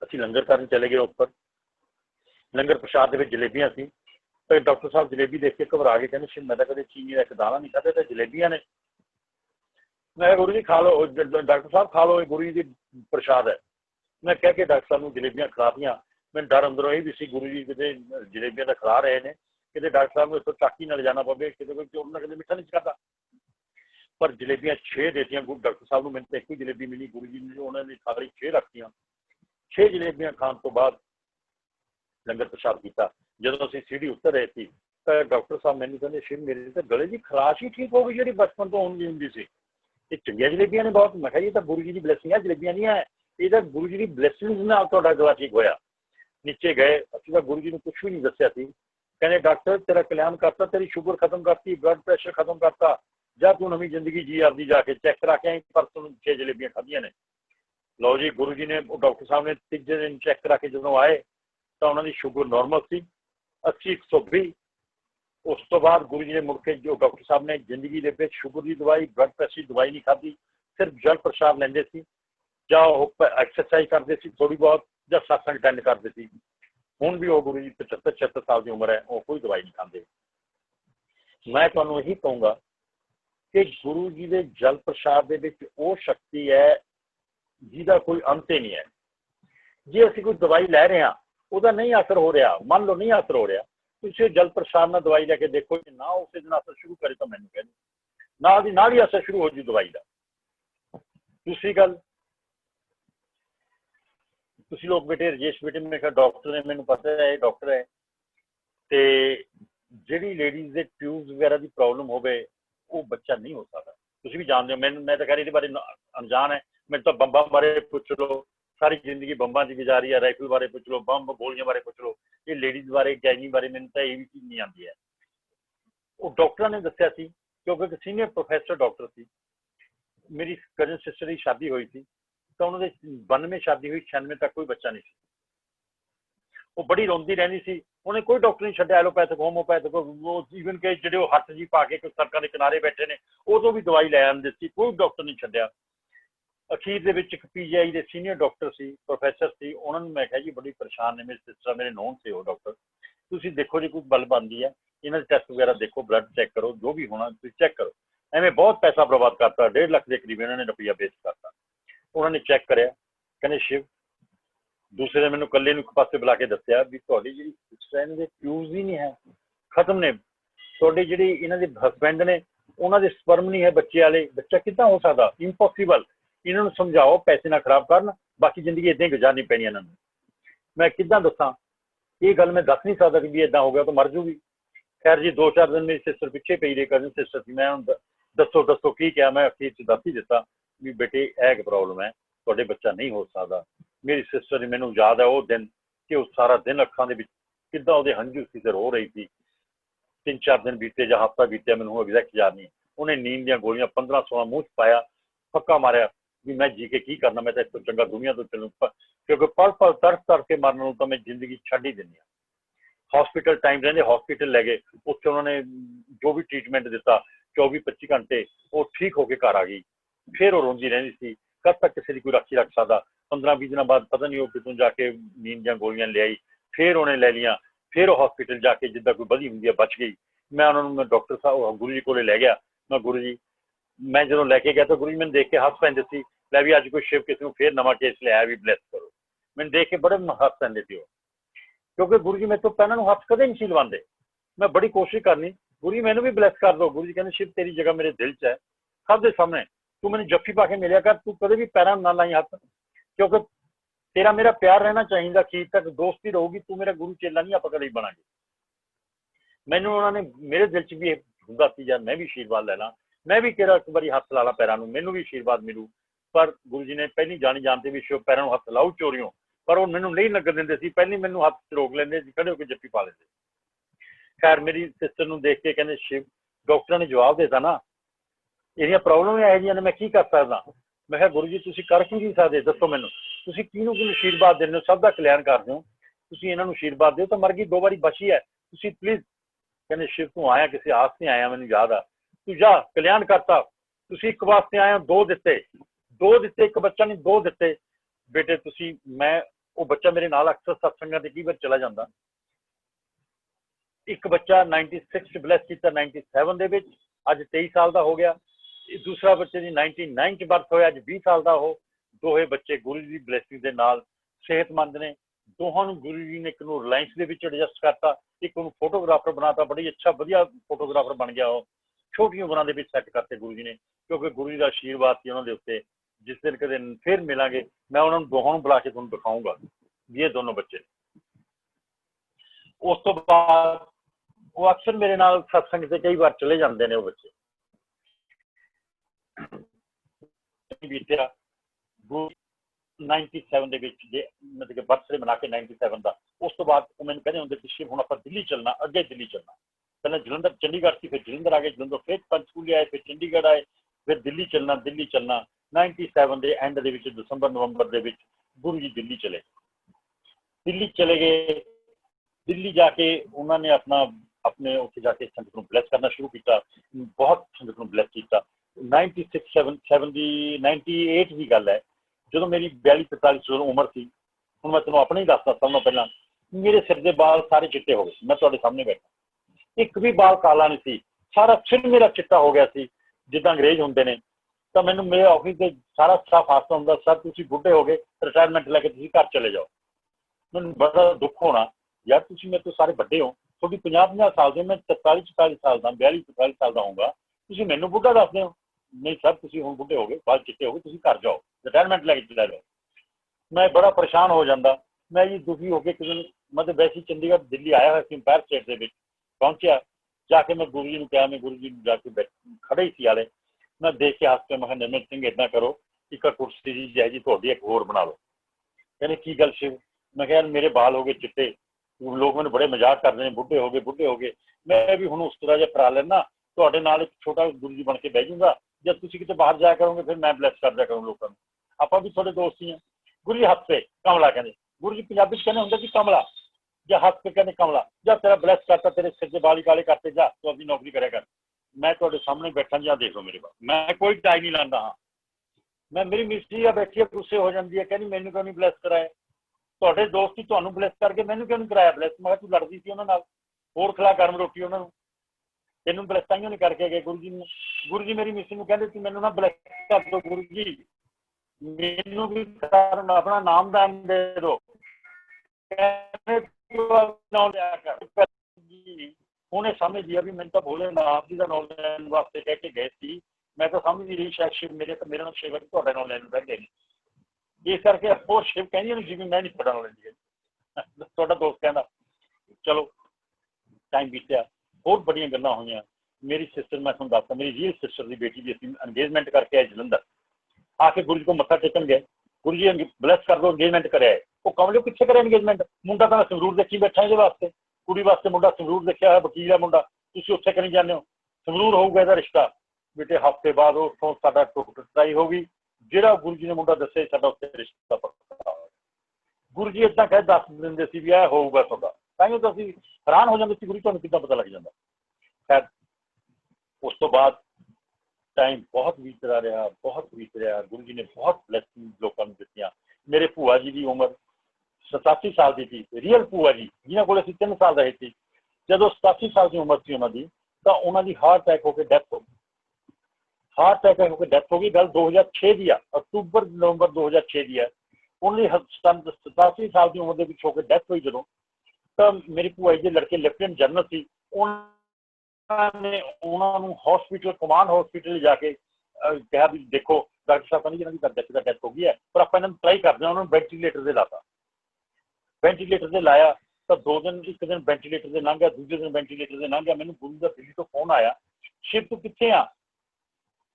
असी लंगर करने चले गए ऊपर, लंगर प्रसाद के जलेबियां सी। तो डॉक्टर साहब जलेबी देख के घबरा गए, कहते मैं तो कभी चीनी का एक दाना नहीं खाते, तो जलेबियां ने। मैं गुरु जी खा लो, डॉक्टर साहब खा लो, गुरु जी की प्रसाद है। मैं कह के डॉक्टर साहब को जलेबियां खिला दियाँ। मैं डर अंदरों यही भी सी गुरु जी कितने जलेबियां तो खिला रहे हैं, कि डॉक्टर साहब को इतों चाकी ना ले जाना पवे, कितने कोई चोर ना कदे मिठा नहीं खाता। पर जलेबियां 6 देतियां डॉक्टर साहब को, मैंने तो एक ही जलेबी मिली, गुरु जी ने उन्होंने सारी 6 रखतियां। 6 जलेबियां खाने तो बाद लंगर प्रसाद किया। जो असीं सीढ़ी उतर रहे थे तो डॉक्टर साहब मैंने कहते शिव मेरे तो गले की खराश ही ठीक हो गई, जी बचपन तो होंगी होंगी सी, ये चंगिया जलेबियां ने बहुत। मैं ये तो गुरु जी की ब्लैसिंग है, जलेबियां नहीं है, ये तो गुरु जी की ब्लैसिंग नाल तुहाडा गला ठीक होया। नीचे गए, असं तो गुरु जी ने कुछ भी नहीं दसिया सी। कहने डॉक्टर तेरा कल्याण करता, तेरी शुगर खत्म करती, ब्लड प्रेशर खत्म करता, जा तू नवी जिंदगी जी आपकी, जाके चेक करा के आई, परसों 6 जलेबियां खादियां ने। लो जी गुरु जी ने डॉक्टर साहब ने तीजे दिन चेक करा के जो आए तो उन्होंने शुगर नॉर्मल सी 80-120। उस तो बाद गुरु जी ने मुड़ के जो डॉक्टर साहब ने जिंदगी के शुगर की दवाई, ब्लड प्रेशर की दवाई नहीं खाधी, सिर्फ जल प्रसाद लेंदे सी, या एक्सरसाइज करते सी थोड़ी बहुत, या सत्संग अटेंड करते सी। हुण भी वो गुरु जी 75-76 साल की उम्र है, वो कोई दवाई नहीं खाते। मैं तुहानूं यही कहूँगा कि गुरु जी के जल प्रसाद के विच वो शक्ति है जिसका कोई अंत ही नहीं है। जे असीं कोई दवाई लै रहे हैं, उसका नहीं असर हो रहा, मान लो नहीं असर हो रहा, तुसीं जल प्रसाद में दवाई लैके देखो, ना उस दिन असर शुरू करे तो मैंने कह नाल ही असर शुरू हो जू दवाई का। दूसरी गल, तुसीं लोग बेटे रजेश बेटे मेरे ख्याल डॉक्टर ने, मैंने पता है डॉक्टर है, तो जिहड़ी लेडीज़ के ट्यूब्स वगैरह की प्रॉब्लम होवे वो बच्चा नहीं हो सकता। तुसीं भी जानते हो, मैं तो कह रही बारे अनजान है। मैं तो बंबा बारे पुछ लो, सारी जिंदगी बंबा की गुजारी है, राइफल बारे पुछ लो, बंब गोलियां बारे पुछ लो, ये लेडीज़ बारे गैनी बारे मैंने तो ये भी चीज़ नहीं आती है। वो डॉक्टर ने दसिया सी, क्योंकि एक सीनियर प्रोफैसर डॉक्टर सी। मेरी कजन सिस्टर की शादी हुई थी, तो उन्होंने 92 शादी हुई, 96 तक कोई बच्चा नहीं सी। वो बड़ी रोंदी रहती सी, उन्हें कोई डॉक्टर नहीं छड्डिया, एलोपैथिक होम्योपैथिक, वो ईवन के जो हथ जी पा के सड़कों के किनारे बैठे ने, उदों भी दवाई लै आंदे सी, कोई डॉक्टर नहीं छड्डिया। अखीर दे विच PGI के सीनियर डॉक्टर सी, प्रोफैसर सी, उन्होंने मैं कहा जी बड़ी परेशान ने मेरी सिस्टर, मेरे नोन से वो डॉक्टर, तुसीं देखो जी कोई गल बनती है, इन्होंने टैसट वगैरह देखो, ब्लड चेक करो, जो भी होना तुसीं चेक करो। एवें बहुत पैसा बर्बाद करता, 1.5 लाख के करीब इन्होंने रुपया वेस्ट करता। उन्होंने चेक कराया, कहने शिव, दूसरे ने मैंने कल्ले एक पासे बुला के दसिया भी तुहाडी जिहड़ी सिस्टर इन्हां दे ट्यूब्स ही नहीं है, खत्म ने, तुहाडे जिहड़े इन्हां दे हसबैंड ने उन्हां दे स्पर्म नहीं है बच्चे वाले, बच्चा कितना हो सकता, इंपॉसिबल। इन्हों समझाओ पैसे ना खराब करन, बाकी जिंदगी इदां ही गुजारनी पैनी इन्हां नूं। मैं किदां दसां, ये गल मैं दस नहीं सकता कि भी इदां हो गया तो मर जूगी। खैर जी 2-4 दिन मेरी सिस्टर पिछे पई रही, कजन सिस्टर थी, मैं दसो दसो की क्या, मैं अखीर च दस ही दिता भी बेटे यह प्रॉब्लम है, ਤੁਹਾਡੇ ਬੱਚਾ नहीं हो सकता। मेरी सिस्टर ने मैनू याद है वो दिन कि वो सारा दिन अखां दे विच किद्दां ਉਹਦੇ हंझू सी ते रो रही थी। 3-4 दिन बीते ਜਾਂ हफ्ता बीतिया, मैनू एग्जैक्ट याद नहीं। उन्हें नींद दी गोलियां 15-16 मूँह च पाया, फक्का मारिया भी मैं जी के की करना, मैं तो इस तो चंगा दुनिया तो चलूँ, क्योंकि पल पल तरस तर के मरन नूं तो मैं जिंदगी छड्ड ही दिंदी हां। हॉस्पिटल टाइम रहिंदे हॉस्पिटल लै गए, उत्थे उन्होंने जो भी ट्रीटमेंट दिता 24-25 घंटे वो ठीक होकर घर आ गई। फिर वो रोंदी रहिंदी सी, कद तक किसी की कोई राखी रख सकता। 15-20 दिन बाद पता नहीं वो कितों जाके नींद दी गोलियां ले आई, फिर उन्हें लै लिया, फिर वो हॉस्पिटल जाके जिद्दां कोई बधी हुंदी है बच गई। मैं उन्होंने डॉक्टर साहब गुरु जी को लै गया। मैं गुरु जी, मैं जो लैके गया तो गुरु जी मैंने देख के हस पैंदे सी, लै भी अज कोई शिव किसी को फिर नवा केस लिया भी ब्लैस करो। मैंने देख के बड़े हस पैंदे सी, क्योंकि गुरु जी मेरे तो पैनों नूं हथ कदे नहीं सी लवांदे। मैं बड़ी कोशिश करनी, गुरु जी मैनू भी ब्लैस कर दो। गुरु जी कहते शिव तेरी जगह मेरे दिल च है, सब के सामने तू मैंने जफ्फी पा के मिलिया कर, तू कदे भी पैरों ना लाई हथ, क्योंकि तेरा मेरा प्यार रहना चाहिए, अखीर तक दोस्ती रहूगी, तू मेरा गुरु चेला नहीं, आप कदे बनांगे। मैनू उन्होंने मेरे दिल च भी हुंदा सी यार मैं भी आशीर्वाद लैना, मैं भी तेरा एक बारी हथ ला ला पैरों नूं, मैनू भी आशीर्वाद मिलू। पर गुरु जी ने पहली जानी जानते भी शिव पैरों हथ लाओ चोरियों, पर वो मैनू नहीं लगन देंदे सी, पहली मैनू हथ रोक लेंदे सी, खड़े होकर जफ्फी पा लेंदे। खैर मेरी सिस्टर नूं देख के कहंदे शिव डॉक्टर ने जवाब देता ना, ਇਹਦੀਆਂ प्रॉब्लम ਇਹੋ ਜਿਹੀਆਂ ਨੇ, मैं की कर सकदा। मैं कहा गुरु जी तुसीं कर की नहीं सकदे, दसो मैनू तुसीं किहनूं किहनूं आशीर्वाद दिंदे हो, सब दा कल्याण करदे हो, तुसीं इन्हां नूं आशीर्वाद दिओ। तो मर गई 2 बारी बची है, तुसीं प्लीज। कहंदे शिव तू आया किसी आस नहीं आया, मैनूं याद आ, तू जा कल्याण करता। तुसीं एक वास्ते आया, 2 दिते, एक बच्चा नहीं 2 दिते बेटे तुसीं। मैं वो बच्चा मेरे नाल अक्सर सत्संगां ते कई बार चला जांदा। एक बच्चा 96 ब्लैस किया 97 दे विच, अज 23 साल का हो गया। दूसरा बच्चे की 99 च बर्थ होया, अज 20 साल का हो। दोहे बच्चे गुरु जी की ब्लैसिंग के नाल सेहतमंद ने। दोहां नूं गुरु जी ने एक नूं रिलायंस के विच एडजस्ट करता, एक नूं फोटोग्राफर बनाता, बड़ी अच्छा वधिया फोटोग्राफर बन गया। वो छोटी उम्रां दे विच सैट करते गुरु जी ने, क्योंकि गुरु जी का आशीर्वाद सी उन्हां दे उत्ते। जिस दिन कदे फिर मिलांगे मैं उन्होंने दोहां नूं बुला के तुहानूं दिखाऊंगा ये दोनों बच्चे। उस तो बाद वो अक्सर मेरे नाल सत्संग से कई बार चले जाते हैं। वो बच्चे बीतिया 97 ਦੇ ਵਿੱਚ ਜੇ मतलब कि बर्थडे मना के 97 का। उस तो बाद वो मैंने कहते होंगे कि शिव हुण आपां दिल्ली चलना, अगे दिल्ली चलना। पहले जलंधर चंडीगढ़ थी, फिर जलंधर आ गए, जलंधर फिर पंचकूले आए, फिर चंडीगढ़ आए, फिर दिल्ली चलना, दिल्ली चलना। 97 के एंड दे विच दिसंबर नवंबर दे विच गुरु जी दिल्ली चले गए। दिल्ली जाके उन्होंने अपने उत्थे जाके संगत नूं ब्लैस करना शुरू किया, बहुत संगत नूं ब्लैस किया। 98 की गल है, जो मेरी 42-43 उम्र थी। हुण मैं तुहानूं अपने ही दसदा, सब नालों पहलां मेरे सिर के बाल सारे चिट्टे हो गए। मैं तुहाडे सामने बैठा, एक भी बाल काला नहीं सी, सारा सिर मेरा चिट्टा हो गया सी जिद्दां अंग्रेज हुंदे ने। तो मैनूं मेरे ऑफिस से सारा स्टाफ हादसा हुंदा, सर तुसीं बुढ़े हो गए, रिटायरमेंट लैके तुसीं घर चले जाओ। मैनूं बड़ा दुख होना, यार तुसीं मेरे तो सारे बड़े हो, थोड़ी 50-50 साल के, मैं 43-44 साल का, 42-44 साल का होऊंगा, तुसीं मैनूं बुढ़ा दसदे हो। नहीं सर तुसीं हुण बुढ़े हो गए, बाल चिट्टे हो गए, तुसीं घर जाओ, रिटायरमेंट लैके चले जाओ। मैं बड़ा परेशान हो जाता। मैं जी दुखी होकर एक दिन मतलब वैसे ही चंडीगढ़ दिल्ली आया हुआ अंपायर स्टेट के पहुंचा, जाके मैं गुरु जी ने कहा, मैं गुरु जी जाके खड़े ही सी आले, मैं देख के हस के मैं निर्मल सिंह इदा करो एक कुर्सी जी है जी थोड़ी एक होर बना लो। कहने की गल शिव? मैं क्या मेरे बाल हो गए चिट्टे, लोग मैंने बड़े मजाक करते हैं, बुढ़े हो गए। मैं भी हूँ उस तरह जहा करा लेना, थोड़े नाल एक छोटा गुरु जी बन के बह जाऊंगा, जब तुम कितने बाहर जाया करोगे फिर मैं ब्लैस कर दिया करूँ लोगों को, आप भी थोड़े दोस्त ही हैं। गुरु जी हथ पे कमला कहते, गुरु जी पंजाबी कहने होंगे कि कमला, या हथ पे कहने कमला, जा तेरा ब्लैस करता, तेरे सिर से बाली काले करते, जा तू अपनी नौकरी करे कर। मैं थोड़े सामने बैठा जी, देख लो मेरे बाल, मैं कोई टाई नहीं लाता। हाँ मैं मेरी मिस्ट्री आ बैठी है, गुस्से हो जाती है, कहनी मैनू क्यों नहीं ब्लैस कराया, थोड़े दोस्त ही तुहानू ब्लैस करके मैनू क्यों नहीं कराया ब्लैस। मैं तू लड़ती थी उन्होंने, होर खिला गर्म रोटी उन्होंने, तेनू ब्लैस ताइयों नहीं करके गए गुरु जी ने। गुरु जी मेरी मिस्ट्री को कहते थे मैनू ना ब्लैस कर दो गुरु जी, मैनू भी अपना नामदान दे दो। उन्हें समझ लिया भी मैंने तो भोलेनाथ जी का नाम लैन वास्ते कह के गए थे, मैं तो समझ नहीं रही शायद शिव मेरे नाम शिव है थोड़ा नाम लैन बैठे नहीं, इस करके होर शिव कहनी नहीं जी मैं नहीं थोड़ा नाम लैंदी, थोड़ा दोस्त कहना। चलो टाइम बीतिया, होर बड़ियां गल्लां होईयां। मेरी सिस्टर, मैं तुहानूं दसदा, मेरी रियल सिस्टर की बेटी भी असीं अंगेजमेंट करके आए जलंधर, आके गुरु जी को मत्था टेकन गए, गुरु जी ब्लैस कर दो, अंगेजमेंट कराया। वो कमले कित्थे करे अंगेजमेंट? मुंडा तो मैं संगरूर देखी बैठा इहदे वास्ते, कुड़ी वास्ते मुंडा संगरूर देखिया है, वकील है मुंडा, तुसीं उत्थे करी जांदे हो, संगरूर होऊगा इहदा रिश्ता। बेटे हफ्ते बाद उत्थों साडा टुटाई हो गई, जिहड़ा गुरु जी ने मुंडा दस्सिया साडा उत्थे रिश्ता पक्का। गुरु जी इदां कह दस दिंदे सी भी यह होऊगा तुहाडा, ताइयों तो असीं हैरान हो जांदे सी गुरु तुहानूं किद्दां पता लग जांदा। खैर उस तो बाद टाइम बहुत बीतता रहा, बहुत बीत रहा, गुरु जी ने बहुत ब्लैसिंग लोगों को दित्तियां। मेरे भूआ जी की उम्र 87 साल की थी, रियल भूआ जी जिन्होंने को 3 साल रहे थे, जो 87 साल की उम्र थी उन्होंने, तो उन्होंने हार्ट अटैक होकर डेथ हो गई। हार्ट अटैक होकर डेथ हो गई। गल 2006 की है, अक्तूबर नवंबर 2006 की है। उन्होंने 87 साल की उम्र के होकर डेथ हुई जो, तो मेरी भूआ जी के लड़के लेफ्टिनेंट जनरल से उन्होंने हॉस्पिटल, कमांड हॉस्पिटल जाके कहा भी देखो डॉक्टर साहब कहते जी इन्होंने डेथ हो गई है, पर आप इन्होंने ट्राई करते हैं। उन्होंने वेंटीलेटर से लाता, वेंटीलेटर से लाया तो 2 दिन, एक दिन वेंटीलेटर से लंघ गया, दूसरे दिन वेंटीलेटर से लंघ गया। मैंने गुरु का दिल्ली तो फोन आया, शिव तू कितने आ?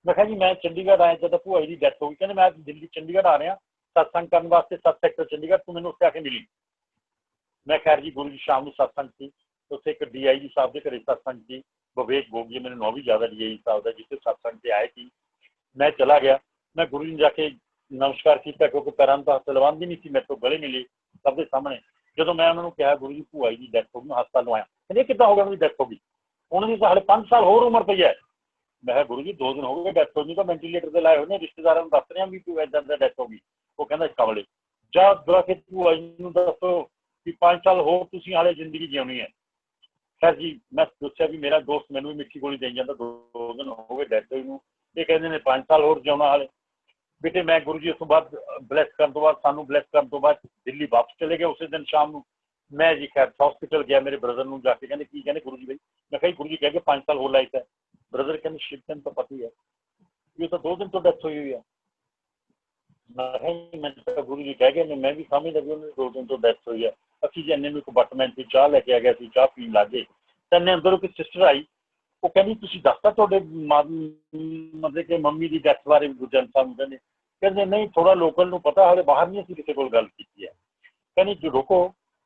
मैं कहा जी मैं चंडीगढ़ आया, जब भूआ जी की डेथ हो गई। कहते मैं दिल्ली चंडीगढ़ आ रहा सत्संग करने वास्ते, 7 सेक्टर चंडीगढ़, तू मैंने उत्थे आके मिली। मैं खैर जी गुरु जी शाम को सत्संग थी, उत्थे एक DIG साहब के घरे सत्संग थी, विवेक गोगी, मैंने नाम भी ज़्यादा DIG साहब का, जिससे सत्संग से आए थी। मैं चला गया, मैं गुरु जी ने जाके नमस्कार किया, क्योंकि पैरों तो हथ लवांदी नहीं थी, मेरे तो गले मिले सबके सामने। जो मैं उन्होंने कहा गुरु जी भूआ जी की डेथ हो गई, मैं हस्पताल आया। कहते कितना हो गया उनकी डेथ हो गई? उन्होंने तो हाले 5 साल होर उम्र पई है। मैं कहा गुरु जी 2 दिन हो गए डेथ हो गई, तो वेंटीलेटर से लाए हुए रिश्तेदारों को दस रहे हैं भी तू इदा डेथ हो गई। वो कहता कमले जा के भूआ जी दसो कि 5 साल होर तुसीं हाले जिंदगी जिउणी है। खैर जी मैं दस्या भी मेरा दोस्त मैनू भी मिठी गोली दे जाता, 2 दिन हो गए डेथ हुई नूं, ये कहते ने 5 साल होर जिउणा हाले। बेटे मैं गुरु जी उस तो बाद ब्लैस करने तो बाद, सानू ब्लैस करने तो बाद दिल्ली वापस चले गए। उस दिन शाम को मैं जी खैर हॉस्पिटल गया, मेरे ब्रदर नूं जाके कहते की कहते गुरु जी भाई, मैं कही गुरु जी कह के 5 साल हो लाइफ है। ब्रदर कहते शिव तेन तो पता ही है, ये तो 2 दिन तो डेथ हुई हुई है। मैं तो गुरु जी कह गए, मैं भी समझ लगी उन्होंने 2 दिन तो डेथ हुई है। असी जी इन्ने एक बटमैन से चाह लैके आ गया, चाह पीन लग गए, तो इन्ने अंदर एक सिस्टर आई, वो कहती तुसीं दसता तुहाडे मतलब कि मम्मी की डेथ बारे गुरजन साहब कहते, कहते नहीं थोड़ा लोकल नूं पता, हाले बाहर नहीं असीं किसी कोल गल कीती है। कहनी जो रुको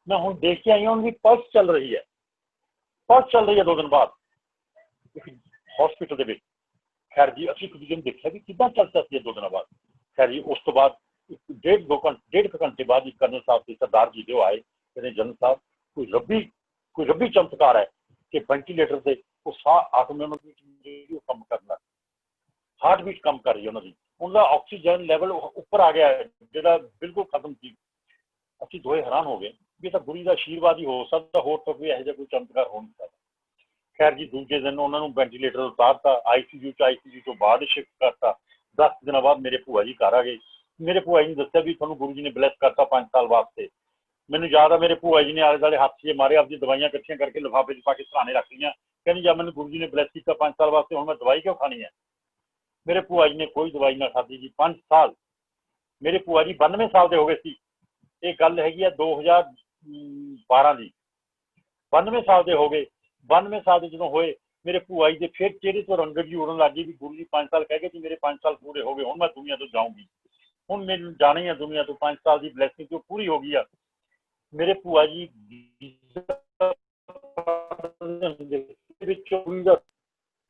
मैं हुण देख के आई हूँ, उनकी पल्स चल रही है, पल्स चल रही है 2 दिन बाद हॉस्पिटल के। खैर जी असीं एक दूजे ने देखा भी कितना चल सकती है 2 दिन बाद। खैर जी उस तो बाद 1.5 घंटे बाद ही कर्नल साहब के सरदार जी जो आए, कहते जनरल साहब कोई रबी चमत्कार है कि वेंटीलेटर से वो साह ऑटोमेटिक कम करना, हार्ट बीट कम कर रही है उन्होंने, उनका ऑक्सीजन लैवल उपर आ गया है जो बिल्कुल खत्म थी। असी दोए हैरान हो गए भी तो गुरु का आशीर्वाद ही हो सकता, होर तो कोई यह कोई चमत्कार हो नहीं सकता। खैर जी दूसरे दिन उन्होंने वेंटीलेटर उतारता, ICU तो बाहर शिफ्ट करता। 10 दिन बाद मेरे भूआ जी घर आ गए। मेरे भूआ जी ने दस्या भी थोनू गुरु जी ने ब्लैस करता 5 साल वास्ते। मैंने याद है मेरे भूआ जी ने आले दुआले हाथ से मारे, अपनी दवाइयां इकट्ठियां करके लिफाफे च पा के सराहने रख लिया। कहनी जब मैंने गुरु जी ने ब्लैस किया 5 साल वास्ते, हुण मैं दवाई क्यों खानी है? मेरे भूआ जी ने कोई दवाई ना खाधी जी 5 साल। मेरे भूआ जी 92 साल के हो गए सी, ये गल हैगी है 2012 की। 92 साल के हो गए। 92 साल के जो होए मेरे भूआ जी के फिर चेहरे तो रंगत जी उड़न लग गई भी गुरु जी 5 साल कह गए जी मेरे 5 साल पूरे हो गए, हुण मैं दुनिया तो जाऊंगी, हुण मैनूं जाना ही है दुनिया तो, 5 साल की ब्लैसिंग तो पूरी हो गई है। मेरे भूआ जी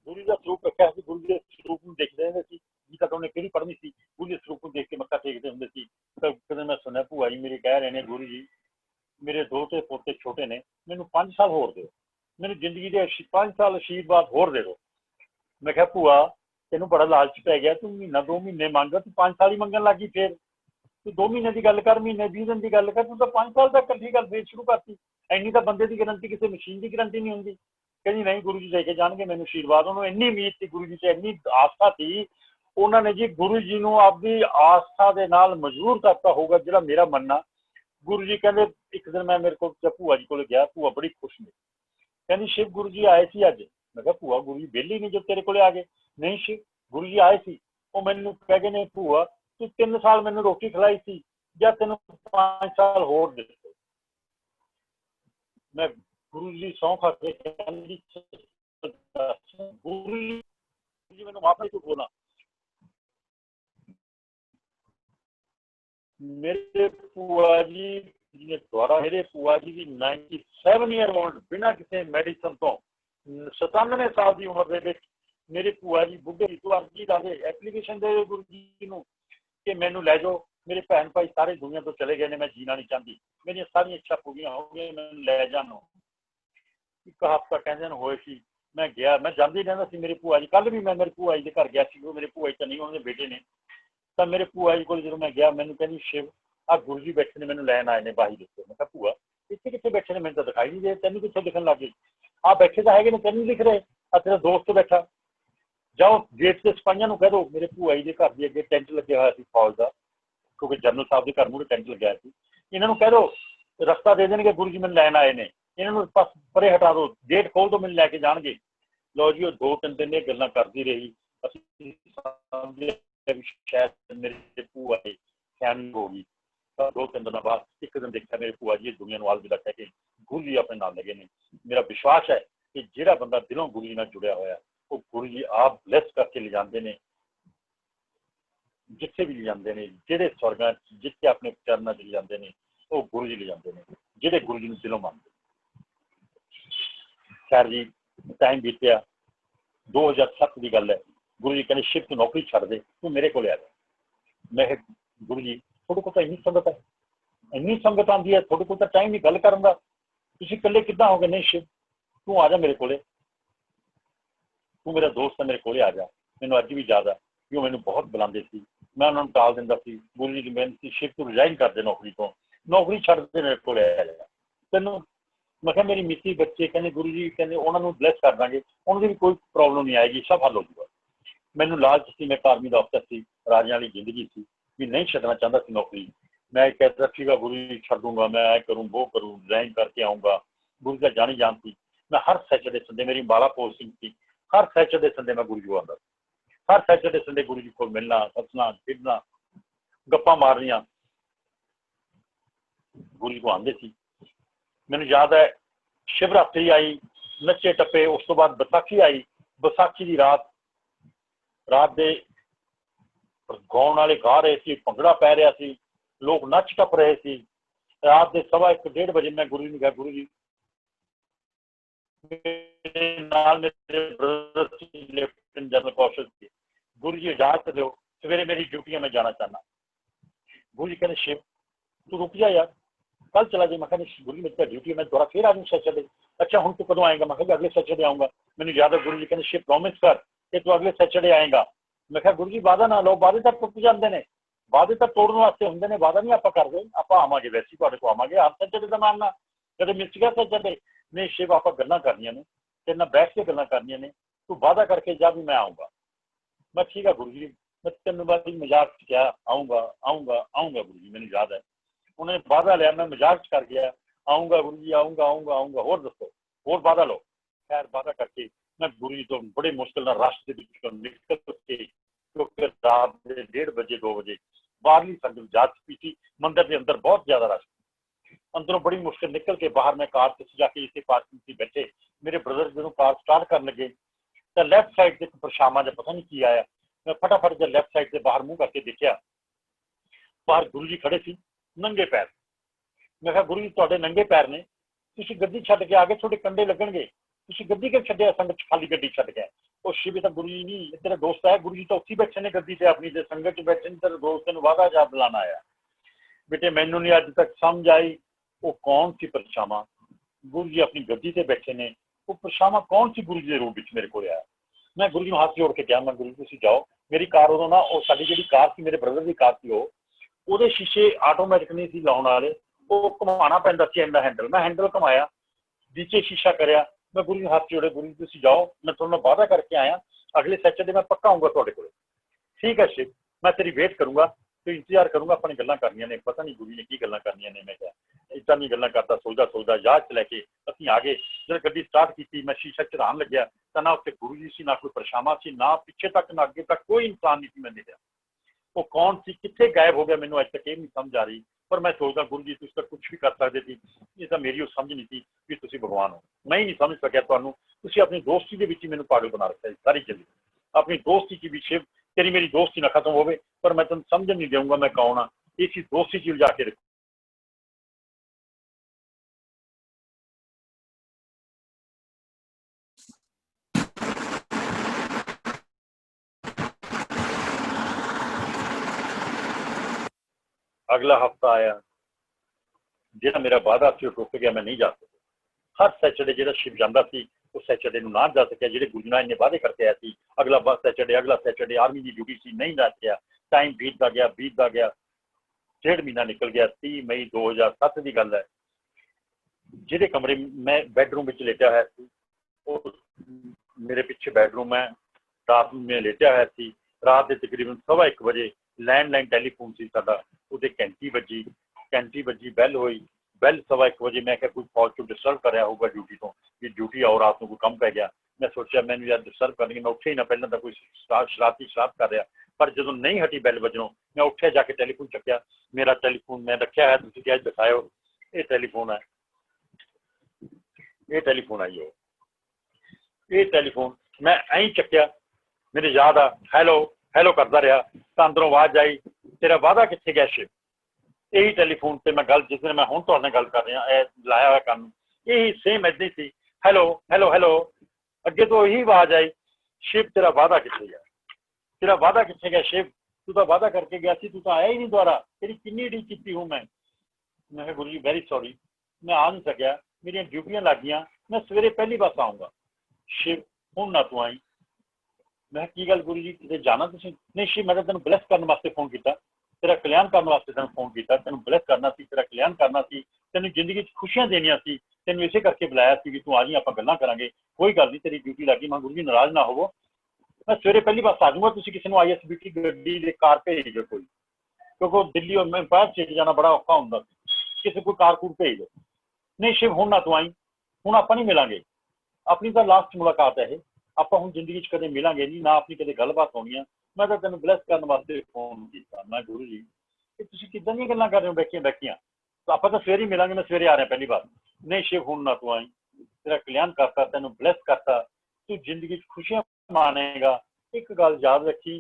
गुरु का स्वरूप रखा है, गुरु के स्वरूप में देखते रहते थे जी तक उन्हें किहड़ी पढ़नी सी, गुरु के स्वरूप को देख के मत्था टेकते होंगे सी। तो कदे मैं सुनिया भूआ जी मेरे कह रहे हैं गुरु जी मेरे दोते पोते छोटे ने, मैनूं 5 साल होर दो, मैनूं जिंदगी के 5 साल आशीर्वाद होर दे दो। मैं कहा भूआ तेनों बड़ा लालच पै गया, तू महीना 2 महीने मंग, तू 5 साल ही मंगन लग गई, फिर तू 2 महीने की गल कर, महीने 20 दिन की गल कर, तू तो 5 साल तक कट्ठी गल फिर शुरू करती। इन्नी तो बंदे की गारंटी किसी मशीन की गारंटी नहीं होंगी। कहती नहीं गुरु जी लेके जाएंगे मैनूं आशीर्वाद। उन्होंने इन्नी उम्मीद थी गुरु जी से, इन्नी आस्था थी, उन्होंने जी गुरु जी नूं आपकी आस्था के नाल मजबूर करता होगा जिहड़ा मेरा मनना। गुरु जी कहते एक दिन मैं मेरे को भूआ जी को गया, भूआ बड़ी खुश ने, कहती शिव गुरु जी आए सी अज। मैं कहा भूआ गुरु जी बेली नहीं जो तेरे को आ गए? नहीं शिव गुरु जी आए सी, वो मैनूं कह गए ने भूआ तू 3 साल मैनूं रोटी खिलाई सी या तेनों 5 साल होर दित्ते। मैं गुरु जी सौं खा के कहंदी गुरु जी मैंने माफ नहीं बोला, मेरे ਭੂਆ ਜੀ ने द्वारा मेरे ਭੂਆ जी की 97 ईयर ओल्ड बिना किसी मेडिसिन तो 97 साल की उम्र ਦੇ ਵਿੱਚ मेरे ਭੂਆ जी बुढ़े तो अर्जी ला दे एप्लीकेशन दे गुरु जी ਨੂੰ कि मैनू लै जाओ, मेरे भैन भाई सारे दुनिया तो चले गए ने, मैं जीना नहीं चाहती, मेरी सारी इच्छा पूरी हो गई, मैनू लै जानो। एक हफ्ता कहते हैं होए सी, मैं गया, मैं जाती रहता सी मेरी भूआ जी, कल भी मैं मेरी भूआ जी के घर गया सी, वो मेरे भूआ जी तो नहीं उन्होंने बेटे ने, तो मेरे भूआ जी को जो मैं गया मैनू कहनी शिव आ गुरु जी बैठे ने मैनू लैन आए ने बाही दसो, मैं कहा भूआ इतने कितने बैठे ने, मैंने तो दिखाई नहीं दे, तेन कितने दिखन लग गई, आ बैठे तो है तेन नहीं दिख रहे, आ तेरा दोस्त बैठा, जाओ गेट से सिपाहियों को कह दो मेरे भूआ जी के घर के अगे टेंट लगे हुआ सी फौज का, क्योंकि जनरल साहब के घर मूहरे टेंट लग्या सी, इन्होंने कह दो रस्ता दे देंगे गुरु जी मैंने लैन आए ने, इन्होंने बस परे हटा दो, गेट खोल दो मैंने लैके जाएंगे। लो जी वो 2-3 दिन ये गल्लां करती रही, शायद मेरे भूआ जी फैन हो गई। 2-3 दिन बाद एक दिन देखा मेरे भूआ जी दुनिया को अलविदा कह के गुरु जी अपने नाल लगे ने। मेरा विश्वास है कि जिहड़ा बंदा दिलों गुरु जी नाल जुड़िया होया वो गुरु जी आप ब्लैस करके ले जाते हैं, जिथे भी ले जाते हैं, जिहड़े स्वर्गां जिथे अपने चरनां च ले जाते हैं वो गुरु जी ले जाते हैं, जिहड़े गुरु जी नूं दिलों मनदे। खैर जी टाइम बीतिया, 2007 की गल है, गुरु जी कहने शिव तू नौकरी छड़ दे, तू मेरे को आ जा। मैं गुरु जी थोड़े को तो इन्नी संगत है, इन्नी संगत आती है, थोड़े को तो टाइम नहीं गल करन दा, तुसीं इकल्ले किद्दां हो गए? नहीं शिव तू आ जा मेरे कोले, तू मेरा दोस्त है, मेरे कोले आ जा। मैनूं अज भी याद है कि वो मैनूं बहुत बुलाते थे, मैं उन्होंने टाल दिंदा सी, गुरु जी की बेनती शिव तू रिजाइन कर दे नौकरी तो, नौकरी छड़ दे मेरे कोले आ जा। तैनूं मैं कहा मेरी मिस्सी बच्चे कहने गुरु जी कहने उन्होंने ब्लैस कर देंगे, उन्होंने भी कोई प्रॉब्लम नहीं आएगी, सब हल हो जाएगा। मैनू लालच सी, मैं आर्मी का अफसर सी, राजियां वाली जिंदगी सी, भी नहीं छड्डना चाहता सी नौकरी। मैं कहता ठीक है गुरु जी छड़ दूंगा, मैं ऐ करूँ वो करूँ, रिजाइन करके आऊँगा। गुरु जी का जानी जान थी, मैं हर सैटरडे संडे मेरी बाला पोस्टिंग थी, हर सैटरडे संडे मैं गुरु जी को आंदा, हर सैटरडे संडे गुरु जी को मिलना, हसना खेडना गप्पा मारनियां गुरु जी को आंदे सी। मैनू याद है शिवरात्रि आई, नचे टप्पे, उस तो बाद बैसाखी आई, बैसाखी की रात दे गाउण वाले गा रहे थे, भंगड़ा पै रहा सी, लोग नच टप रहे थे। रात के 1:15 बजे मैं गुरु जी ने कहा गुरु जी मेरे नाल मेरे ब्रदर लेफ्टिनेंट जनरल कौशल थे, गुरु जी इजाजत दो सवेरे मेरी ड्यूटियां मैं जाना चाहना। गुरु जी कहने शिव तू रुक जा यार, कल चला जाए। मैं गुरु जी मेरी ड्यूटी है, मैं दोबारा फिर आ जाऊँ सैटरडे। अच्छा हूँ तू कदों आएगा? मैं अगले सैटरडे आऊँगा। मैंने याद है गुरु जी कहने शिव प्रॉमिस कर कि तू अगले सैटरडे आएगा। मैं कहा गुरु जी वादा ना लो, वादे तो टुट जाते हैं, वादे तो तोड़न वास्ते होंगे ने, वादा नहीं आप करते, आप आवांगे वैसे तुहाडे को आवांगे, आप सैटरडे का मानना कदे मिस गया सैटरडे? नहीं शिव आप गल्लां करनियां ने, तेरे नाल बैठ के गल्लां करनियां ने, तू वादा करके जा भी मैं आऊँगा। मैं ठीक है गुरु जी, मैं 3 बार मजाक किया आऊँगा आऊँगा आऊँगा। गुरु जी मैंने याद है उन्हें वादा लिया, मैं मजाक कर गया आऊँगा गुरु जी आऊँगा आऊँगा आऊँगा, होर दसो होर वादा लो। खैर वादा करके मैं गुरु जी तो बड़े मुश्किल रश के निकल के, क्योंकि रात के 1:30 बजे 2 बजे बाहरली संगत जा चुकी थी, मंदिर के अंदर बहुत ज्यादा रश, अंदरों बड़ी मुश्किल निकल के बाहर मैं कार से जाके इसे पार्किंग से बैठे। मेरे ब्रदर जो कार स्टार्ट कर लगे तो लैफ्ट साइड से परछावां जो पता नहीं की आया, मैं फटाफट जब लैफ्ट साइड से बाहर मुंह करके देखा, बाहर गुरु जी खड़े सी नंगे पैर। मैं कहा गुरु जी तुहाडे नंगे पैर ने, तुसीं गड्डी छड्ड के आ गए, तुहाडे कंडे लगणगे, तुसीं गड्डी क्यों छड्डिया? संगत खाली गड्डी छड्ड के। ਉਹ शिव तो गुरु जी नहीं तेरा दोस्त है, गुरु जी तो उत्थे बैठे ने गद्दी से अपनी ते संगत च बैठे ने, तेरे दोस्त ने वादा जा बुलाना आया। बेटे मैनू नहीं अज तक समझ आई वो कौन सी परछावां, गुरु जी अपनी गद्दी से बैठे ने, वो परछावां कौन सी गुरु जी के रूप में मेरे को आया। मैं गुरु जी हाथ जोड़ के कहा मैं गुरु जी तुसीं जाओ, मेरी कार उदों ना वो साडी जिहड़ी कार सी मेरे ब्रदर की कार सी, ਉਹਦੇ शीशे आटोमैटिक नहीं सी लाउण वाले, वो घुमाना पैंदा सी इंदा हैंडल, मैं हैंडल घुमाया नीचे शीशा करिया। मैं गुरु जी हाथ जोड़े गुरु जी तुसीं जाओ, मैं तुहाडे नाल वादा करके आया अगले सैटरडे मैं पक्का आऊँगा तुहाडे कोल। ठीक है शिव मैं तेरी वेट करूँगा, तो इंतजार करूँगा, अपनी गल्लां करनियां ने। पता नहीं गुरु जी ने की गल्लां करनियां ने। मैं क्या इदां दी गल्लां करदा सोचदा सोचदा याद च लैके असीं आ गए। जब गड्डी स्टार्ट की मैं शीशा चढ़ान लग्या तो ना उत्ते गुरु जी सी, ना कोई परछावां सी, ना पिछे तक ना अगे तक कोई इंसान नहीं सी मैं देखा। वो कौन सी कित्थे गायब हो गया, मैनूं अज तक ये नहीं समझ आ रही। पर मैं सोचता गुरु जी तुसीं तां कुछ भी कर सकते सी, ये तां मेरी वो समझ नहीं थी भी तुसीं भगवान हो। मैं ही नहीं समझ सकिया तुहानूं, तुसीं अपनी दोस्ती दे विच ही मैनूं पागल बना रखिया सारी जिंदगी। अपनी दोस्ती च भी शिव तेरी मेरी दोस्ती ना खत्म होवे, पर मैं तैनूं समझ नहीं दूंगा मैं कौन हाँ, इसी दोस्ती च उलझा के रखो। अगला हफ्ता आया, जिहड़ा मेरा वादा सी टुट गया, मैं नहीं जा सकिया। हर सैटरडे जिहड़ा शिव जांदा सी उस सैटरडे नूं ना जा सकिया, जिहड़े गुरु जी नाल इन्ने वादे करके आया सी। अगला सैटरडे आर्मी की ड्यूटी सी, नहीं जा सकिया। टाइम बीतता गया, 1.5 महीना निकल गया। 30 मई 2007 की गल है। जिहड़े कमरे मैं बेडरूम में लेटिया होया सी, वो मेरे पिछे बेडरूम है, रात में लेटिया होया सी। रात के तकरीबन 1:15 बजे लैंडलाइन टैलीफोन से साडा, उहदे घंटी बजी, बैल हुई। बैल 1:15 बजे, मैं क्या कोई फौज को डिस्टर्ब कर रहा होगा ड्यूटी तो, कि ड्यूटी आओ, रात को कोई कम पै गया। मैं सोचा मैंने यार डिस्टर्ब करनी, मैं उठे ही ना, पहले तो कोई शरारती कर रहा। पर जो नहीं हटी बैल बजनों, मैं उठे जाके टैलीफोन चुकया। मेरा टैलीफोन मैं रखा है, तुसीं क्या दिखाओ, ये टैलीफोन है, ये टैलीफोन आई हो, ये टैलीफोन मैं ऐ चुकया। मेरे याद आ हैलो हैलो करता रहा, तो अंदरों आवाज आई, तेरा वादा कित्थे गया शिव। यही टैलीफोन से मैं गल, जिस दिन मैं हुण तुहाडे नाल गल कर रहा, लाया हुआ काम यही सेम ऐसे ही सी। हैलो हैलो हैलो, अगे तो यही आवाज आई, शिव तेरा वादा कित्थे गया, तेरा वादा कित्थे गया शिव, तू तो वादा करके गया सी, तू तो आया ही नहीं दोबारा, तेरी किन्नी उड़ीक कीती हूँ मैं। मैं कहा गुरु जी वेरी सॉरी, मैं आ नहीं सकिया, मेरी ड्यूटियां लग गई, मैं सवेरे पहली बस आऊँगा। शिव हुण ना तू आई। मैं की गल गुरु जी किते जाना तुसीं? नहीं शिव, मैं तेन ब्लैस करने वास्ते फोन किया, तेरा कल्याण करने वास्ते तेन फोन किया, तेन ब्लैस करना सी, तेरा कल्याण करना सी, तेन जिंदगी खुशियां देनियां सी, तेन इसे करके बुलाया सी भी तू आ जी, आप गल्लां करांगे। कोई गल नहीं, तेरी ड्यूटी लगी। मैं गुरु जी नाराज ना होवो, मैं सवेरे पहली बस आ जाऊँगा, तुसीं किसी नूं ISBT गड्डी दे कार भेज दो कोई, क्योंकि दिल्ली और मैं बाहर स्टेट जाना बड़ा औखा हुंदा, किसी कोई कार कूर भेज दो। नहीं शिव हुण ना तू आई, हुण आपां नहीं मिलांगे, अपनी तो लास्ट मुलाकात है, आप हम जिंदगी कदे मिलांगे नहीं ना, अपनी कदे गलबात होनी है। मैं तो तेन ब्लैस करने वास्ते फोन किया। मैं गुरु जी तुसीं किदां दी गल्लां कर रहे हो बैठियां, तो आप तो सवेरे ही मिलांगे, मैं सवेरे आ रहा पहली बार। नहीं शिव हुण ना तू आई, तेरा कल्याण करता, तेन ब्लैस करता, तू जिंदगी खुशियां मानेगा। एक गल याद रखी।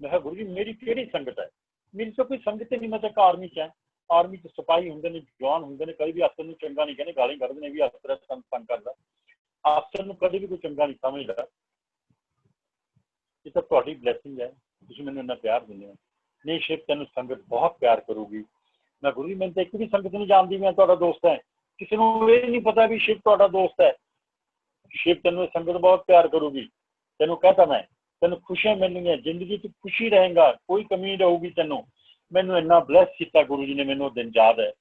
मैं कहा गुरु जी मेरी केड़ी संगत है, मेरी तो कोई संगत ही नहीं, मैं तो आर्मी च है। आर्मी च सिपाही होंगे ने, जवान होंगे ने, कई भी अफसर नूं चंगा नहीं कहते, गाली कढदे ने भी अफसर तंग करदा, अफसर नूं कभी भी कोई चंगा नहीं समझदा। ये तो तुहाडी ब्लैसिंग है, तुसीं मैनूं इन्ना प्यार दिंदे हो। नहीं शिव तैनूं संगत बहुत प्यार करूगी। मैं गुरु जी मैंने तो एक भी संगत नहीं जानती, मैं तुहाडा दोस्त है, किसी नूं ये नहीं पता भी शिव तुहाडा दोस्त है। शिव तैनूं संगत बहुत प्यार करूगी, तैनूं कहता मैं, तैनूं खुशियां मिलणगियां, जिंदगी च खुशी रहेगा, कोई कमी नहीं रहूगी तैनूं। मैनूं इन्ना ब्लैस किया गुरु जी ने, मैनूं दिन याद है।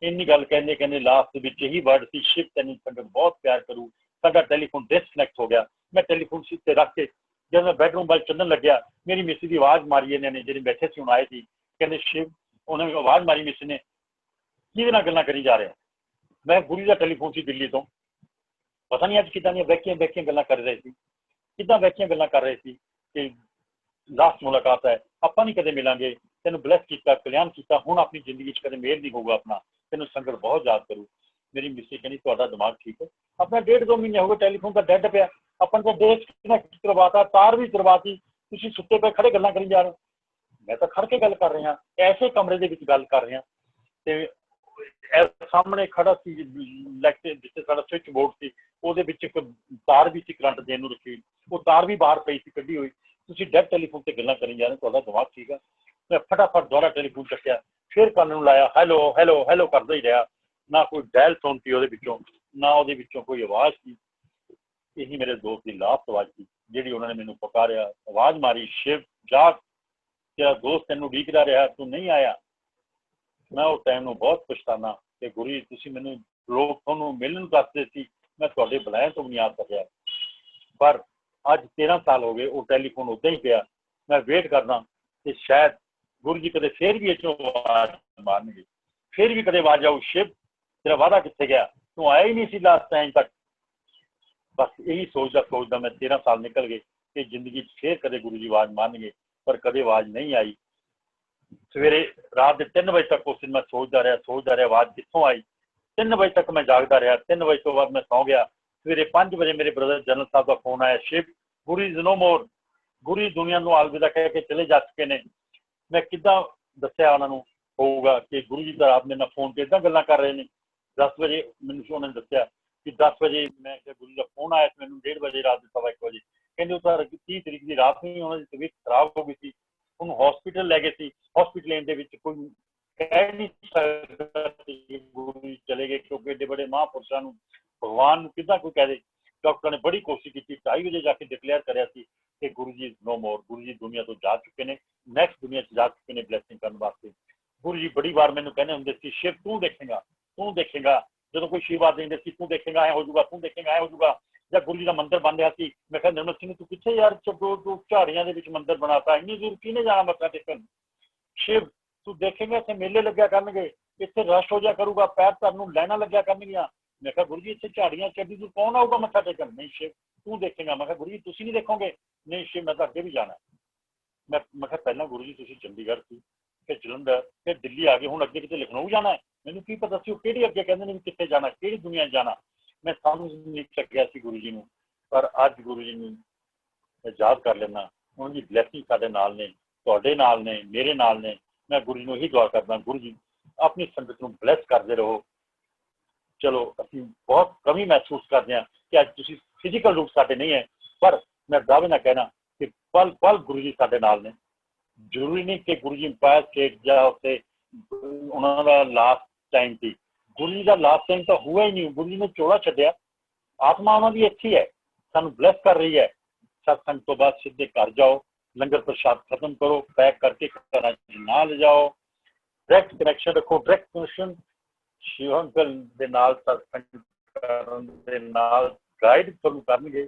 इन्नी गल कहने कहने लास्ट विच यही वर्ड सी, शिव तैनूं संगत बहुत प्यार करू। साडा टैलीफोन डिसकनैक्ट हो गया। मैं टैलीफोन सीट ते रख के जब मैं बेडरूम वाल चलन लग्या, मेरी मिसी की आवाज़ मारी इन्होंने, जिहड़े बैठे सी हुण आए सी, कहंदे शिव, उन्होंने आवाज़ मारी मिसी ने, किहदे नाल गल्लां करी जा रहे हो। मैं गुरु का टैलीफोन सी दिल्ली तो, पता नहीं अज किदां दी बैकियां गल्लां कर रहे सी, किदां बैकियां गल्लां कर रहे सी कि लास्ट मुलाकात है, आपां नहीं कदे मिलांगे, तेन ब्लैस किया, कल्याण किया, हुण अपनी जिंदगी कदे मेल नहीं होगा अपना, तेन संगत बहुत याद करू। मेरी मिसी कहनी तुहाडा दिमाग ठीक है। अपना 1.5-2 महीने हो गए टैलीफोन का डेड पिया, अपन तो डिसकनैक्ट करवाता, तार भी करवाती, तुसीं सुत्ते पे खड़े गल्लां करी जा रहे हो। मैं तो खड़ के गल कर रहा, ऐसे कमरे दे विच गल कर रहा, ते सामने खड़ा सी जिथे साडा स्विच बोर्ड सी, ਉਹਦੇ ਵਿੱਚ ਇੱਕ ਤਾਰ ਵੀ ਸੀ ਕਰੰਟ ਦੇਣ ਨੂੰ ਰੱਖੀ, ਉਹ ਤਾਰ ਵੀ ਬਾਹਰ ਪਈ ਸੀ ਕੱਢੀ ਹੋਈ। ਤੁਸੀਂ ਡੈਡ ਟੈਲੀਫੋਨ ਤੇ ਗੱਲਾਂ ਕਰੀ ਜਾ ਰਹੇ, ਤੁਹਾਡਾ ਦਿਮਾਗ ਠੀਕ ਆ। ਮੈਂ ਫਟਾਫਟ ਦੁਬਾਰਾ ਟੈਲੀਫੋਨ ਚੱਕਿਆ, ਫਿਰ ਕੰਨ ਨੂੰ ਲਾਇਆ, ਹੈਲੋ ਹੈਲੋ ਹੈਲੋ ਕਰਦਾ ਹੀ ਰਿਹਾ। ਨਾ ਕੋਈ ਡੈਲ ਸੁਣ ਸੀ ਉਹਦੇ ਵਿੱਚੋਂ, ਨਾ ਉਹਦੇ ਵਿੱਚੋਂ ਕੋਈ ਆਵਾਜ਼ ਸੀ। ਇਹੀ ਮੇਰੇ ਦੋਸਤ ਦੀ ਲਾਸਟ ਆਵਾਜ਼ ਸੀ, ਜਿਹੜੀ ਉਹਨਾਂ ਨੇ ਮੈਨੂੰ ਪੁਕਾਰਿਆ, ਆਵਾਜ਼ ਮਾਰੀ, शिव जाग, तेरा दोस्त तेनों उड़ीकदा रहा, तू नहीं आया। मैं उस टाइम में बहुत पछताना कि गुरु जी तुसीं मैनूं लोग तुहानूं मिलण दसदे सी, मैं तुहाडे बुलाए तो भी नहीं आ सकिया। पर अज 13 साल हो गए, वो टैलीफोन उदा ही पिया। मैं वेट करना कि शायद गुरु जी कदे फिर भी इचों आवाज़ मारनगे, फिर भी कदे आवाज़ आऊ, शिव तेरा वादा कित्थे गया, तू आया ही नहीं सी लास्ट टाइम तक। बस यही सोचदा मैं 13 साल निकल गए कि जिंदगी फिर कदे गुरु जी आवाज़ मारनगे, पर कदे आवाज़ नहीं आई। सवेरे रात के 3 बजे तक उस दिन मैं सोचता रहा आवाज़ कितों आई। 3 बजे तक मैं जागता रहा। 3 बजे तो बाद मैं सौ गया। सवेरे 5 बजे मेरे ब्रदर जनरल साहब का फोन आया, शिव गुरु इज नो मोर, गुरु दुनिया को अलविदा कह के चले जा चुके ने। मैं किदा दसिया उन्होंने होगा कि गुरु जी का आप मेरे फोन पर इदा गल्लां कर रहे हैं। 10 बजे मैंने उन्होंने दसिया कि 10 बजे मैं गुरु जी का फोन आया, मैंने 1:30 बजे रात के 1:15 बजे कहते उस 30 तरीक की रात में उन्होंने तबीयत खराब हो गई थी। उन्होंने हॉस्पिटल लै गए थे। हॉस्पिटल के कोई कह नहीं सकता गुरु जी चले गए, क्योंकि एडे बड़े महापुरुषों भगवान किदा कोई कह दे। डॉक्टर ने बड़ी कोशिश की, 2:30 बजे जाके डिक्लेयर कराया कि गुरु जी नो मोर, गुरु जी दुनिया तो जा चुके हैं, नैक्सट दुनिया जा चुके हैं ब्लैसिंग करने वास्ते। गुरु जी बड़ी बार मैंने कहने होंगे सी, शिव तू देखेगा जो कोई शिव आदमी देंगे तू देखेगा, ऐ हो जाऊगा, तू देखेगा, ऐ हो जाऊगा। जब गुरु जी का मंदिर बन रहा थी, मैं कहा निर्मल सिंह तू कितने यार तू झाड़ियां दे विच मंदिर बनाता, इन्नी दूर किने जाना मत्था टेकन। शिव तू देखेगा इतने मेले लग्या करनगे, इतने रश हो जा करूगा, पैर धरन लैना लग्या करनगियां। मैं कहा गुरु जी इतने झाड़ियां चढ़ी तू कौन आऊगा मत्था टेकन। नहीं शिव तू देखेगा। मैं कहा गुरु जी तुसीं नहीं देखोगे। नहीं शिव मैं तो अगे भी जाना। मैं कहा पहला गुरु जी तुसीं चंडीगढ़ सी, फिर जलंधर, फिर दिल्ली आ गए, हुण अगे किते लखनऊ जाना है। मैनूं की पता सी किहड़ी अगे कहंदे ने कित्थे जाना, किहड़ी दुनिया जाना। मैं समझ नहीं सकिया सी गुरु जी नूं, पर अज गुरु जी नूं मैं याद कर लेना। उन्हां दी ब्लैसिंग साडे नाल ने, तुहाडे नाल ने, मेरे नाल ने। मैं गुरु जी नूं यही दुआ करदा, गुरु जी अपनी संगत नूं ब्लैस करदे रहो। चलो असीं बहुत कमी महसूस करते हैं कि अज तुसीं फिजिकल रूप साडे नहीं है, पर मैं दावे नाल कहना कि पल पल गुरु जी साडे नाल ने। जरूरी नहीं कि गुरु जी एम्पायर स्टेट जा उत्ते उन्होंने का लास्ट टाइम थी। गुरु जी का लास्ट टाइम तो हुआ ही नहीं। गुरु जी ने चोला छड्डिया, आत्मा उन्होंने इत्थे है, सानू ब्लैस कर रही है। सत्संग तो बाद सीधे घर जाओ, लंगर प्रसाद खत्म करो, पैक करके घर ना ले जाओ, डायरैक्ट कनैक्शन रखो, डायरैक्ट कनैक्शन शिव अंकल दे नाल सत्संग करन दे नाल गाइड तुहानू करनगे।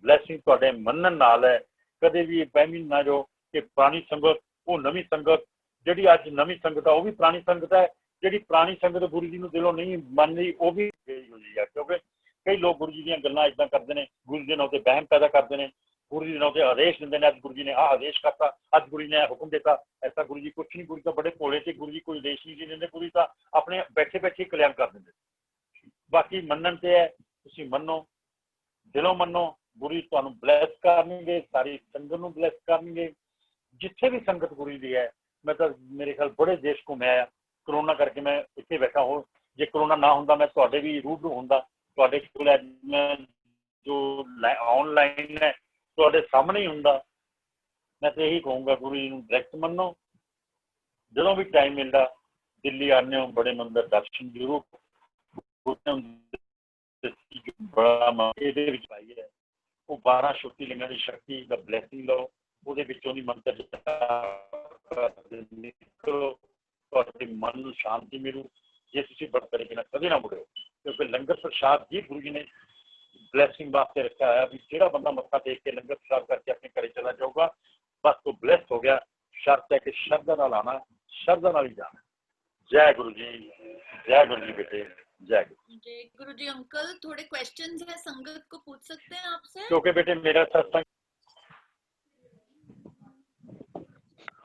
ब्लैसिंग तुहाडे मनन नाल है। कदे भी बहमी ना जो कि पुरानी संगत वो नवी संगत, जिहड़ी अज नवी संगत है वो भी पुरानी संगत है, जिहड़ी पुरानी संगत गुरु जी नूं दिलों नहीं मन रही वो भी गई हुई है। क्योंकि कई लोग गुरु जी दीयां गल्लां इदां करदे ने, गुरु जी दे नां ते वहम पैदा करदे ने, गुरु जी दे नां ते आदेश दिंदे ने। अज गुरु जी ने आदेश करता, अज गुरु जी ने हुक्म देता, ऐसा गुरु जी कुछ नहीं। गुरु तो बड़े भोले थे, गुरु जी कोई आदेश नहीं दिंदे, गुरु जी तो अपने बैठे बैठे कल्याण कर दिंदे। बाकी मनन ते है, तुसीं मनो, दिलों मनो, गुरु जी तुहानूं ब्लैस करनगे, सारी संगत नूं ब्लैस करनगे। जिथे भी संगत गुरु जी है, मैं तो मेरे ख्याल बड़े देश घूमया आया, करोना करके मैं इत्थे बैठा हो। जे करोना ना होंदा मैं तुहाडे भी रूबरू होंदा, तुहाडे कोल जो ऑनलाइन है तुहाडे सामने ही होंदा। मैं तो यही कहूँगा गुरु जी नूं डायरैक्ट मनो। जदों भी टाइम मिलदा दिल्ली आने हो, बड़े मंदिर दर्शन जरूर बड़ा ਇਹਦੇ ਵਿੱਚ ਪਾਈ ਹੈ। ਉਹ 12 ਸ਼ਕਤੀਲਿੰਗਾਂ ਦੀ ਸ਼ਕਤੀ ਦਾ ਬਲੈਸਿੰਗ ਲਓ, ਉਹਦੇ ਵਿੱਚੋਂ ਦੀ ਮੰਤਰ ਨਿਕਲੋ, ਤੁਹਾਡੇ ਮਨ ਨੂੰ ਸ਼ਾਂਤੀ ਮਿਲੂ। ਜੇ ਤੁਸੀਂ ਬੜ ਤਰੀਕੇ ਨਾਲ ਕਦੇ ਨਾ ਮੁੜਿਓ, ਕਿਉਂਕਿ ਲੰਗਰ ਪ੍ਰਸ਼ਾਦ ਜੀ ਗੁਰੂ ਜੀ ਨੇ ਬਲੈਸਿੰਗ ਵਾਸਤੇ ਰੱਖਿਆ ਹੋਇਆ ਵੀ ਜਿਹੜਾ ਬੰਦਾ ਮੱਥਾ ਟੇਕ ਕੇ ਲੰਗਰ ਪ੍ਰਸ਼ਾਦ ਕਰਕੇ ਆਪਣੇ ਘਰੇ ਚਲਾ ਜਾਊਗਾ, ਬਸ ਉਹ ਬਲੈਸ ਹੋ ਗਿਆ। ਸ਼ਰਤ ਹੈ ਕਿ ਸ਼ਰਧਾ ਨਾਲ ਆਉਣਾ, ਸ਼ਰਧਾ ਨਾਲ ਹੀ ਜਾਣਾ। जय गुरु जी, जय गुरु जी बेटे, जय गुरु। जय गुरु जी। अंकल थोड़े क्वेश्चंस हैं, संगत को पूछ सकते हैं आपसे? क्योंकि बेटे मेरा सत्संग।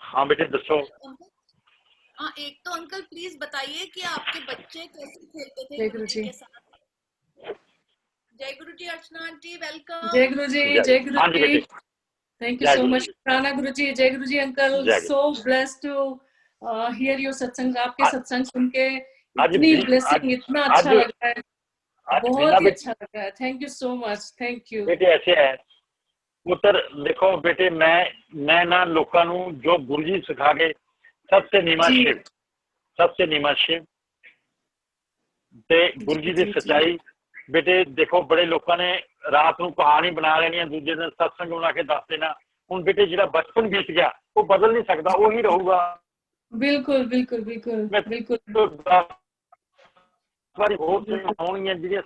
हाँ बेटे दसो। हाँ, एक तो अंकल प्लीज बताइए कि आपके बच्चे कैसे खेलते थे जय गुरु गुरु जी जी। के साथ। जय गुरु जी। अर्चना आंटी वेलकम। जय गुरु जी, जय गुरु हाँ जी जी। बेटे, Thank you जय so गुरु much, जी, Prana Guru ji. Jai Guru ji, uncle. जय गुरु। So blessed to hear your satsang. आपके आज सत्संग सुन के आज इतनी भी- blessing, इतना अच्छा आज लग रहा है, आज बहुत बिना ही बेटे अच्छा लग रहा है। Thank you so much. Thank you. बेटे ऐसे है पुत्र। देखो बेटे मैं ना लोगों को जो गुरु जी सिखा के सबसे नीमा जी। शिव, सबसे नीमा शिव ते गुरु जी की सच्चाई। बेटे देखो बड़े लोगों ने रात को कहानी बना लेनी है, दूजे दिन सत्संग बना के दस देना। हुण बेटे जिहड़ा बचपन बीत गया वो बदल नहीं सकता, वो ही रहूगा। बिल्कुल बिल्कुल बिल्कुल मैं बिल्कुल। तो दस बारी होर होणगियां जिहड़ियां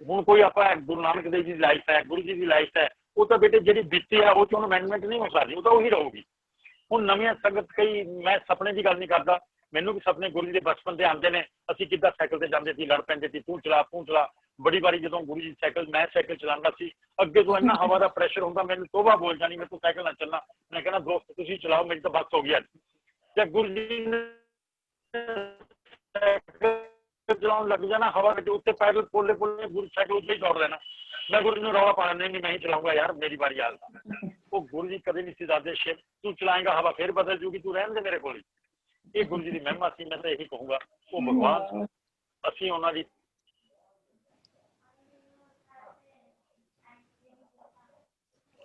हुण कोई आपां गुरु नानक देव जी की लाइफ है, गुरु जी की लाइफ है, वो तो बेटे जिहड़ी बीती है वो च अमेंडमेंट नहीं हो सकती, वो तो उही रहूगी। हुण नवीं संगत कई, मैं सपने की गल नहीं करता, मैनूं भी सपने गुरु जी के बचपन के आते हैं। असीं किद्दां साइकिल ते जांदे सी, लड़ पैंदे सी, तू चला। बड़ी बारी जो गुरु जी साइकिल, मैं साइकिल चलांदा सी, अगे तो इन्ना हवा का प्रैशर होंदा, मैनूं तोबा बोल जानी, मैं तू साइकिल ना चलना। मैं कहना दोस्त तुसीं चलाओ, मेरी तो बस हो गई अज। जब गुरु जी ने चलाने लग जाना हवा के उत्ते पैदल पोले पोले गुरु साइकिल उत्ते ही दौड़ देना। मैं गुरु ने रौला पाना नहीं मैं ही चलाऊंगा यार मेरी बारी आ वो गुरु जी कभी नहीं सीधाते शेप तू चलाएगा हवा फिर बदल जूगी तू रहने दे मेरे को ये गुरु जी की महिमा सी मैं तो यही कहूंगा वो भगवान असि उन्होंने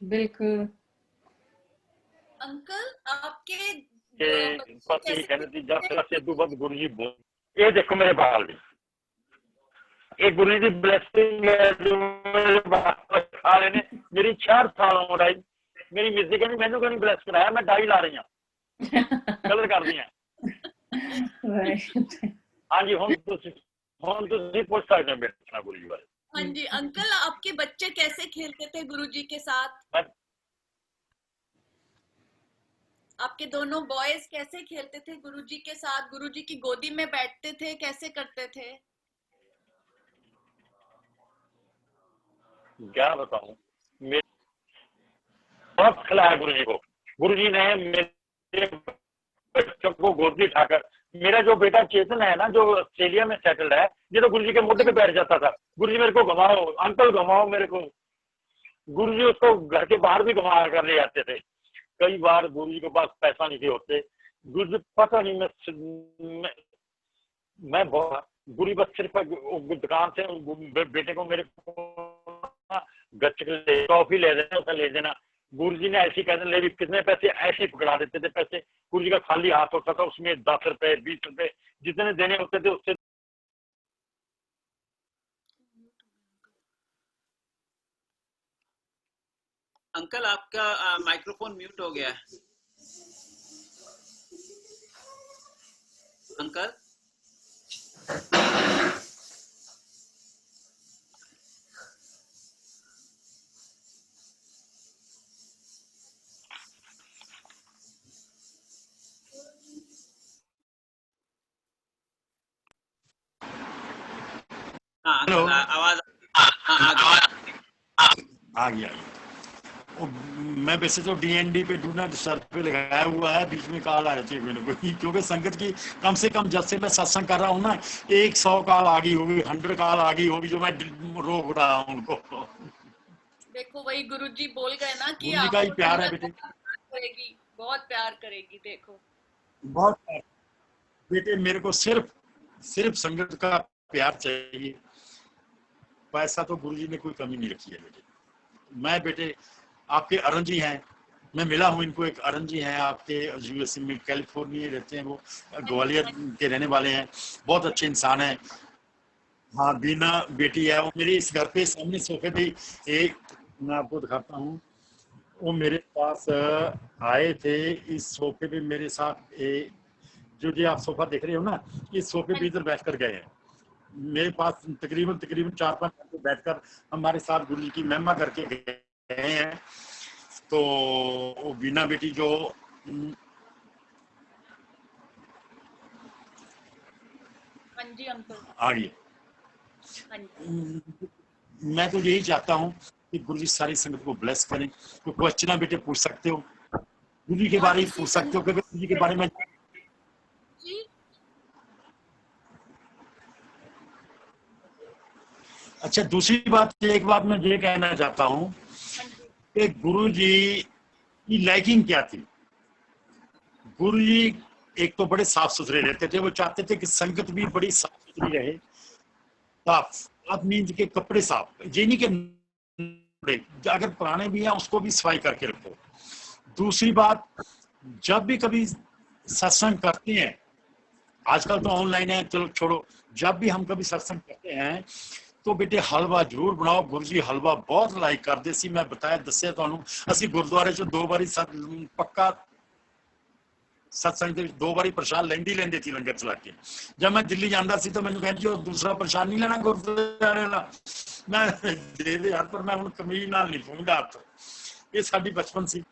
बिल्कुल अंकल आपके पति कहने थी जब तक से तू बद गुरु जी बोल ये देखो मेरे बाल भी ये गुरु जी ब्लेसिंग है जो मेरे बाल खा रहे ने मेरी 4 साल उम्र आई मेरी मिर्जी कहनी मैंने कोई ब्लेस कराया मैं डाई ला रही हूं कलर कर दी हाँ जी हम पूछ सकते हैं बेटा गुरु जी बारे। हाँ जी अंकल आपके बच्चे कैसे खेलते थे गुरुजी के साथ? आपके दोनों बॉयज कैसे खेलते थे गुरुजी के साथ? गुरुजी की गोदी में बैठते थे कैसे करते थे? क्या बताऊं बहुत खिलाया गुरु जी को। गुरु जी ने मेरे बच्चों को गोदी उठाकर मेरा जो बेटा चेतन है ना जो ऑस्ट्रेलिया में सेटल्ड है ये तो गुरु जी के मोढे पे बैठ जाता था। गुरु जी मेरे को घुमाओ अंकल घुमाओ मेरे को। गुरु जी उसको घर के बाहर भी घुमा कर ले जाते थे। कई बार गुरु जी के पास पैसा नहीं थे होते गुरु जी पता नहीं मैं बहुत गुरु जी बस सिर्फ दुकान से बेटे को मेरे को गच्छ टॉफी ले देना उसे ले देना। गुरु जी ने ऐसी कहते ले भी कितने पैसे ऐसे पकड़ा देते थे पैसे। गुरु जी का खाली हाथ होता था उसमें 10 रुपए 20 रुपए जितने देने होते थे उससे। अंकल आपका माइक्रोफोन म्यूट हो गया है अंकल। हाँ हेलो आवाज आ गया। मैं वैसे तो डीएनडी पे डू नॉट डिस्टर्ब पे लगाया हुआ है बीच में कॉल आ रही है मेरे को क्योंकि संगत की कम से कम जब से मैं सत्संग कर रहा हूँ ना 100 कॉल आ गई होगी 100 कॉल आ गई होगी जो मैं रोक रहा हूँ उनको। देखो वही गुरुजी बोल गए ना कि गुरुजी का ही प्यार है बेटे करेगी बहुत प्यार करेगी। देखो बहुत बेटे मेरे को सिर्फ संगत का प्यार चाहिए। पैसा तो गुरुजी ने कोई कमी नहीं रखी है बेटे। मैं बेटे आपके अरुण जी हैं मैं मिला हूँ इनको। एक अरुण जी हैं आपके यूएसए में कैलिफोर्निया रहते हैं वो ग्वालियर के रहने वाले हैं बहुत अच्छे इंसान हैं। हाँ बीना बेटी है वो मेरी इस घर पे सामने सोफे पे एक मैं आपको दिखाता हूँ वो मेरे पास आए थे। इस सोफे पे मेरे साथ जो आप सोफा देख रहे हो ना इस सोफे पे इधर बैठ कर गए हैं मेरे पास तकरीबन 4-5 घंटे बैठकर हमारे साथ गुरु जी की महिमा करके गए हैं। तो वो बीना बेटी जो हाँ जी अंकल आ गई। मैं तो यही चाहता हूँ कि गुरु जी सारी संगत को ब्लेस करें। तो क्वेश्चन बेटे पूछ सकते हो गुरु जी के बारे में पूछ सकते हो क्योंकि गुरु जी के बारे में अच्छा दूसरी बात एक बात मैं ये कहना चाहता हूँ कि गुरु जी की लाइकिंग क्या थी। गुरु जी एक तो बड़े साफ सुथरे रहते थे। वो चाहते थे कि संगत भी बड़ी साफ सुथरी रहे। साफ मीन्स के कपड़े साफ ये नहीं कि अगर पुराने भी हैं उसको भी सफाई करके रखो। दूसरी बात जब भी कभी सत्संग करते हैं आजकल तो ऑनलाइन है चलो छोड़ो जब भी हम कभी सत्संग करते हैं तो बेटे हलवा जरूर बनाओ। गुरु जी हलवा बहुत लाइक करते सी। मैं बताया दस्या ਤੁਹਾਨੂੰ ਅਸੀਂ ਗੁਰਦੁਆਰੇ ਚ 2 ਵਾਰੀ पक्का सत्संग 2 ਵਾਰੀ प्रसाद लेंदे थी लंगर चला के। जब मैं दिल्ली जाता सी तो मैंने कहते जो दूसरा प्रसाद नहीं लेना गुरुद्वारे वाला मैं दे दे यार पर मैं ਹੁਣ कमीज ਨਾਲ नहीं पहुंचदा ये साडी बचपन सी।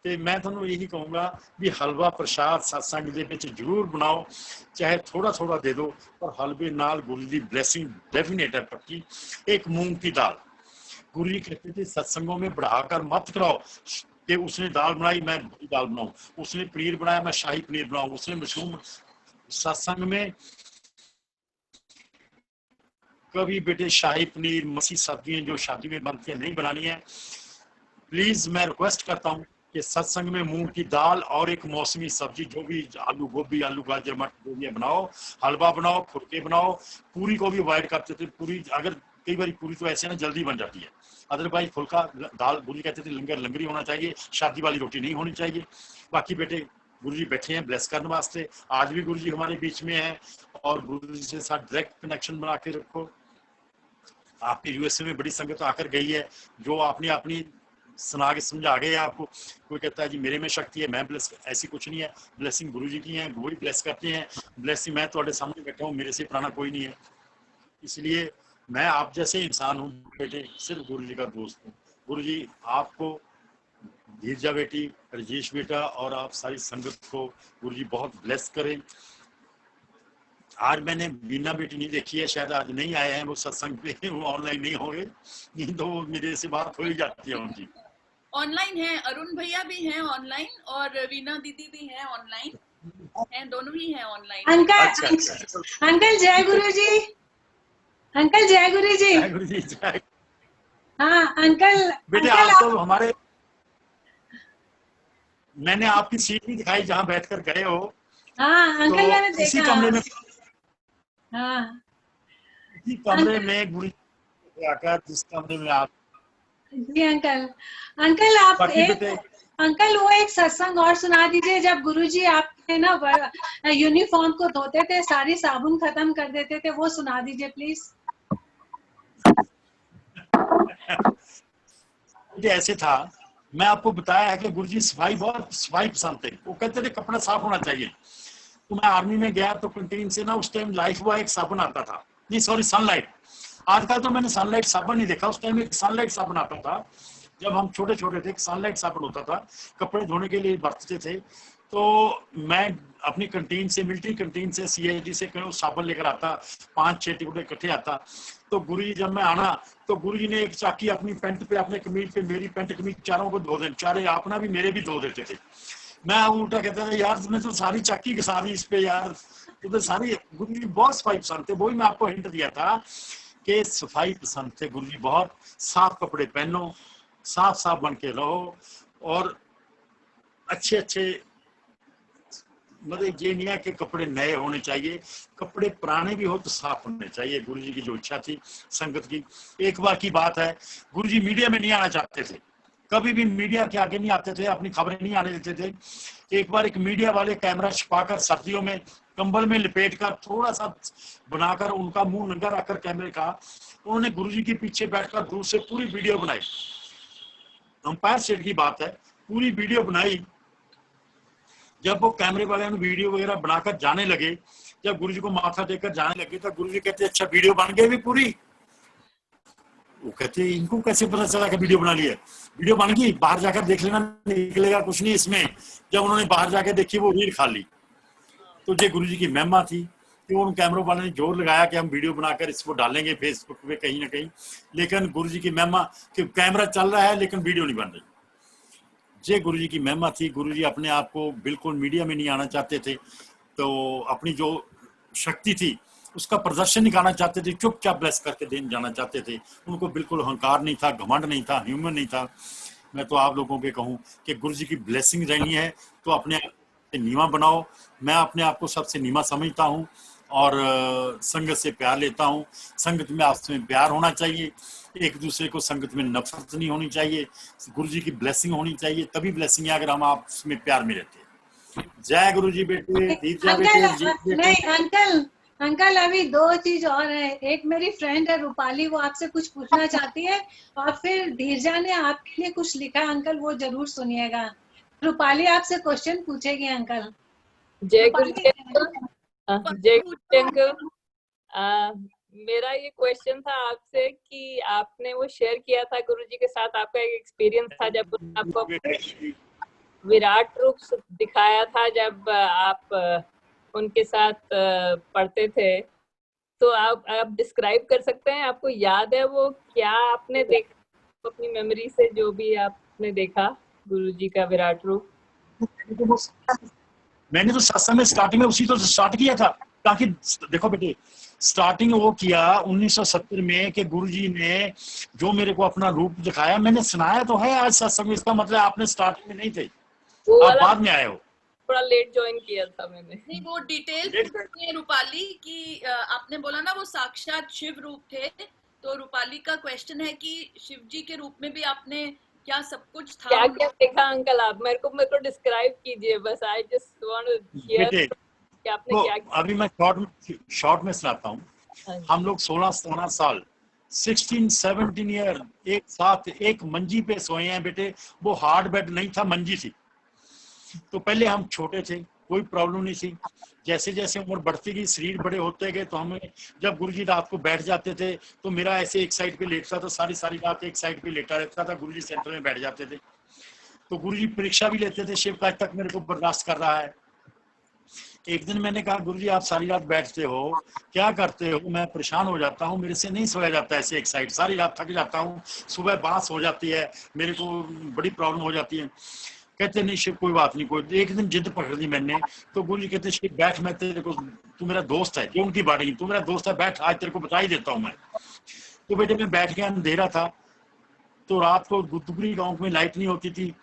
ਤੇ मैं ਤੁਹਾਨੂੰ यही कहूँगा भी हलवा प्रसाद सत्संग ਦੇ ਵਿੱਚ जरूर बनाओ चाहे थोड़ा दे दो पर हलवे नाल गुरु जी ब्लेसिंग डेफिनेट है पक्की। एक मूंग की दाल गुरु जी कहते थे सत्संगों में बढ़ाकर मत कराओ कि उसने दाल बनाई मैं दाल बनाऊं, उसने पनीर बनाया मैं शाही पनीर बनाऊं, उसने मशरूम। सत्संग में कभी बेटे शाही पनीर मसी सब्जियां जो शादी में बनती है नहीं बनानी है। प्लीज मैं रिक्वेस्ट करता हूँ कि सत्संग में मूंग की दाल और एक मौसमी सब्जी जो भी आलू गोभी आलू गाजर मटर जो भी बनाओ, हलवा बनाओ, फुलके बनाओ। पूरी को भी अवॉइड करते थे। पूरी अगर कई बार पूरी तो ऐसे ना जल्दी बन जाती है, अदरवाइज फुल्का दाल गुरु कहते थे लंगर लंगरी होना चाहिए, शादी वाली रोटी नहीं होनी चाहिए। बाकी बेटे गुरु जी बैठे हैं ब्लेस करने वास्ते, आज भी गुरु जी हमारे बीच में है और गुरु जी के साथ डायरेक्ट कनेक्शन बना के रखो। आपके यूएसए में बड़ी संगत आकर गई है जो आपने अपनी सुना के समझा गए आपको। कोई कहता है जी मेरे में शक्ति है मैं ब्लेस, ऐसी कुछ नहीं है। ब्लेसिंग गुरु जी की है, वही ब्लेस करते हैं। ब्लेसिंग मैं तुम्हारे सामने बैठा हूँ, मेरे से पुराना कोई नहीं है, इसलिए मैं आप जैसे इंसान हूँ बेटे, सिर्फ गुरु जी का दोस्त हूँ। गुरु जी आपको, धीरजा बेटी, रजेश बेटा और आप सारी संगत को गुरु जी बहुत ब्लेस करें। आज मैंने बीना बेटी नहीं देखी है, शायद आज नहीं आए हैं वो सत्संग पे, वो ऑनलाइन नहीं होंगे, नहीं तो मेरे से बात हो ही जाती है उनकी। ऑनलाइन है, अरुण भैया भी हैं ऑनलाइन और वीना दीदी भी हैं ऑनलाइन, हैं दोनों ही हैं ऑनलाइन। अंकल जय गुरु जी, अंकल जय गुरु जी। जय गुरु जी जय। हाँ अंकल बेटे अंकल आप तो हमारे, मैंने आपकी सीट भी दिखाई जहाँ बैठकर गए हो। हाँ अंकल तो मैंने इसी देखा। कमरे में, हाँ इसी कमरे में गुरु जी आकर, जिस कमरे में आप जी अंकल, अंकल आप बाकी एक, बेटे अंकल वो एक सत्संग और सुना दीजिए जब गुरुजी आपके ना यूनिफॉर्म को धोते थे, सारी साबुन खत्म कर देते थे, वो सुना दीजिए प्लीज। ऐसे था, मैं आपको बताया है कि गुरुजी सफाई बहुत सफाई पसंद थे। वो कहते थे कपड़ा साफ होना चाहिए। तो मैं आर्मी में गया तो कैंटीन से ना उस टाइम लाइफ बॉय एक साबुन आता था, नहीं सॉरी सनलाइट। आजकल तो मैंने सनलाइट साबुन नहीं देखा, उस टाइम एक सनलाइट साबुन आता था। जब हम छोटे छोटे थे सनलाइट साबुन होता था, कपड़े धोने के लिए बरतते थे। तो मैं अपनी कैंटीन से, मिलिट्री कैंटीन से, सीआईडी से साबुन लेकर आता, 5-6 टुकड़े इकट्ठे आता। तो गुरुजी जब मैं आना तो गुरुजी ने एक चाकी अपनी पैंट पे, अपने कमीज पे, मेरी पैंट कमीज चारों को धो दे, चारे अपना भी मेरे भी धो देते थे। मैं उल्टा कहता था यार तुमने तो सारी चाकी घिसा दी इस पे यार, तो सारी। गुरुजी बहुत सफाई पसंद थे, वही मैं आपको हिंट दिया था कि सफाई पसंद थे गुरुजी बहुत। साफ कपड़े पहनो, साफ साफ बन के रहो और अच्छे अच्छे, मतलब ये नहीं है कि कपड़े नए होने चाहिए, कपड़े पुराने भी हो तो साफ होने चाहिए। गुरुजी की जो इच्छा थी संगत की। एक बार की बात है, गुरुजी मीडिया में नहीं आना चाहते थे, कभी भी मीडिया के आगे नहीं आते थे, अपनी खबरें नहीं आने देते थे। एक बार एक मीडिया वाले कैमरा छुपाकर सर्दियों में कंबल में लपेट कर थोड़ा सा बनाकर उनका मुंह नंगा रखकर कैमरे का, उन्होंने गुरुजी के पीछे बैठकर दूर से पूरी वीडियो बनाई। अंपायर सेट की बात है, पूरी वीडियो बनाई। जब वो कैमरे वाले ने वीडियो वगैरह बनाकर जाने लगे, जब गुरुजी को माथा टेकर जाने लगे तो गुरुजी कहते अच्छा वीडियो बन गई भी पूरी। वो कहते इनको कैसे पता चला कि वीडियो बना लिया? वीडियो बन गई, बाहर जाकर देख लेना, निकलेगा कुछ नहीं इसमें। जब उन्होंने बाहर जाकर देखी वो रील खाली। तो ये गुरुजी की महिमा थी कि उन कैमरों वाले ने जोर लगाया कि हम वीडियो बनाकर इसको डालेंगे फेसबुक पे कहीं ना कहीं, लेकिन गुरुजी की महिमा कि कैमरा चल रहा है लेकिन वीडियो नहीं बन रही। ये गुरुजी की महिमा थी। गुरुजी अपने आप को बिल्कुल मीडिया में नहीं आना चाहते थे, तो अपनी जो शक्ति थी उसका प्रदर्शन निकालना चाहते थे, चुपचाप ब्लेस करके देन जाना चाहते थे। उनको बिल्कुल अहंकार नहीं था, घमंड नहीं था, ह्यूमन नहीं था। मैं तो आप लोगों के कहूँ कि गुरुजी की ब्लेसिंग रहनी है तो अपने आप से नीमा बनाओ। मैं अपने आप को सबसे नीमा समझता हूँ और संगत से प्यार लेता हूँ। संगत में आपस में प्यार होना चाहिए, एक दूसरे को संगत में नफरत नहीं होनी चाहिए। गुरुजी की ब्लेसिंग होनी चाहिए, तभी ब्लेसिंग है अगर हम आपस में प्यार में रहते हैं। जय गुरुजी बेटे, धीरजा बेटे। नहीं अंकल अभी दो चीज और है। एक मेरी फ्रेंड है रूपाली, वो आपसे कुछ पूछना चाहती है, और फिर धीरजा ने आपके लिए कुछ लिखा अंकल, वो जरूर सुनिएगा। रूपाली आपसे क्वेश्चन पूछेगी अंकल। जय गुरु जी अंकल। जय गुरु जी अंकल। मेरा ये क्वेश्चन था आपसे कि आपने वो शेयर किया था गुरुजी के साथ, आपका एक एक्सपीरियंस था जब आपको विराट रूप दिखाया था, जब आप उनके साथ पढ़ते थे। तो आप डिस्क्राइब कर सकते हैं, आपको याद है वो क्या आपने देखा अपनी मेमोरी से, जो भी आपने देखा गुरुजी का विराट रूप? मैंने तो सत्संग में स्टार्टिंग में उसी तो स्टार्ट किया था, ताकि देखो बेटे स्टार्टिंग वो किया 1970 में कि गुरुजी ने जो मेरे को अपना रूप दिखाया, मैंने सुनाया तो है आज सत्संग में। इसका मतलब आपने स्टार्टिंग में नहीं थे, वो आप वाला बाद में आए हो। थोड़ा लेट ज्वाइन किया था मैंने। नहीं, वो डिटेल पूछनी है रूपाली कि आपने बोला ना वो साक्षात शिव रूप थे, तो रूपाली का क्वेश्चन है कि शिव जी के रूप में भी आपने क्या सब कुछ था? क्या क्या देखा अंकल आप? मेरे को डिस्क्राइब कीजिए बस। I just want to hear कि आपने तो क्या अभी मैं शॉर्ट में सुनाता हूँ। हम लोग 16-17 साल 16-17 ईयर एक साथ एक मंजी पे सोए हैं बेटे। वो हार्ड बेड नहीं था, मंजी थी। तो पहले हम छोटे थे, कोई प्रॉब्लम नहीं थी। जैसे जैसे उम्र बढ़ती गई, शरीर बड़े होते गए, तो हमें जब गुरुजी रात को बैठ जाते थे तो मेरा ऐसे एक साइड पे लेटता था, सारी रात एक साइड पे लेटा रहता था। गुरुजी सेंटर में बैठ जाते थे, तो गुरुजी परीक्षा भी लेते थे, शिव आज तक मेरे को बर्दाश्त कर रहा है। एक दिन मैंने कहा गुरुजी आप सारी रात बैठते हो, क्या करते हो? मैं परेशान हो जाता हूँ, मेरे से नहीं सोया जाता ऐसे एक साइड, सारी रात थक जाता हूँ, सुबह बांस हो जाती है, मेरे को बड़ी प्रॉब्लम हो जाती है। कहते नहीं शिव कोई बात नहीं, कोई। एक दिन जिद पकड़ ली मैंने, तो गुरुजी कहते शिव बैठ, मैं तेरे को, तू मेरा दोस्त है, जो उनकी बात नहीं, तू मेरा दोस्त है, बैठ, आज तेरे को बता ही देता हूँ मैं। तो बेटे मैं बैठ गया, अंधेरा था, तो रात को दुगरी गांव में लाइट नहीं होती थी।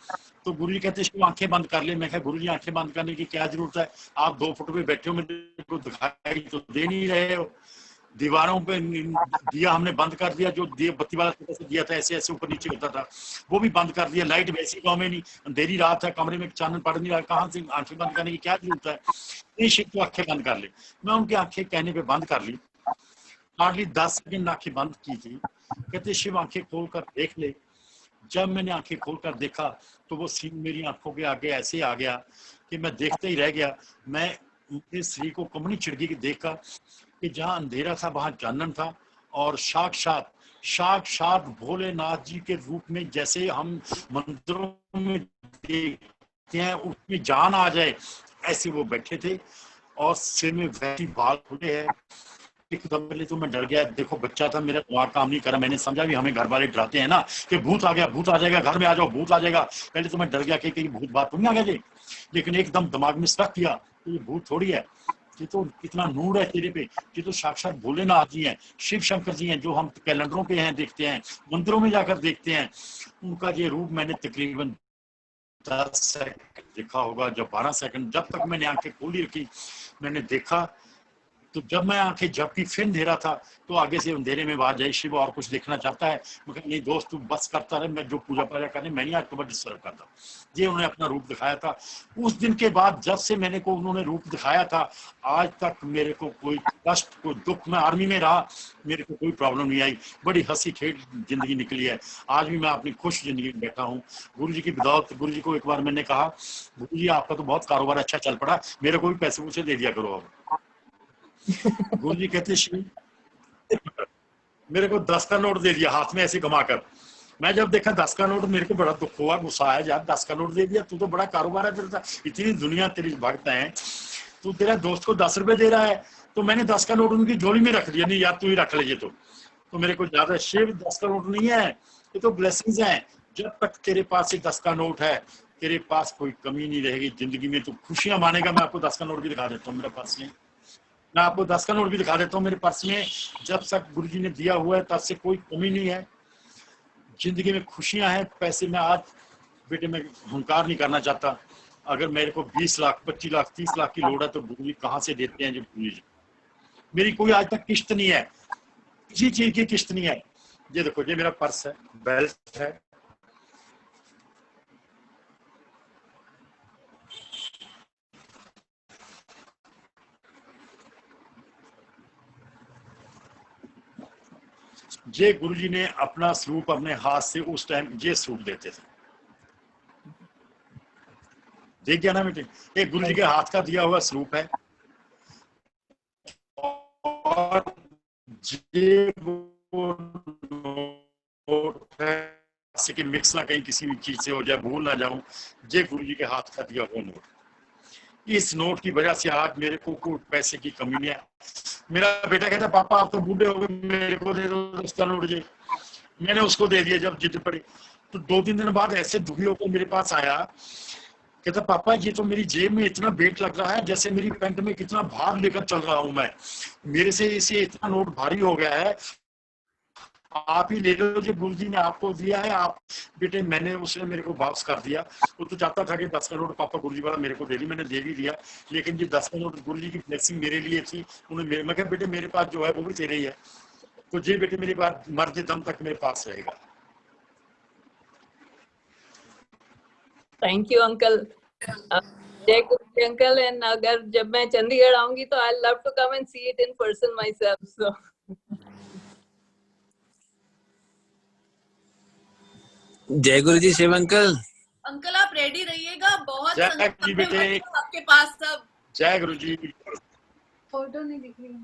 तो गुरुजी कहते शिव आंखें बंद कर ले। मैं कहा गुरुजी आंखें बंद करने की क्या जरूरत है, आप 2 फुट पे बैठे हो, मेरे को दिखाई तो दे नहीं रहे हो। दीवारों पे दिया हमने बंद कर दिया, जो दिया बत्ती वाला छोटा सा दिया था, ऐसे ऐसे ऊपर नीचे होता था, वो भी बंद कर दिया। लाइट वैसी गाँव में नहीं, अंधेरी रात है, कमरे में चानन पड़ नहीं रहा, कहाँ से आंखें बंद करने की क्या जरूरत है? नहीं शिव तो आंखें बंद कर ले। मैं उनकी आंखें कहने पे बंद कर ली, हार्डली 10 सेकंड आंखें बंद की थी। कहते शिव आंखें खोल कर देख ले। जब मैंने आंखें खोलकर देखा तो वो सीन मेरी आंखों के आगे ऐसे आ गया कि मैं देखते ही रह गया। मैं उनके शरीर को कमनी छिड़की देखा कि जहां अंधेरा था वहां चानन था, और साक्षात भोलेनाथ जी के रूप में, जैसे हम मंदिरों में देखते हैं उसमें जान आ जाए, ऐसे वो बैठे थे। और सिर में वैसी बाल खुले हैं। एकदम पहले तो मैं डर गया। देखो बच्चा था, मेरा दिमाग काम नहीं करा। मैंने समझा भी हमें घर वाले डराते हैं ना कि भूत आ गया, भूत आ जाएगा, घर में आ जाओ, भूत आ जाएगा। पहले तो मैं डर गया कि कहीं भूत बात तो नहीं आ गया जी। लेकिन एकदम दिमाग में स्टक किया तो ये भूत थोड़ी है, ये तो कितना नूर है तेरे पे, ये तो साक्षात भोलेनाथ जी हैं, शिव शंकर जी हैं, जो हम कैलेंडरों पे हैं, देखते हैं, मंदिरों में जाकर देखते हैं। उनका ये रूप मैंने तकरीबन 10 सेकंड देखा होगा, जब 12 सेकंड, जब तक मैंने आंखें खोली रखी मैंने देखा। तो जब मैं आंखें झपकी फिर अंधेरा था, तो आगे से अंधेरे में बाहर जय शिव और कुछ देखना चाहता है। मैं कहा नहीं दोस्त तू बस करता रहे, मैं जो पूजा पाजा करने मैं नहीं आज तुम्हें डिस्टर्ब करता। ये उन्होंने अपना रूप दिखाया था। उस दिन के बाद जब से मैंने को उन्होंने रूप दिखाया था, आज तक मेरे को कोई कष्ट, कोई दुख, मैं आर्मी में रहा, मेरे को कोई प्रॉब्लम नहीं आई। बड़ी हंसी खेल जिंदगी निकली है। आज भी मैं अपनी खुश जिंदगी में बैठा हूँ गुरु जी की बदौलत। गुरु जी को एक बार मैंने कहा गुरु जी आपका तो बहुत कारोबार अच्छा चल पड़ा, मेरे को भी पैसे पूछे दे दिया करो। अब गुरुजी कहते शिव मेरे को 10 का नोट दे दिया हाथ में ऐसे घुमाकर। मैं जब देखा 10 का नोट, मेरे को बड़ा दुख हुआ, गुस्सा आया, यार 10 का नोट दे दिया, तू तो बड़ा कारोबार है तेरा, इतनी दुनिया तेरी भक्त है, तू तेरा दोस्त को 10 रुपए दे रहा है। तो मैंने 10 का नोट उनकी झोली में रख दिया, नहीं यार तू ही रख लीजिए। तो मेरे को ज्यादा शिव 10 का नोट नहीं है, ये तो ब्लेसिंग्स हैं। जब तक तेरे पास 10 का नोट है, तेरे पास कोई कमी नहीं रहेगी जिंदगी में, तू खुशियां मानेगा। मैं आपको 10 का नोट भी दिखा देता हूँ मेरे पास में, मैं आपको 10 का नोट भी दिखा देता हूँ मेरे पर्स में। जब तक गुरुजी ने दिया हुआ है तब से कोई कमी नहीं है, जिंदगी में खुशियां हैं। पैसे में आज बेटे मैं हुंकार नहीं करना चाहता। अगर मेरे को 20 लाख 25 लाख 30 लाख की लोड है तो गुरुजी कहाँ से देते हैं? जो गुरुजी, मेरी कोई आज तक किस्त नहीं है, किसी चीज की किस्त नहीं है। ये देखो, ये मेरा पर्स है, बेल्ट है, ये गुरुजी ने अपना स्वरूप अपने हाथ से उस टाइम ये स्वरूप देते थे। देख गया ना बेटे, एक गुरुजी के हाथ का दिया हुआ स्वरूप है। और ये नोट है कि मिक्स ना कहीं किसी भी चीज से हो जाए, भूल ना जाऊं। ये गुरुजी के हाथ का दिया हुआ नोट, इस नोट की वजह से आज मेरे को कोई पैसे की कमी नहीं है। मेरा बेटा कहता पापा आप तो बूढ़े हो गए, मेरे को दे दो 10 का नोट जी। मैंने उसको दे दिया जब जिद पड़ी। तो 2-3 दिन बाद ऐसे दुखी होकर मेरे पास आया, कहता पापा ये तो मेरी जेब में इतना वेट लग रहा है जैसे मेरी पैंट में कितना भार लेकर चल रहा हूं मैं, मेरे से इसे इतना नोट भारी हो गया है, आप ही ले लो जो गुरुजी ने आपको दिया है। आप बेटे मैंने उसने मेरे को वापस कर दिया। वो तो चाहता था कि 10 का नोट पापा गुरुजी वाला मेरे को दे दी, मैंने दे भी दिया, लेकिन ये 10 का नोट गुरुजी की ब्लेसिंग मेरे लिए थी। उन्होंने मैं कहा बेटे मेरे पास जो है वो भी तेरे ही है, तो ये बेटे मेरे पास मरते दम तक मेरे पास रहेगा। थैंक यू अंकल, जय गुरुजी अंकल। एंड अगर जब मैं चंडीगढ़ आऊंगी तो I love to come and see it in person myself. So जय गुरुजी शिव अंकल। अंकल आप रेडी रहिएगा, बहुत जय संकट जी में बेटे। होगा आपके पास सब। जय गुरुजी। फोटो नहीं दिख रही,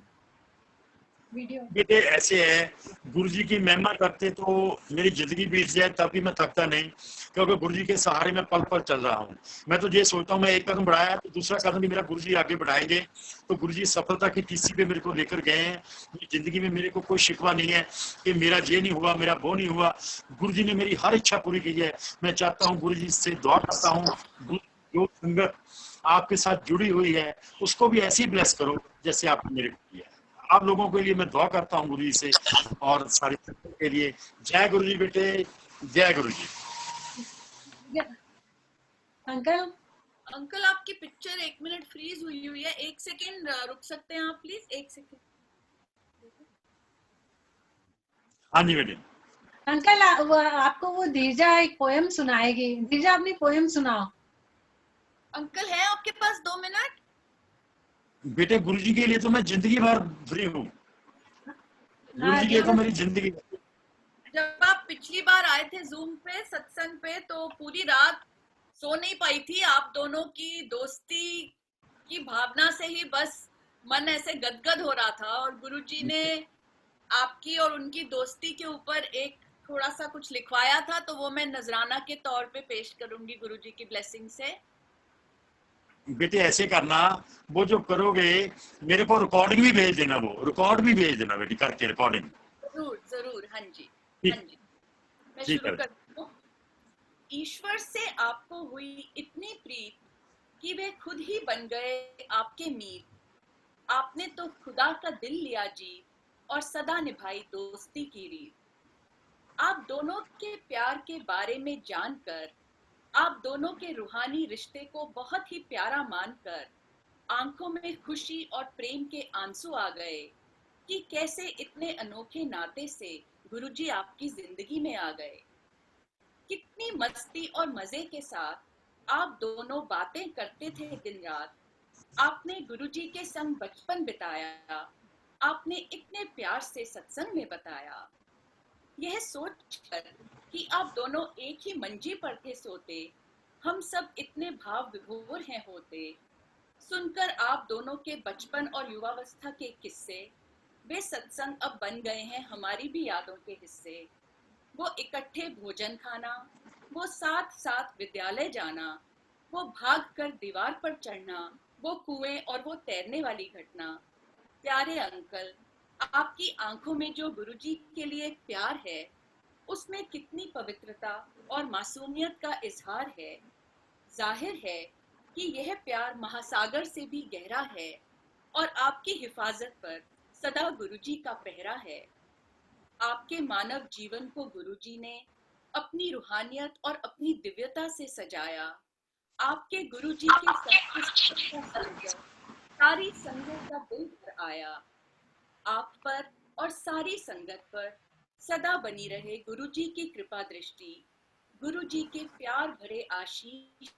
वीडियो। बेटे ऐसे है, गुरुजी की महिमा करते तो मेरी जिंदगी बीत जाए तब भी मैं थकता नहीं, क्योंकि गुरुजी के सहारे मैं पल पल चल रहा हूँ। मैं तो ये सोचता हूँ मैं एक कदम बढ़ाया तो दूसरा कदम भी मेरा गुरुजी आगे बढ़ाएंगे। तो गुरुजी सफलता की तीसरी पे मेरे को लेकर गए हैं। जिंदगी में मेरे को कोई शिकवा नहीं है कि मेरा ये नहीं हुआ, मेरा वो नहीं हुआ। गुरुजी ने मेरी हर इच्छा पूरी की है। मैं चाहता हूँ गुरुजी से दुआ करता हूँ, जो संगत आपके साथ जुड़ी हुई है उसको भी ऐसी ब्लेस करो जैसे आपने मेरे को किया। आप लोगों के लिए मैं दुआ करता हूँ गुरुजी से और सारे के लिए। जय गुरुजी बेटे, जय गुरुजी। अंकल अंकल आपकी पिक्चर 1 मिनट फ्रीज हुई है, 1 सेकेंड रुक सकते हैं आप प्लीज? 1 सेकेंड। हाँ जी बेटे। अंकल आपको वो धीरजा एक पोएम सुनाएगी। धीरजा अपनी पोएम सुनाओ। अंकल है आपके पास 2 मिनट? बेटे गुरुजी के लिए तो मैं जिंदगी भर फ्री हूँ, गुरुजी के लिए तो मेरी जिंदगी। जब आप पिछली बार आए थे जूम पे सत्संग पे तो पूरी रात सो नहीं पाई थी। आप दोनों की दोस्ती की भावना से ही बस मन ऐसे गदगद हो रहा था, और गुरुजी ने आपकी और उनकी दोस्ती के ऊपर एक थोड़ा सा कुछ लिखवाया था, तो वो मैं नजराना के तौर पे पेश करूंगी गुरुजी की ब्लेसिंग से। बेटे ऐसे करना, वो जो करोगे मेरे को रिकॉर्डिंग भी भेज देना, वो रिकॉर्ड भी भेज देना बेटी करके रिकॉर्डिंग। जरूर जरूर। हाँ जी ठीक। हाँ जी, मैं ठीक शुरू है। करती हूँ। ईश्वर से आपको हुई इतनी प्रीत कि वे खुद ही बन गए आपके मीत। आपने तो खुदा का दिल लिया जी और सदा निभाई दोस्ती की रीत। आप दोनों के प्यार के बारे में जानकर, आप दोनों के रूहानी रिश्ते को बहुत ही प्यारा मानकर आंखों में खुशी और प्रेम के आंसू आ गए कि कैसे इतने अनोखे नाते से गुरुजी आपकी जिंदगी में आ गए। कितनी मस्ती और मजे के साथ आप दोनों बातें करते थे दिन रात। आपने गुरुजी के संग बचपन बिताया, आपने इतने प्यार से सत्संग में बताया। यह सोचकर कि आप दोनों एक ही मंजी पर थे सोते, हम सब इतने भाव विभोर हैं होते। सुनकर आप दोनों के बचपन और युवावस्था के किस्से, वे सत्संग अब बन गए हैं हमारी भी यादों के हिस्से। वो इकट्ठे भोजन खाना, वो साथ साथ विद्यालय जाना, वो भाग कर दीवार पर चढ़ना, वो कुएं और वो तैरने वाली घटना। प्यारे अंकल, आपकी आंखों में जो गुरुजी के लिए प्यार है उसमें कितनी पवित्रता और मासूमियत का इजहार है। जाहिर है कि यह प्यार महासागर से भी गहरा है और आपकी हिफाजत पर सदा गुरुजी का पहरा है। आपके मानव जीवन को गुरुजी ने अपनी रूहानियत और अपनी दिव्यता से सजाया। आपके गुरुजी के साथ सारी संगत का दिल भर आया। आप पर और सारी संगत पर सदा बनी रहे गुरुजी की कृपा दृष्टि। गुरुजी के प्यार भरे आशीष,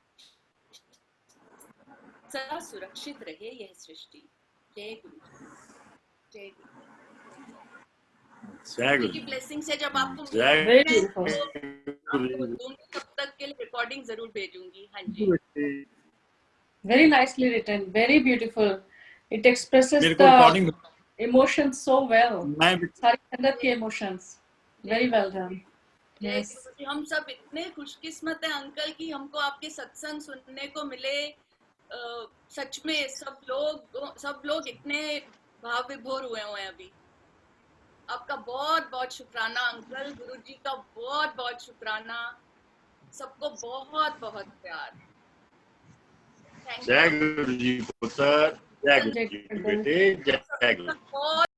सदा सुरक्षित रहे यह सृष्टि। जय गुरु, जय गुरु। जय की गुरु। ब्लेसिंग से जब आपको जय Very मैं beautiful. आपको दूंगी, तब तक के लिए रिकॉर्डिंग जरूर भेजूंगी। हाँ जी, Very nicely written. Very beautiful. It expresses मेरे को the recording emotions so well. मैं सारी संगत के emotions. Very well done. जय Yes. गुरु जी। हम सब इतने खुशकिस्मत हैं अंकल कि हमको आपके सत्संग सुनने को मिले। सच में सब लोग इतने भाव विभोर हुए हैं अभी। आपका बहुत बहुत शुक्राना अंकल। गुरुजी का बहुत बहुत बहुत शुक्राना, सबको बहुत बहुत प्यार। Thank जय you. गुरु जी पुत्र, जय गुरु जी बेटे, जय गुरु जी। बहुत